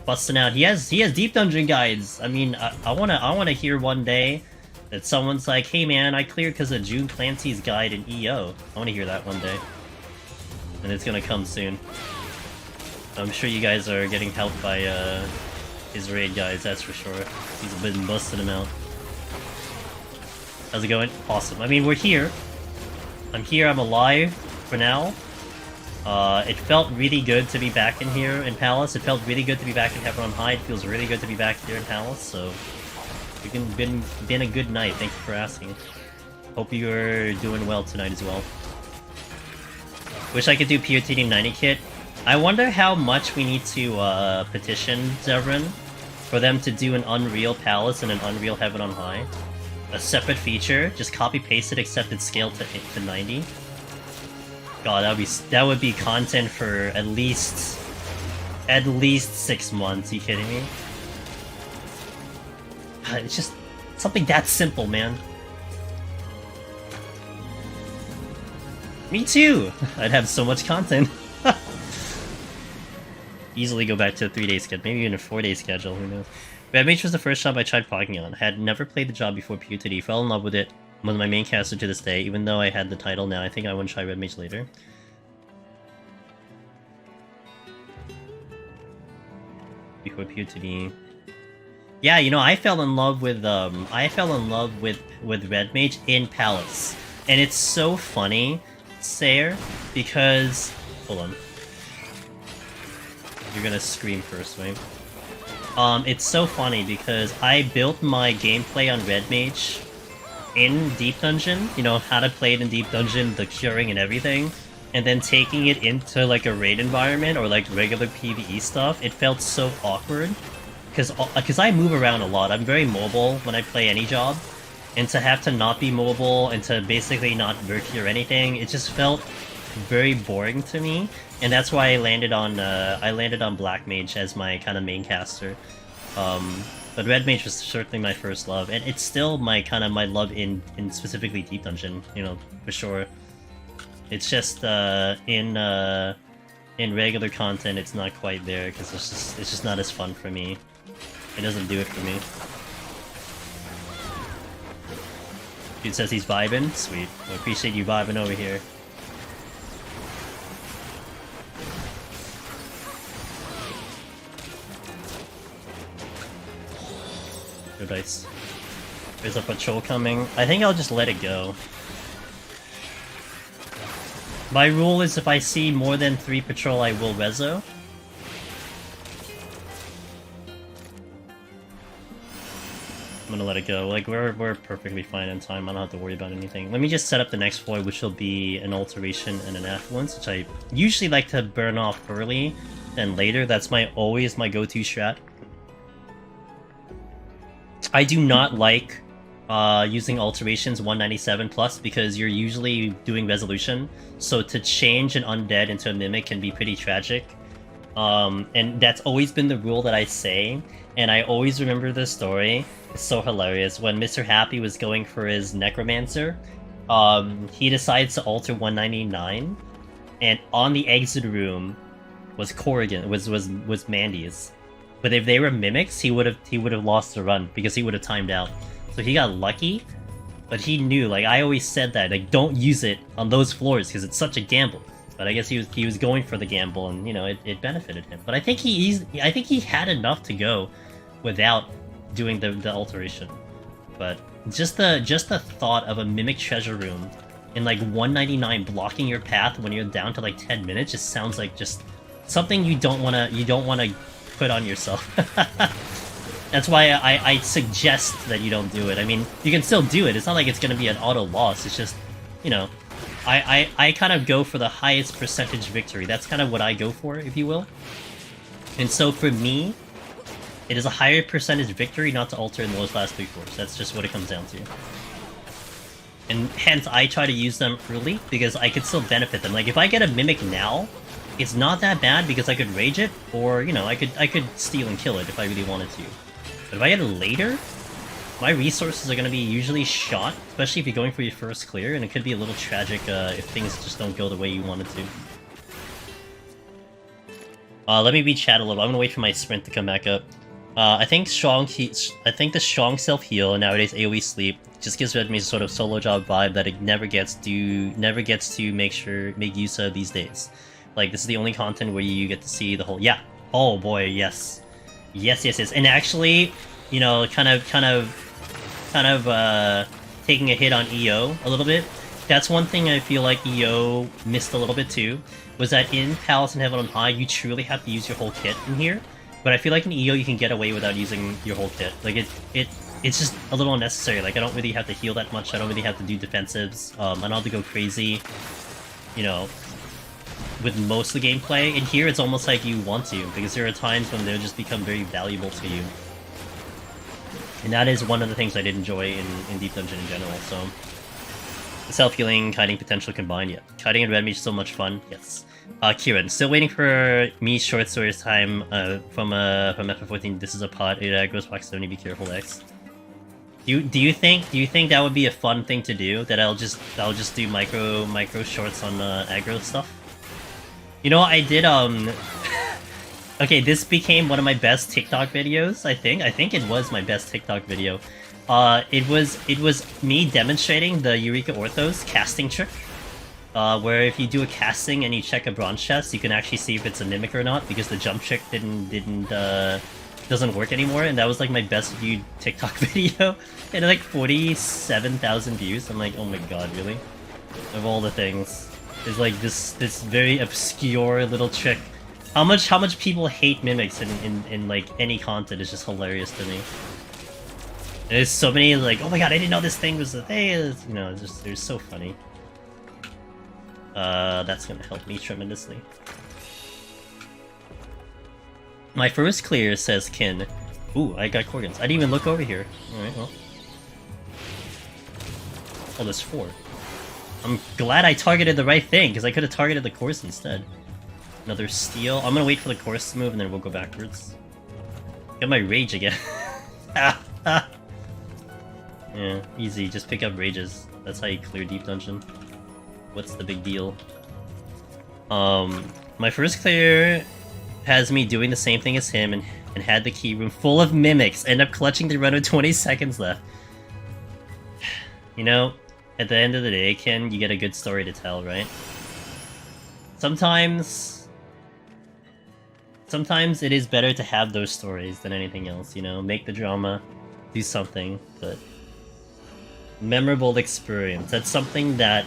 Busting out. He has deep dungeon guides. I mean, I wanna hear one day that someone's like, hey man, I cleared because of June Clancy's guide in EO. I wanna hear that one day. And it's gonna come soon. I'm sure you guys are getting helped by his raid guides, that's for sure. He's been busting them out. How's it going? Awesome. I mean, we're here. I'm here, I'm alive for now. It felt really good to be back in here in Palace. It felt really good to be back in Heaven on High. It feels really good to be back here in Palace, so... It's been a good night, thank you for asking. Hope you're doing well tonight as well. Wish I could do PoTD 90 kit. I wonder how much we need to petition Zevran for them to do an Unreal Palace and an Unreal Heaven on High. A separate feature, just copy-paste it except it's scaled to 90. God, that would be content for at least 6 months. Are you kidding me? It's just something that simple, man. Me too. I'd have so much content. Easily go back to a 3-day schedule, maybe even a 4-day schedule. Who knows? Red Mage was the first job I tried pogging on. I had never played the job before PoTD. Fell in love with it. Was my main caster to this day, even though I had the title now. I think I want to try Red Mage later. Before PoTD. Yeah, you know, I fell in love with Red Mage in Palace. And it's so funny, Sayer, because hold on. You're gonna scream first, right? It's so funny because I built my gameplay on Red Mage in Deep Dungeon, you know, how to play it in Deep Dungeon, the curing and everything, and then taking it into like a raid environment or like regular PvE stuff, it felt so awkward. Because I move around a lot, I'm very mobile when I play any job, and to have to not be mobile and to basically not Verky or anything, it just felt very boring to me, and that's why I landed on Black Mage as my kind of main caster. But Red Mage was certainly my first love, and it's still my love in specifically Deep Dungeon, you know, for sure. It's just in regular content, it's not quite there because it's just not as fun for me. It doesn't do it for me. Dude says he's vibing. Sweet. I appreciate you vibing over here. Good dice. There's a patrol coming. I think I'll just let it go. My rule is if I see more than 3 patrol, I will rezo. I'm gonna let it go. Like, we're perfectly fine in time. I don't have to worry about anything. Let me just set up the next floor, which will be an alteration and an affluence, which I usually like to burn off early than later. That's always my go-to strat. I do not like using alterations 197 plus because you're usually doing resolution, so to change an undead into a mimic can be pretty tragic. And that's always been the rule that I say, and I always remember this story. It's so hilarious. When Mr. Happy was going for his Necromancer, he decides to alter 199, and on the exit room was Corrigan, was Mandy's. But if they were mimics, he would have lost the run because he would have timed out. So he got lucky, But he knew, like, I always said that, like, don't use it on those floors because it's such a gamble. But I guess he was going for the gamble, and you know it benefited him. But I think I think he had enough to go without doing the alteration. But just the thought of a Mimic Treasure Room in like 199 blocking your path when you're down to like 10 minutes just sounds like just something you don't wanna put on yourself. That's why I suggest that you don't do it. I mean, you can still do it. It's not like it's gonna be an auto loss. It's just, you know, I kind of go for the highest percentage victory. That's kind of what I go for, if you will. And so for me, it is a higher percentage victory not to alter in those last 3 floors. That's just what it comes down to. And hence, I try to use them early, because I could still benefit them. Like, if I get a Mimic now, it's not that bad because I could rage it, or, you know, I could steal and kill it if I really wanted to. But if I get it later, my resources are going to be usually shot, especially if you're going for your first clear, and it could be a little tragic if things just don't go the way you wanted to. Let me read chat a little. I'm going to wait for my sprint to come back up. I think the strong self-heal and nowadays AoE sleep just gives Redmi a sort of solo job vibe that it never gets to make use of these days. Like, this is the only content where you get to see the whole... Yeah! Oh boy, yes. Yes. And actually, you know, kind of taking a hit on EO a little bit. That's one thing I feel like EO missed a little bit too, was that in Palace and Heaven on High, you truly have to use your whole kit in here. But I feel like in EO you can get away without using your whole kit. Like, it's just a little unnecessary. Like, I don't really have to heal that much, I don't really have to do defensives, I don't have to go crazy, you know, with most of the gameplay. And here it's almost like you want to, because there are times when they'll just become very valuable to you. And that is one of the things I did enjoy in Deep Dungeon in general, so... Self-healing, kiting potential combined, yeah. Kiting and Red Mage is so much fun, yes. Kieran, still waiting for me short stories time from F114. This is a pod. Aida goes back 70. Be careful, X. Do you think that would be a fun thing to do? That I'll just do micro shorts on aggro stuff. You know, I did Okay, this became one of my best TikTok videos. I think it was my best TikTok video. It was me demonstrating the Eureka Orthos casting trick. Where if you do a casting and you check a bronze chest, you can actually see if it's a Mimic or not, because the jump trick doesn't work anymore, and that was like my best viewed TikTok video. It had like 47,000 views. I'm like, oh my god, really? Of all the things, it's like this very obscure little trick. How much people hate Mimics in like any content is just hilarious to me. And there's so many like, oh my god, I didn't know this thing was a thing. You know, it's just, they're so funny. That's gonna help me tremendously. My first clear, says Kin. Ooh, I got Korgans. I didn't even look over here. Alright, well. Oh, there's 4. I'm glad I targeted the right thing, because I could have targeted the course instead. Another steal. I'm gonna wait for the course to move, and then we'll go backwards. Get my rage again. Yeah, easy. Just pick up rages. That's how you clear Deep Dungeon. What's the big deal? My first clear has me doing the same thing as him and had the key room full of mimics. End up clutching the run with 20 seconds left. You know, at the end of the day, Ken, you get a good story to tell, right? Sometimes it is better to have those stories than anything else, you know? Make the drama, do something, but... memorable experience. That's something that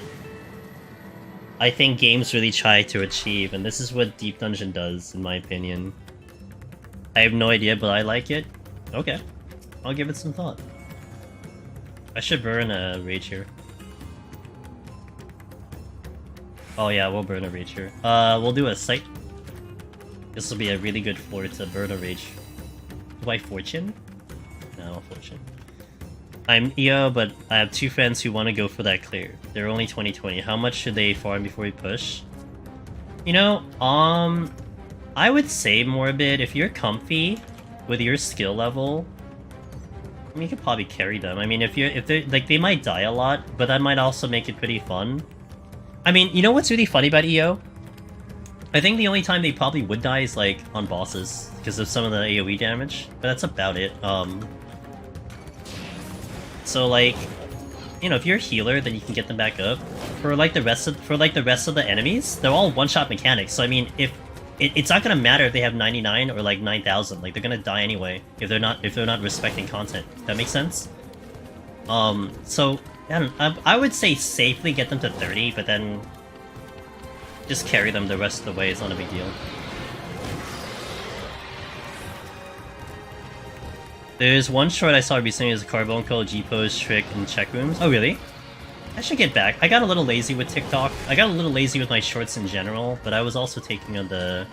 I think games really try to achieve, and this is what Deep Dungeon does, in my opinion. I have no idea, but I like it. Okay. I'll give it some thought. I should burn a rage here. Oh yeah, we'll burn a rage here. We'll do a sight. This will be a really good floor to burn a rage. Do I fortune? No, fortune. I'm EO, but I have 2 friends who want to go for that clear. They're only 2020. How much should they farm before we push? You know, I would say more a bit. If you're comfy with your skill level, I mean, you could probably carry them. I mean, if they're like, they might die a lot, but that might also make it pretty fun. I mean, you know what's really funny about EO? I think the only time they probably would die is like on bosses because of some of the AoE damage, but that's about it. So like, you know, if you're a healer, then you can get them back up. For like the rest of the enemies, they're all one-shot mechanics. So I mean, if it's not gonna matter if they have 99 or like 9,000. Like they're gonna die anyway if they're not respecting content. That makes sense. So I would say safely get them to 30, but then just carry them the rest of the way. It's not a big deal. There's one short I saw recently as a Carbuncle, G-pose, trick, and check rooms. Oh really? I should get back. I got a little lazy with TikTok. I got a little lazy with my shorts in general, but I was also taking on the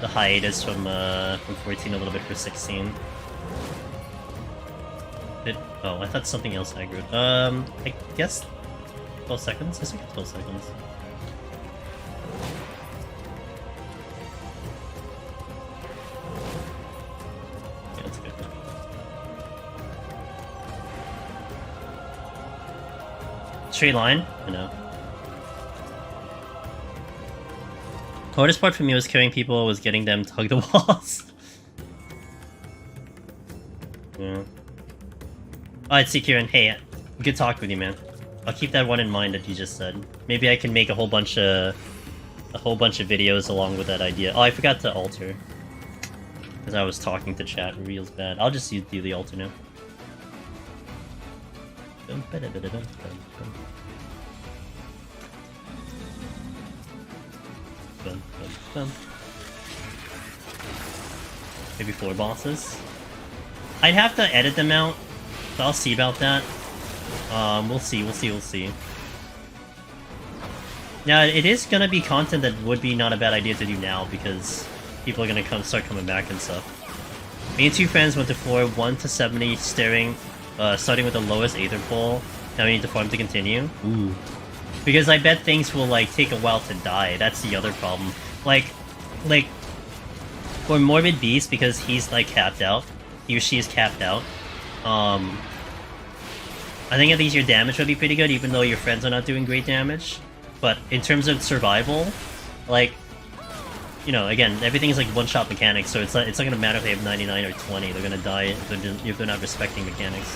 hiatus from 14 a little bit for 16. Oh, I thought something else aggroed. I guess 12 seconds? I think 12 seconds. Yeah, that's good. Straight line? I know. The hardest part for me was carrying people was getting them to hug the walls. Yeah. Alright, see Kieran, hey, good talk with you, man. I'll keep that one in mind that you just said. Maybe I can make a whole bunch of videos along with that idea. Oh, I forgot to alter. Because I was talking to chat real bad. I'll just do the alter now. Maybe 4 bosses. I'd have to edit them out. So I'll see about that. We'll see. Now, it is gonna be content that would be not a bad idea to do now because people are gonna start coming back and stuff. Me and 2 friends went to floor 1 to 70, starting with the lowest Aether pull. Now we need to farm to continue. Ooh. Because I bet things will like take a while to die. That's the other problem. Like for Morbid Beast, because he's like capped out. He or she is capped out. I think at least your damage would be pretty good, even though your friends are not doing great damage. But in terms of survival, like, you know, again, everything is like one-shot mechanics, so it's not gonna matter if they have 99 or 20. They're gonna die if they're not respecting mechanics.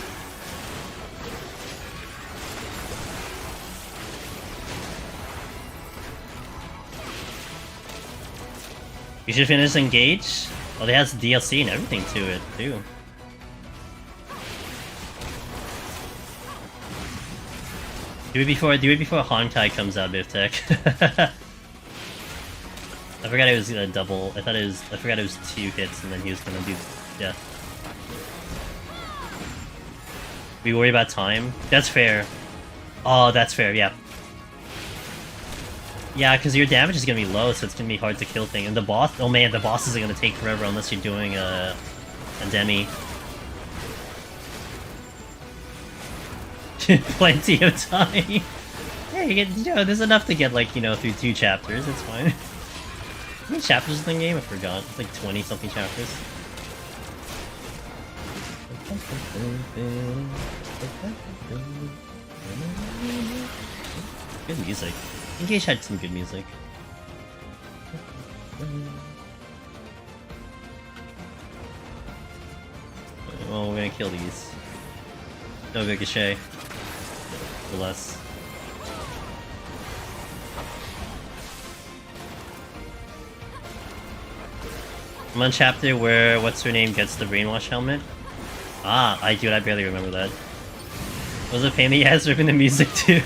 You should finish Engage. Well, it has DLC and everything to it, too. Do it before Honkai comes out, Biftek. I forgot it was gonna double. I forgot it was 2 hits and then he was gonna do death. We worry about time? That's fair. Oh, that's fair, yeah. Yeah, because your damage is gonna be low, so it's gonna be hard to kill things. And the boss, oh man, the bosses are gonna take forever unless you're doing a demi. Plenty of time. Yeah, you know, there's enough to get like, you know, through 2 chapters. It's fine. How many chapters in the game? I forgot. It's like 20-something chapters. Good music. Engage had some good music. Well, we're gonna kill these. No ricochet. Less. I'm on chapter where what's her name gets the brainwash helmet. Ah, I barely remember that. Was it pain in the ass ripping the music too?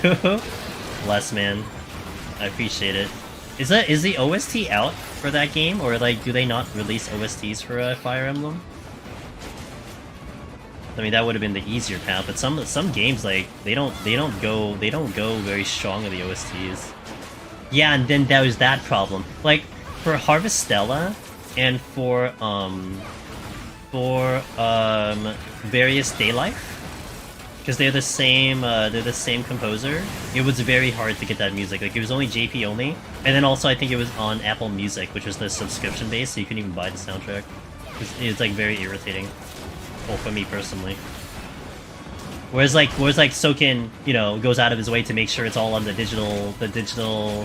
Bless, man. I appreciate it. Is the OST out for that game, or like do they not release OSTs for Fire Emblem? I mean, that would have been the easier path, but some games like they don't go very strong with the OSTs. Yeah, and then there was that problem. Like for Harvestella and for various Daylife, because they're the same composer. It was very hard to get that music. Like it was only JP only, and then also I think it was on Apple Music, which was the subscription base, so you couldn't even buy the soundtrack. It's like very irritating. Well, for me personally. Whereas like Soken, you know, goes out of his way to make sure it's all on the digital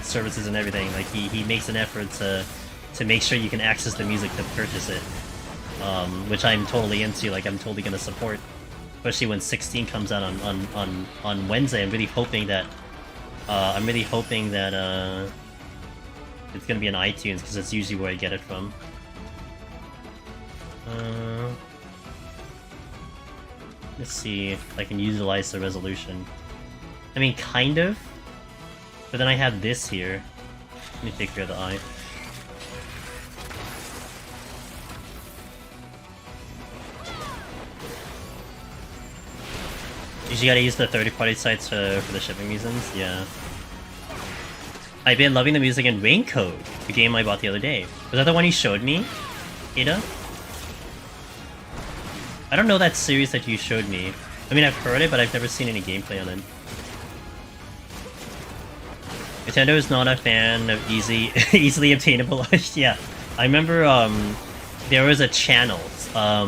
services and everything. Like he makes an effort to make sure you can access the music to purchase it. Which I'm totally into, like I'm totally gonna support. especially when 16 comes out on Wednesday. I'm really hoping that it's gonna be on iTunes because that's usually where I get it from. Let's see if I can utilize the resolution. I mean, kind of, but then I have this here. Let me take care of the eye. You gotta use the third-party sites for the shipping reasons, yeah. I've been loving the music in Raincoat, the game I bought the other day. Was that the one you showed me, Aida? I don't know that series that you showed me. I mean, I've heard it, but I've never seen any gameplay on it. Nintendo is not a fan of easily obtainable. Yeah, I remember there was a channel. I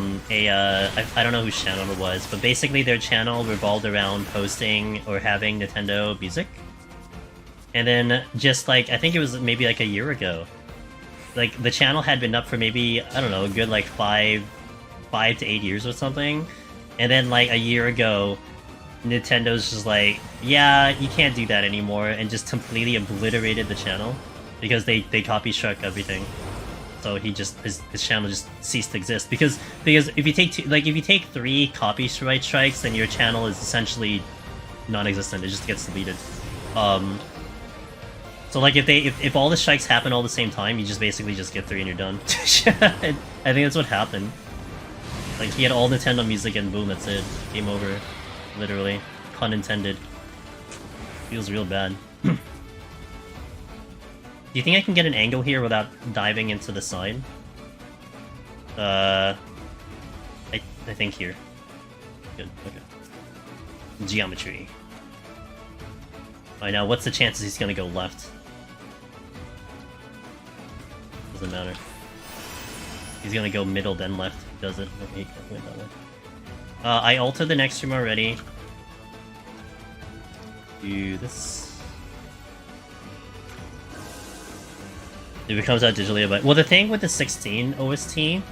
don't know whose channel it was, but basically their channel revolved around posting or having Nintendo music. And then just like, I think it was maybe like a year ago, like the channel had been up for maybe, I don't know, a good like 5 to 8 years or something. And then like a year ago, Nintendo's just like, yeah, you can't do that anymore, and just completely obliterated the channel because they copy struck everything. So he just his channel just ceased to exist because if you take if you take 3 copyright strikes, then your channel is essentially non-existent. It just gets deleted. So like if all the strikes happen all the same time, you just basically just get 3 and you're done. I think that's what happened. Like he had all Nintendo music and boom, that's it. Game over. Literally. Pun intended. Feels real bad. Do you think I can get an angle here without diving into the side? I think here. Good, okay. Geometry. Alright, now what's the chances he's gonna go left? Doesn't matter. He's gonna go middle then left. Does it? Okay, he can't win that way. I altered the next stream already. Do this. If it comes out digitally, but well, the thing with the 16 OST,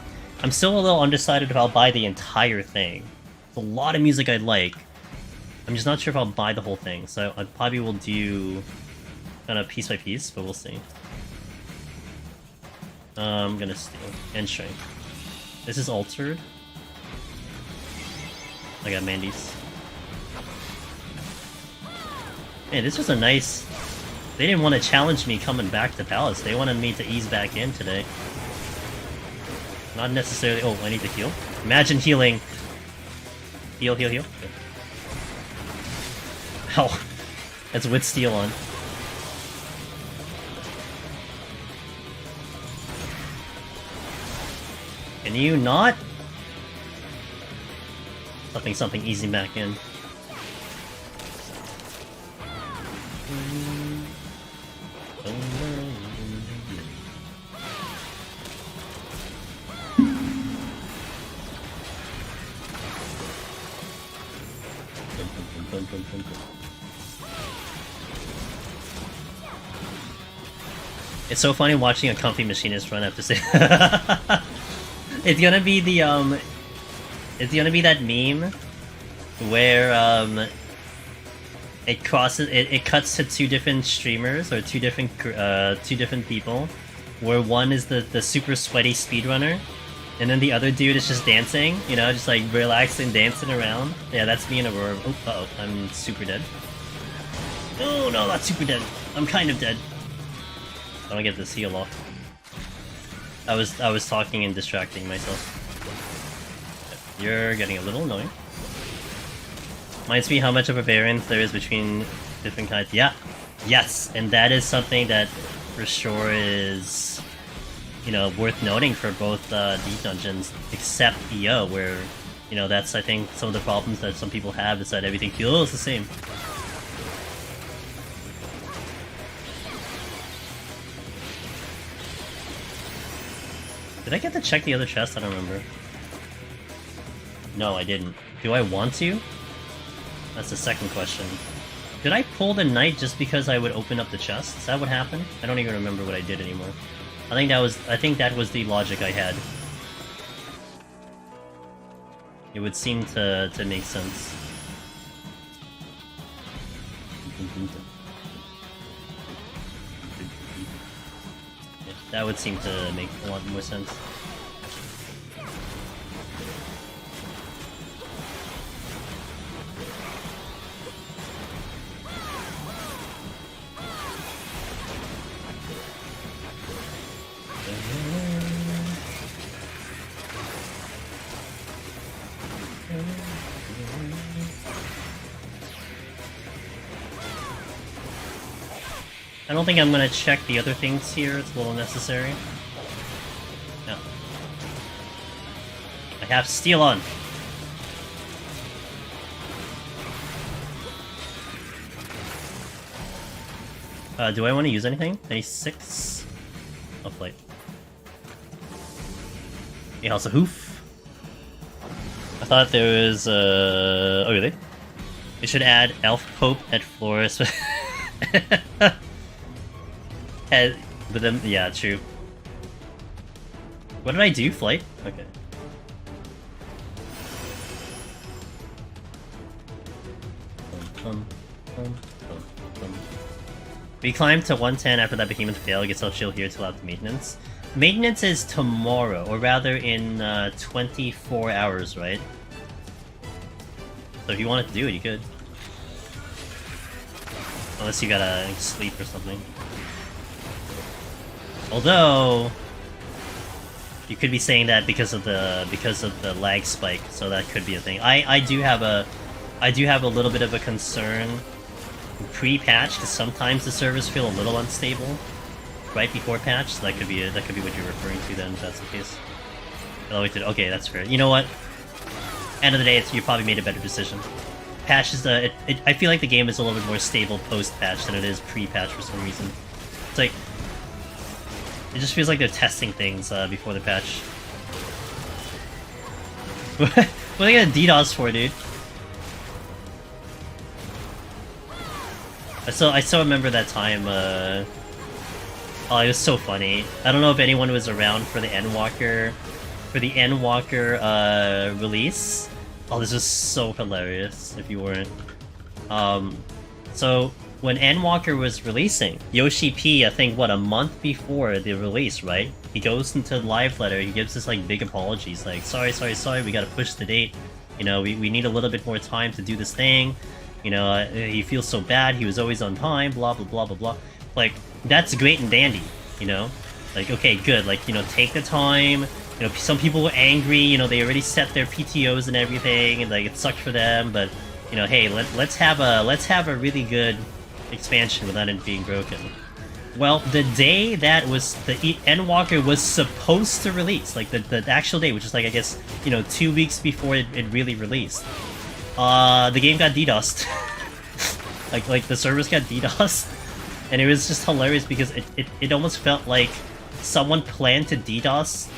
I'm still a little undecided if I'll buy the entire thing. It's a lot of music I'd like. I'm just not sure if I'll buy the whole thing, so I probably will do kind of piece by piece, but we'll see. I'm gonna steal and shrink. This is altered. I got Mandy's. Hey, this was a nice... They didn't want to challenge me coming back to Palace. They wanted me to ease back in today. Not necessarily... Oh, I need to heal. Imagine healing. Heal, heal, heal. Okay. Ow. That's with steel on. Can you not? Something easy back in. It's so funny watching a comfy machinist run, I have to say. It's gonna be the it's gonna be that meme where it crosses it cuts to 2 different streamers or 2 different people, where one is the super sweaty speedrunner, and then the other dude is just dancing, you know, just like relaxing, dancing around. Yeah, that's me in Aurora. Oh, uh-oh, I'm super dead. Oh no, not super dead. I'm kind of dead. I don't get this heal off. I was talking and distracting myself. You're getting a little annoying. Reminds me how much of a variance there is between different kinds. Yeah, yes, and that is something that for sure is, you know, worth noting for both these dungeons, except EO, where, you know, that's I think some of the problems that some people have is that everything feels the same. Did I get to check the other chest? I don't remember. No, I didn't. Do I want to? That's the second question. Did I pull the knight just because I would open up the chest? Is that what happened? I don't even remember what I did anymore. I think that was the logic I had. It would seem to make sense. Yeah, that would seem to make a lot more sense. I don't think I'm gonna check the other things here, it's a little necessary. No. I have steel on! Do I want to use anything? Any 6? Oh, flight. Yeah, also hoof. I thought there was, oh really? They should add Elf Pope at Flores. But then, yeah, true. What did I do? Flight? Okay. We climbed to 110 after that behemoth failed. I guess I'll chill here till after maintenance. Maintenance is tomorrow, or rather in 24 hours, right? So if you wanted to do it, you could. Unless you gotta sleep or something. Although you could be saying that because of the lag spike, so that could be a thing. I do have a little bit of a concern pre-patch, because sometimes the servers feel a little unstable right before patch. So that could be what you're referring to then, if that's the case. Okay, that's fair. You know what? End of the day, you probably made a better decision. Patch is I feel like the game is a little bit more stable post-patch than it is pre-patch for some reason. It's like it just feels like they're testing things before the patch. What are they gonna DDoS for, dude? I still remember that time. Oh, it was so funny. I don't know if anyone was around for the Endwalker release. Oh, this was so hilarious if you weren't. So when Endwalker was releasing, Yoshi P, I think, what, a month before the release, right? He goes into the live letter, he gives this, like, big apologies, like, sorry, we gotta push the date. You know, we need a little bit more time to do this thing. You know, he feels so bad, he was always on time, blah, blah, blah, blah, blah. Like, that's great and dandy, you know? Like, okay, good, like, you know, take the time. You know, some people were angry, you know, they already set their PTOs and everything, and, like, it sucked for them, but, you know, hey, let's have a really good expansion without it being broken. Well, the day that was the Endwalker was supposed to release, like the actual day, which is like, I guess, you know, 2 weeks before it really released, the game got DDoSed. like the servers got DDoSed, and it was just hilarious because it almost felt like someone planned to DDoS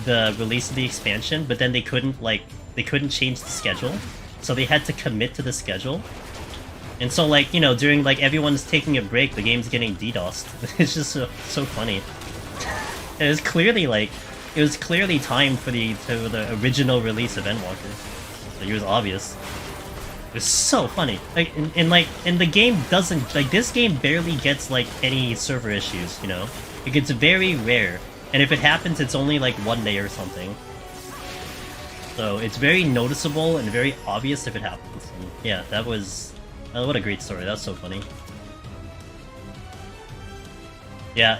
the release of the expansion, but then they couldn't change the schedule, so they had to commit to the schedule. And so, like, you know, during, like, everyone's taking a break, the game's getting DDoSed. It's just so funny. It was clearly, like, timed for the original release of Endwalker. Like, it was obvious. It was so funny. Like, and the game doesn't, like, this game barely gets, like, any server issues, you know? Like, it's very rare. And if it happens, it's only, like, 1 day or something. So, it's very noticeable and very obvious if it happens. And yeah, that was... Oh, what a great story. That's so funny. Yeah.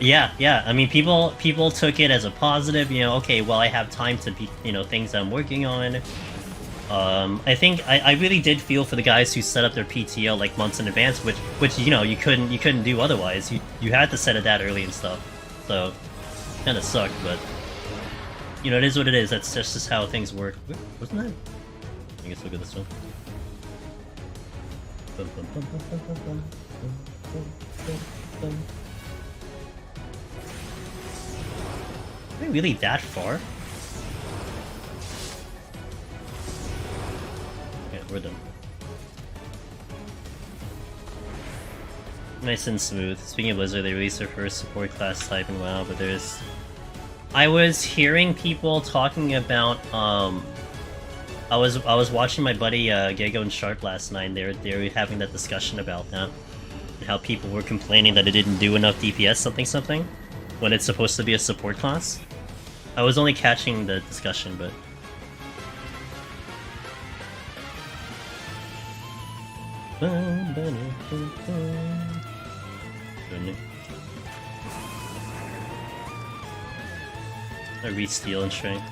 I mean, people took it as a positive, you know, okay, well, I have time to be, you know, things I'm working on. I think I really did feel for the guys who set up their PTO like months in advance, which you know, you couldn't do otherwise. You had to set it that early and stuff. So kind of sucked, but you know, it is what it is. That's just how things work. Wasn't that? I guess we'll go this one. Are we really that far? Okay, we're done. Nice and smooth. Speaking of Blizzard, they released their first support class type in WoW, but there's... I was hearing people talking about, I was watching my buddy Gego and Sharp last night, and they were having that discussion about that. And how people were complaining that it didn't do enough DPS something when it's supposed to be a support class. I was only catching the discussion, but I read Steel and Strength.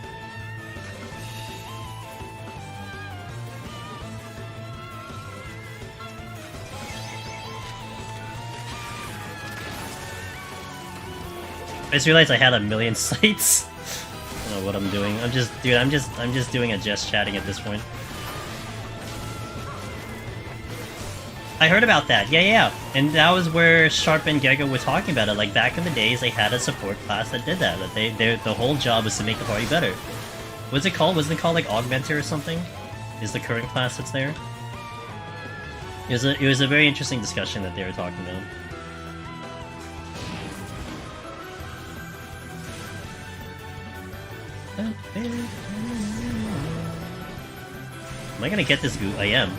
I just realized I had a million sites. I don't know what I'm doing. I'm just doing a just chatting at this point. I heard about that. Yeah. And that was where Sharp and Gego were talking about it. Like back in the days, they had a support class that did that. That the whole job was to make the party better. What's it called? Wasn't it called like Augmenter or something? Is the current class that's there? It was a very interesting discussion that they were talking about. Am I gonna get this goo? I am.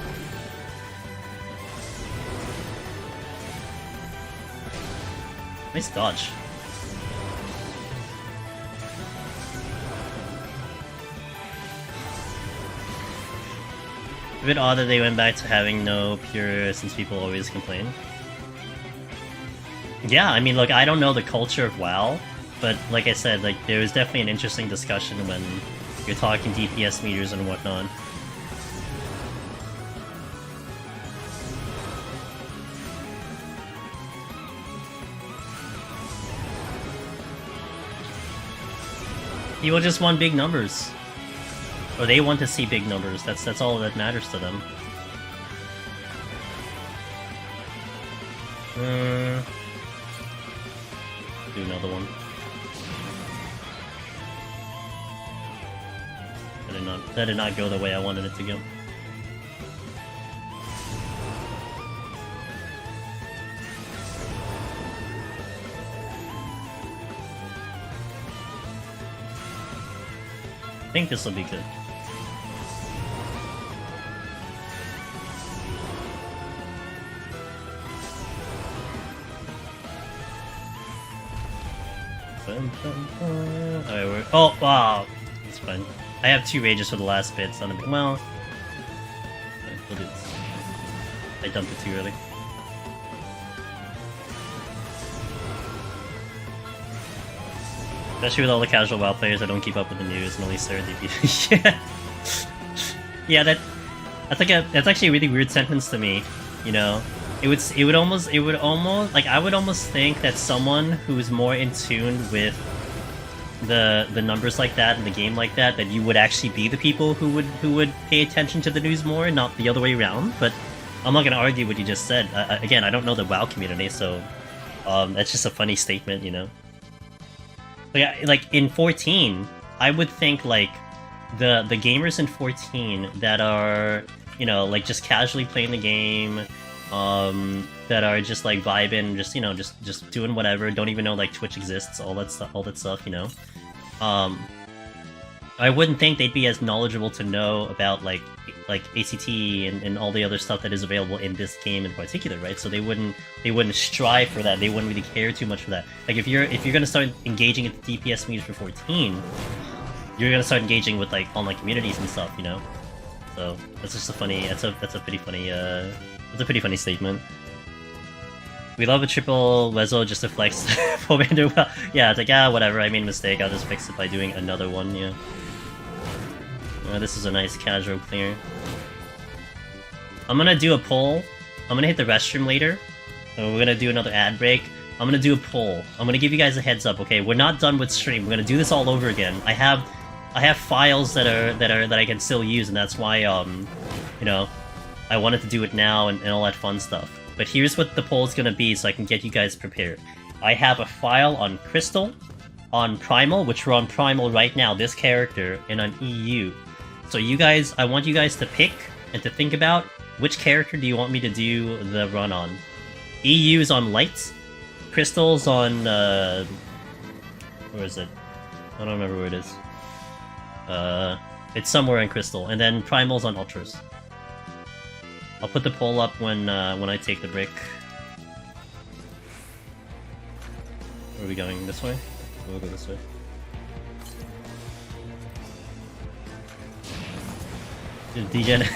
Nice dodge. A bit odd that they went back to having no pure since people always complain. Yeah, I mean, look, I don't know the culture of WoW, but like I said, like there was definitely an interesting discussion when you're talking DPS meters and whatnot. People just want big numbers. Or they want to see big numbers. That's all that matters to them. Do another one. That did not go the way I wanted it to go. I think this will be good. Alright, we're... Oh, wow! It's fine. I have 2 rages for the last bit, so well... We'll do this. I dumped it too early. Especially with all the casual WoW players that don't keep up with the news and only stare at DP. Yeah, that's actually a really weird sentence to me. You know, it would almost like I would almost think that someone who's more in tune with the numbers like that in the game like that you would actually be the people who would pay attention to the news more, not the other way around. But I'm not gonna argue what you just said. Again, I don't know the WoW community, so that's just a funny statement, you know. Like in 14, I would think like the gamers in 14 that are, you know, like just casually playing the game, that are just like vibing, just, you know, just doing whatever, don't even know like Twitch exists, all that stuff, you know. I wouldn't think they'd be as knowledgeable to know about like ACT and all the other stuff that is available in this game in particular, right? So they wouldn't strive for that. They wouldn't really care too much for that. Like if you're gonna start engaging at the DPS meters for 14, you're gonna start engaging with like online communities and stuff, you know. So that's just a funny. That's a pretty funny. That's a pretty funny statement. We love a triple Wezo just to flex Pomander. Yeah, it's like whatever. I made a mistake. I'll just fix it by doing another one. Yeah. This is a nice casual clear. I'm gonna do a poll. I'm gonna hit the restroom later. We're gonna do another ad break. I'm gonna do a poll. I'm gonna give you guys a heads up, okay? We're not done with stream. We're gonna do this all over again. I have files that I can still use, and that's why you know, I wanted to do it now and all that fun stuff. But here's what the poll is gonna be, so I can get you guys prepared. I have a file on Crystal, on Primal, which we're on Primal right now, this character, and on EU. So you guys, I want you guys to pick and to think about which character do you want me to do the run on. EU's on Lights, Crystal's on, where is it? I don't remember where it is. It's somewhere in Crystal, and then Primal's on Ultras. I'll put the poll up when I take the break. Where are we going? This way? We'll go this way. DJ.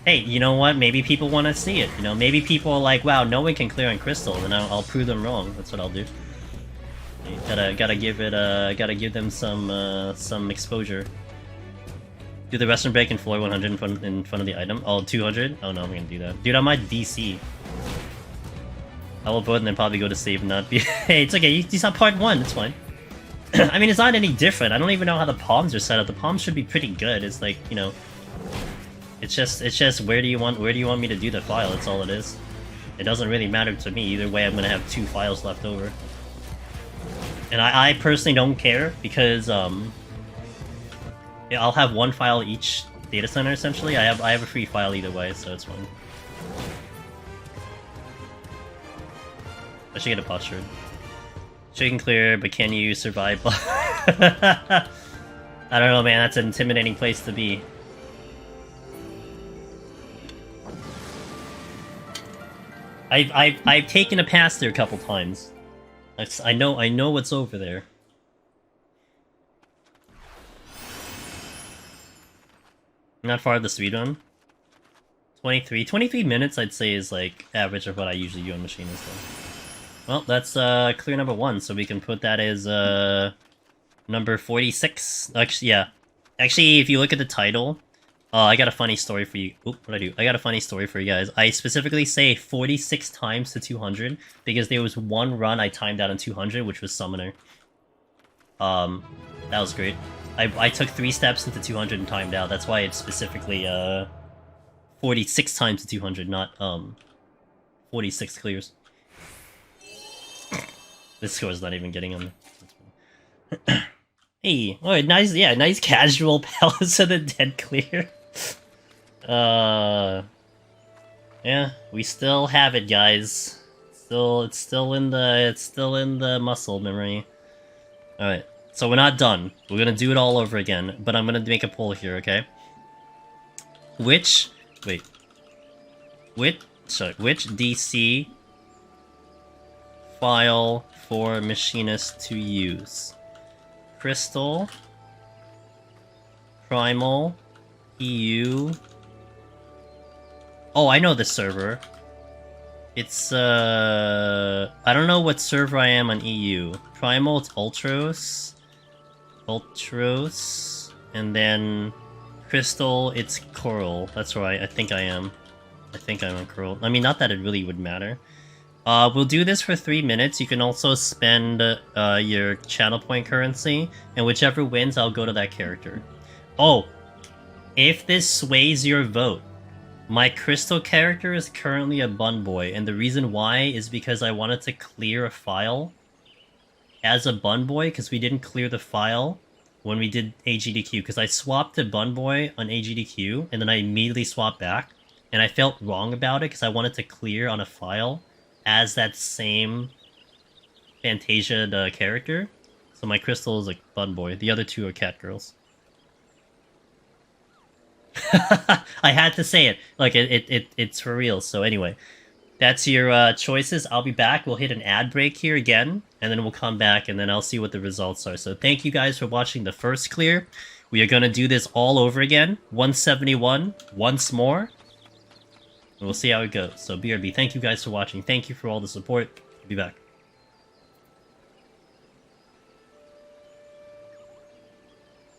Hey, you know what? Maybe people want to see it. You know, maybe people are like, "Wow, no one can clear on Crystal," and I'll prove them wrong. That's what I'll do. You gotta give them some exposure. Do the restaurant break in floor 100 in front of the item. Oh, 200? Oh no, I'm gonna do that. Dude, I might DC. I will vote and then probably go to save, not be. Hey, it's okay. You saw part 1. It's fine. I mean, it's not any different. I don't even know how the palms are set up. The palms should be pretty good. It's like, you know, it's just where do you want me to do the file? That's all it is. It doesn't really matter to me. Either way, I'm gonna have 2 files left over. And I personally don't care because yeah, I'll have 1 file each data center essentially. I have a free file either way, so it's fine. I should get a posture. Sure, you can clear, but can you survive? I don't know, man. That's an intimidating place to be. I've taken a pass there a couple times. I know what's over there. Not far of the speedrun. 23 minutes, I'd say, is like average of what I usually do on machine and stuff. Well, that's clear number 1, so we can put that as number 46. Actually, yeah. Actually, if you look at the title, I got a funny story for you. Oop, what'd I do? I got a funny story for you guys. I specifically say 46 times to 200 because there was one run I timed out on 200, which was Summoner. That was great. I took 3 steps into 200 and timed out. That's why it's specifically 46 times to 200, not 46 clears. This score is not even getting on. Hey, alright, nice, yeah, nice casual Palace of the Dead clear. Yeah, we still have it, guys. It's still in the muscle memory. Alright, so we're not done. We're gonna do it all over again, but I'm gonna make a poll here, okay? Which DC file for machinist to use? Crystal, Primal, EU. Oh, I know this server. It's I don't know what server I am on EU. Primal, it's Ultros, and then Crystal, it's Coral. That's right. I think I am. I think I'm on Coral. I mean, not that it really would matter. We'll do this for 3 minutes. You can also spend your channel point currency, and whichever wins, I'll go to that character. Oh, if this sways your vote, my Crystal character is currently a Bun Boy, and the reason why is because I wanted to clear a file as a Bun Boy, because we didn't clear the file when we did AGDQ, because I swapped to Bun Boy on AGDQ, and then I immediately swapped back, and I felt wrong about it, because I wanted to clear on a file as that same Fantasia character. So my Crystal is a Bun Boy. The other 2 are Cat Girls. I had to say it. Like, it's for real. So anyway, that's your choices. I'll be back. We'll hit an ad break here again, and then we'll come back, and then I'll see what the results are. So thank you guys for watching the first clear. We are going to do this all over again. 171, once more. And we'll see how it goes. So BRB, thank you guys for watching. Thank you for all the support. I'll be back.